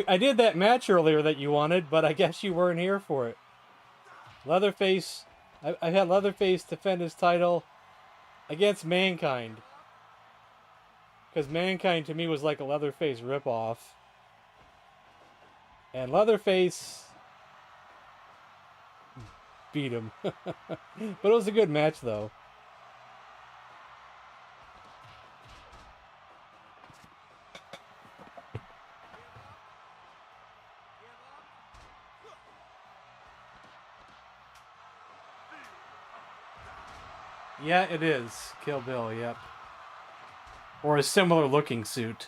I did that match earlier that you wanted, but I guess you weren't here for it. Leatherface, I had Leatherface defend his title against Mankind. Because Mankind to me was like a Leatherface ripoff. And Leatherface beat him. But it was a good match, though. Yeah, it is. Kill Bill, yep. Or a similar looking suit.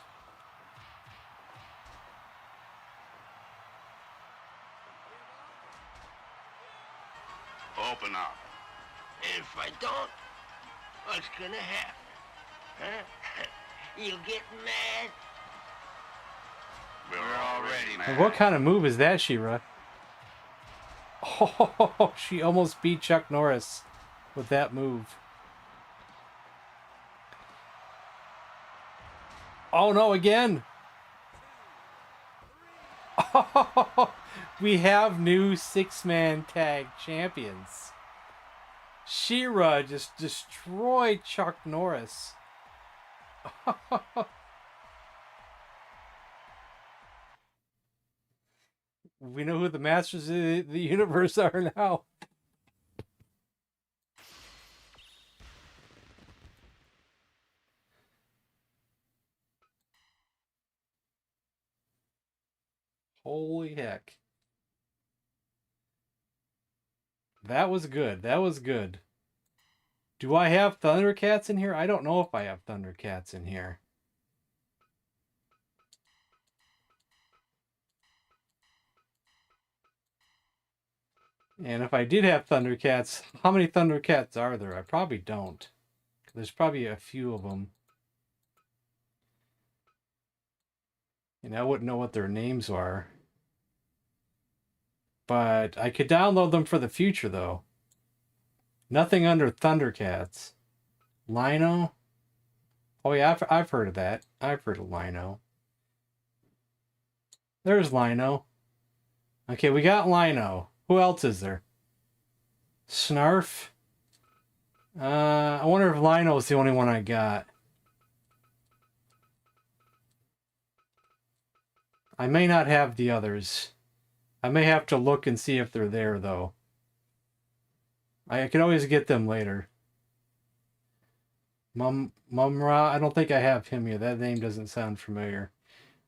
Open up. If I don't, what's gonna happen? Huh? You'll get mad? We're already mad. And what kind of move is that, She-Ra? Oh, she almost beat Chuck Norris with that move. Oh no, again! Oh, we have new six-man tag champions. She-Ra just destroyed Chuck Norris. We know who the Masters of the Universe are now. Holy heck. That was good. That was good. Do I have Thundercats in here? I don't know if I have Thundercats in here. And if I did have Thundercats, how many Thundercats are there? I probably don't. There's probably a few of them. And I wouldn't know what their names are. But I could download them for the future, though. Nothing under Thundercats. Lino? Oh yeah, I've heard of that. I've heard of Lino. There's Lino. Okay, we got Lino. Who else is there? Snarf? I wonder if Lino's the only one I got. I may not have the others. I may have to look and see if they're there, though. I can always get them later. Mumra? I don't think I have him here. That name doesn't sound familiar.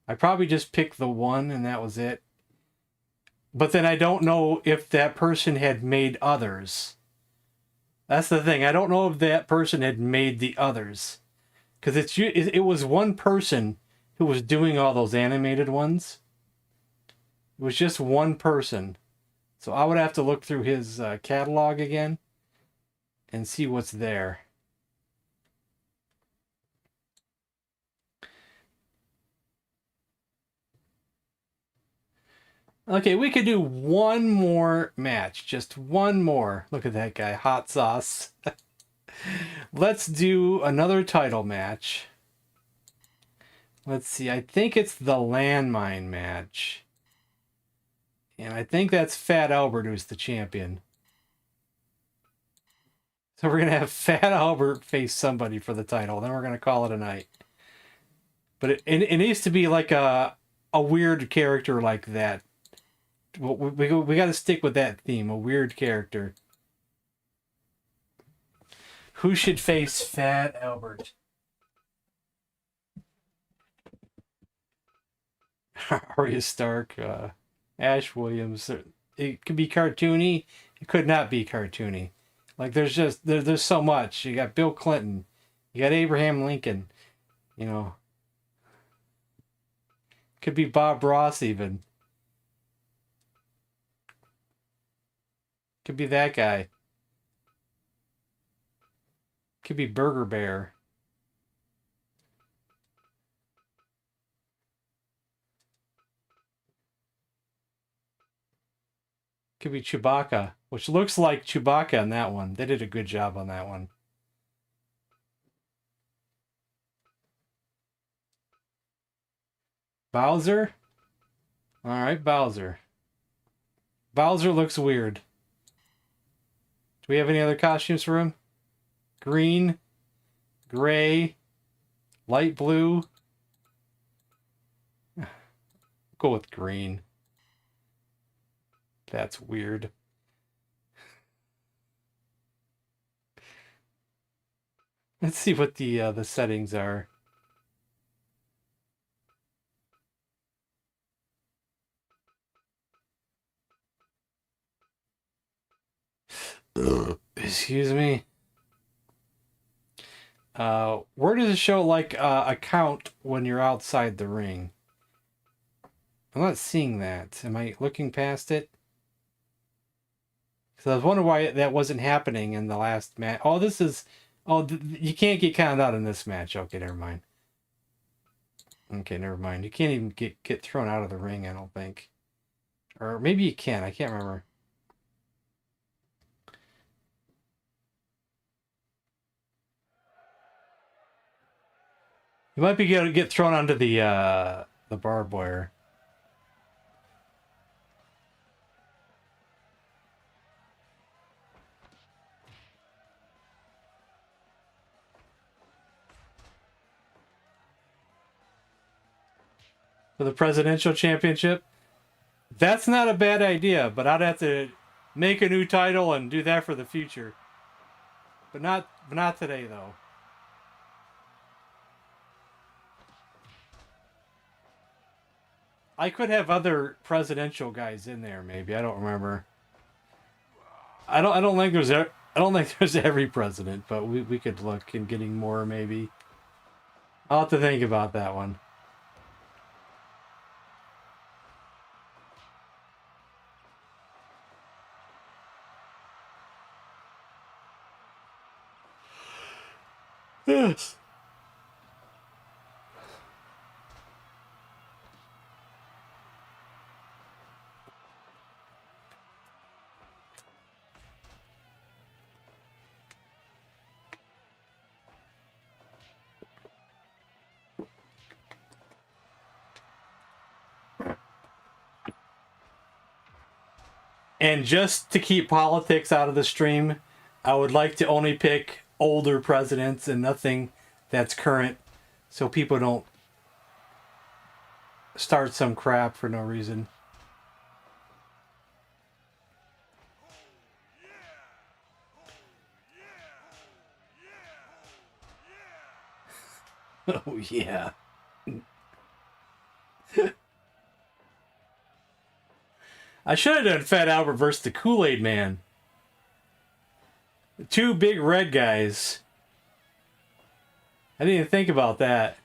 I probably just picked the one and that was it. But then I don't know if that person had made others. That's the thing. I don't know if that person had made the others. Because it was one person who was doing all those animated ones. It was just one person. So I would have to look through his catalog again and see what's there. Okay, we could do one more match. Just one more. Look at that guy. Hot sauce. Let's do another title match. Let's see. I think it's the landmine match. And I think that's Fat Albert who's the champion. So we're going to have Fat Albert face somebody for the title. Then we're going to call it a night. But it needs to be like a weird character like that. We got to stick with that theme. A weird character. Who should face Fat Albert? Arya Stark, Ash Williams. It could be cartoony. It could not be cartoony. Like there's so much. You got Bill Clinton. You got Abraham Lincoln. You know. Could be Bob Ross even. Could be that guy. Could be Burger Bear. Could be Chewbacca, which looks like Chewbacca on that one. They did a good job on that one. Bowser? Alright, Bowser. Bowser looks weird. Do we have any other costumes for him? Green, gray, light blue. Go with green. That's weird. Let's see what the settings are. Excuse me. Where does it show like a count when you're outside the ring? I'm not seeing that. Am I looking past it? Because I was wondering why that wasn't happening in the last match. Oh, this is... Oh, you can't get counted out in this match. Okay, never mind. Okay, never mind. You can't even get thrown out of the ring, I don't think. Or maybe you can. I can't remember. You might be able to get thrown onto the barbed wire. For the presidential championship? That's not a bad idea, but I'd have to make a new title and do that for the future. But not today, though. I could have other presidential guys in there, maybe. I don't remember. I don't think there's every president, but we could look in getting more, maybe. I'll have to think about that one. Yes. And just to keep politics out of the stream, I would like to only pick older presidents and nothing that's current, so people don't start some crap for no reason. Oh, yeah. I should have done Fat Albert versus the Kool-Aid Man. Two big red guys. I didn't even think about that.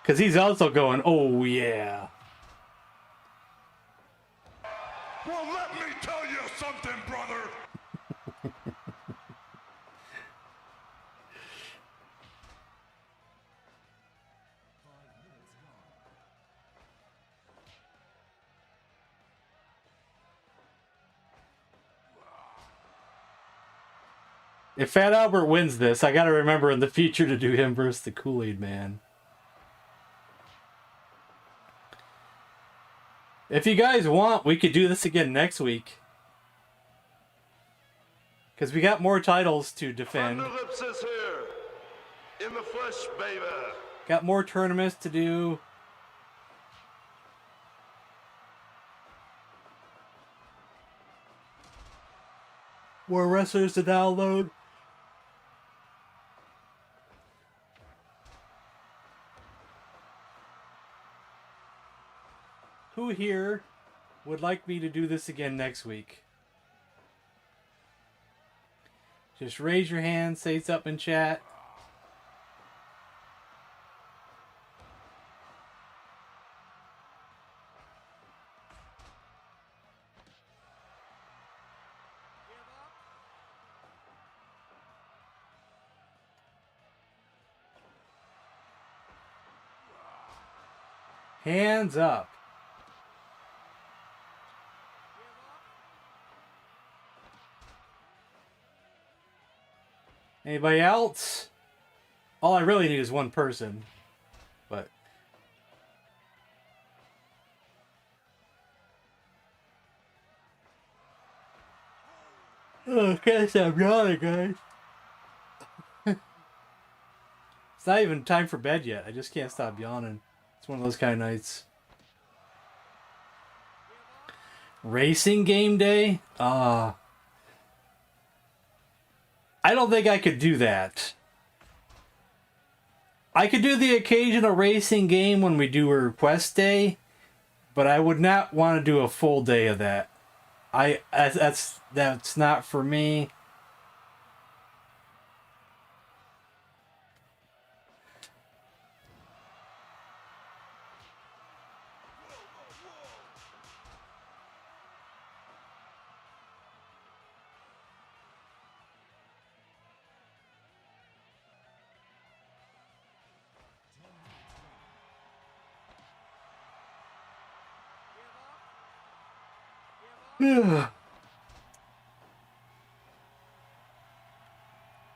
Because he's also going, oh yeah. Well, let me tell you something, brother. If Fat Albert wins this, I gotta remember in the future to do him versus the Kool-Aid Man. If you guys want, we could do this again next week. Because we got more titles to defend. Underlips is here. In the flesh, baby. Got more tournaments to do. More wrestlers to download. Who here would like me to do this again next week? Just raise your hand, say something in chat. Hands up. Anybody else? All I really need is one person. But oh, can't stop yawning, guys. It's not even time for bed yet. I just can't stop yawning. It's one of those kind of nights. Racing game day? I don't think I could do that. I could do the occasional racing game when we do a request day, but I would not want to do a full day of that. That's not for me. Are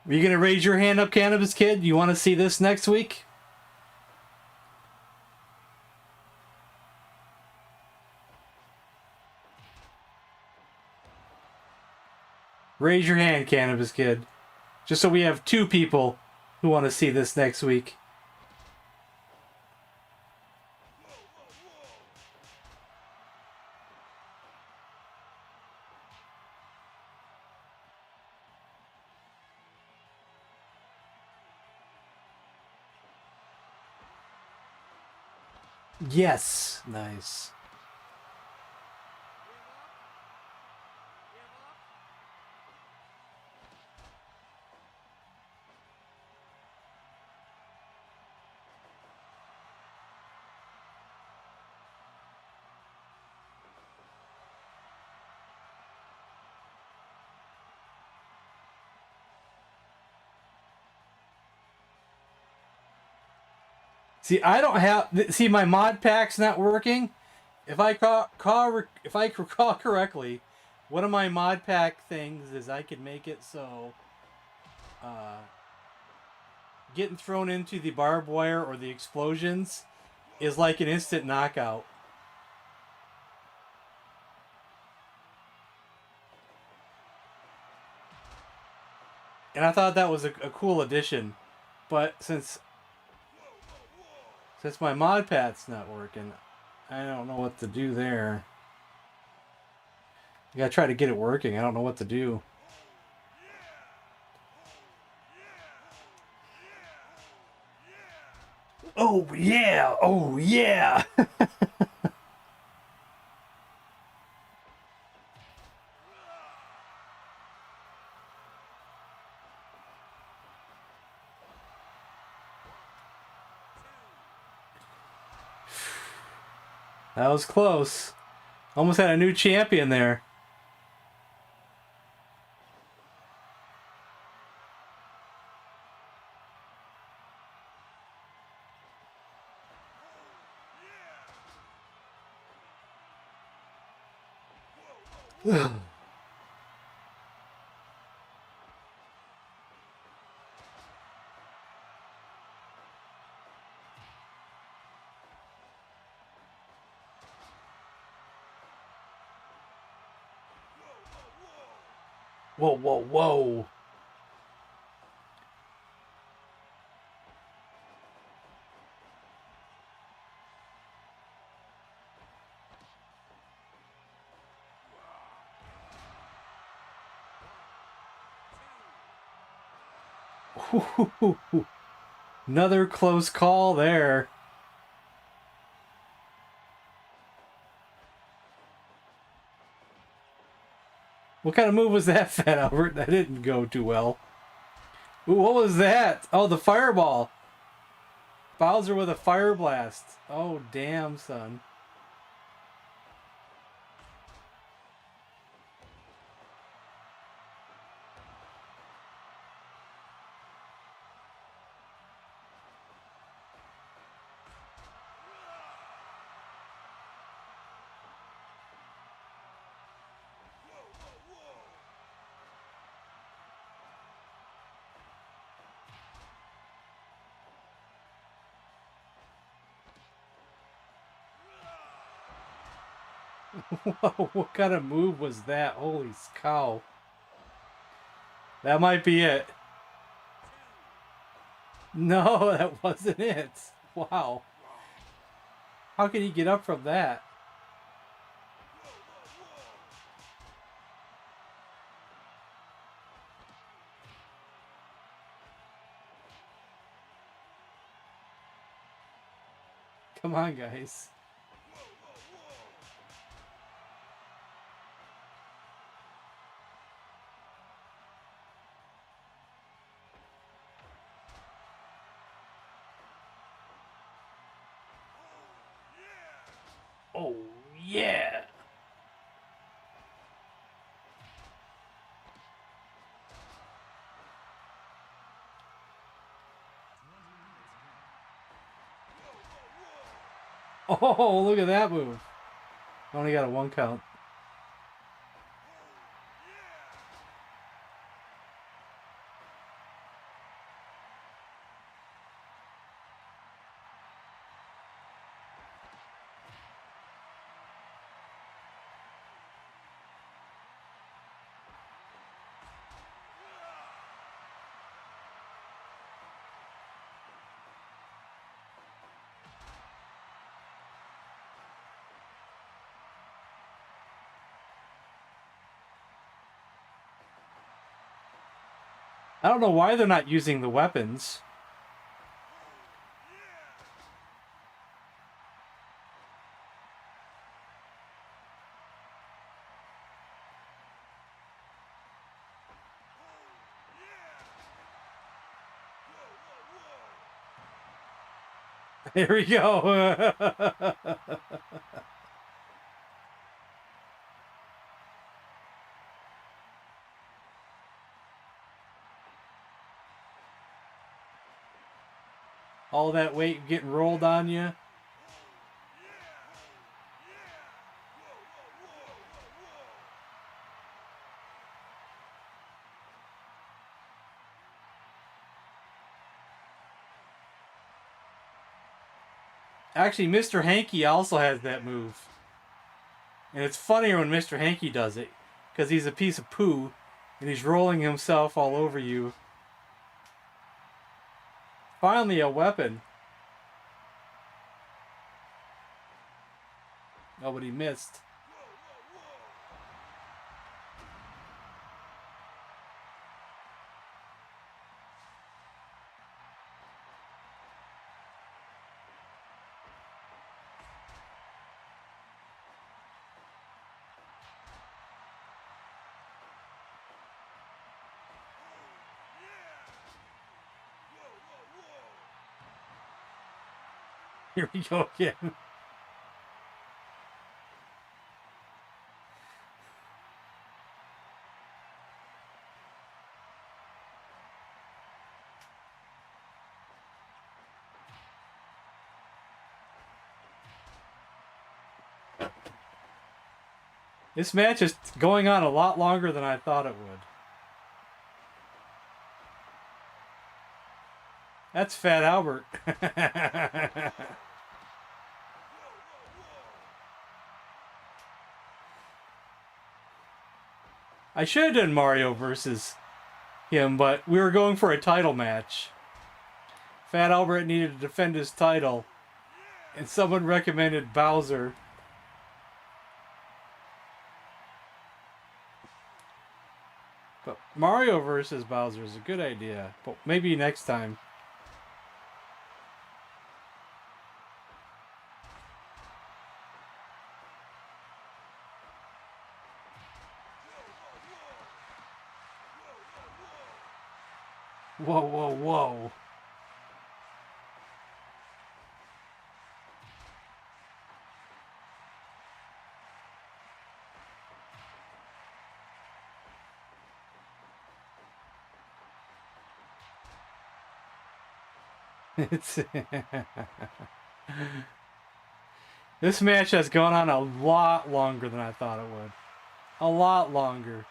you gonna raise your hand up, Cannabis Kid? You want to see this next week? Raise your hand, Cannabis Kid. Just so we have 2 people who want to see this next week. Yes. Nice. See, I don't have. See, my mod pack's not working. If I recall correctly, one of my mod pack things is I could make it so getting thrown into the barbed wire or the explosions is like an instant knockout. And I thought that was a cool addition, but since my mod pack's not working, I don't know what to do there. I gotta try to get it working. I don't know what to do. Oh yeah! Oh yeah! That was close. Almost had a new champion there. Whoa, whoa, whoa. Another close call there. What kind of move was that, Fat Albert? That didn't go too well. Ooh, what was that? Oh, the fireball. Bowser with a fire blast. Oh, damn, son. Whoa, what kind of move was that? Holy cow. That might be it. No, that wasn't it. Wow. How can he get up from that? Come on, guys. Oh, yeah. Oh, look at that move. Only got a 1 count. I don't know why they're not using the weapons. Here we go. All that weight getting rolled on you. Actually, Mr. Hanky also has that move. And it's funnier when Mr. Hanky does it. Because he's a piece of poo. And he's rolling himself all over you. Finally, a weapon. Oh, but he missed. Here we go again. This match is going on a lot longer than I thought it would. That's Fat Albert. I should have done Mario versus him, but we were going for a title match. Fat Albert needed to defend his title, and someone recommended Bowser. But Mario versus Bowser is a good idea, but maybe next time. Whoa, whoa, whoa. It's this match has gone on a lot longer than I thought it would. A lot longer.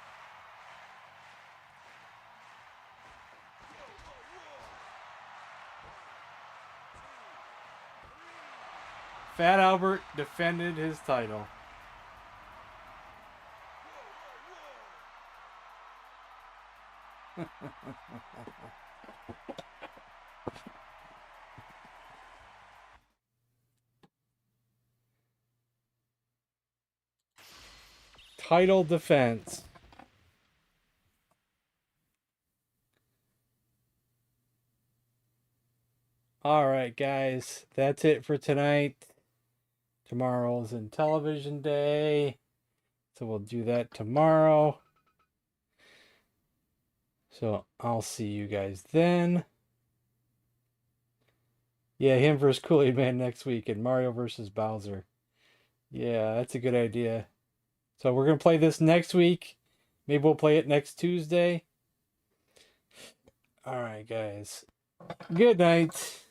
Fat Albert defended his title. Title defense. Alright, guys. That's it for tonight. Tomorrow's Intellivision Day. So we'll do that tomorrow. So I'll see you guys then. Yeah, him versus Kool-Aid Man next week and Mario versus Bowser. Yeah, that's a good idea. So we're going to play this next week. Maybe we'll play it next Tuesday. Alright, guys. Good night.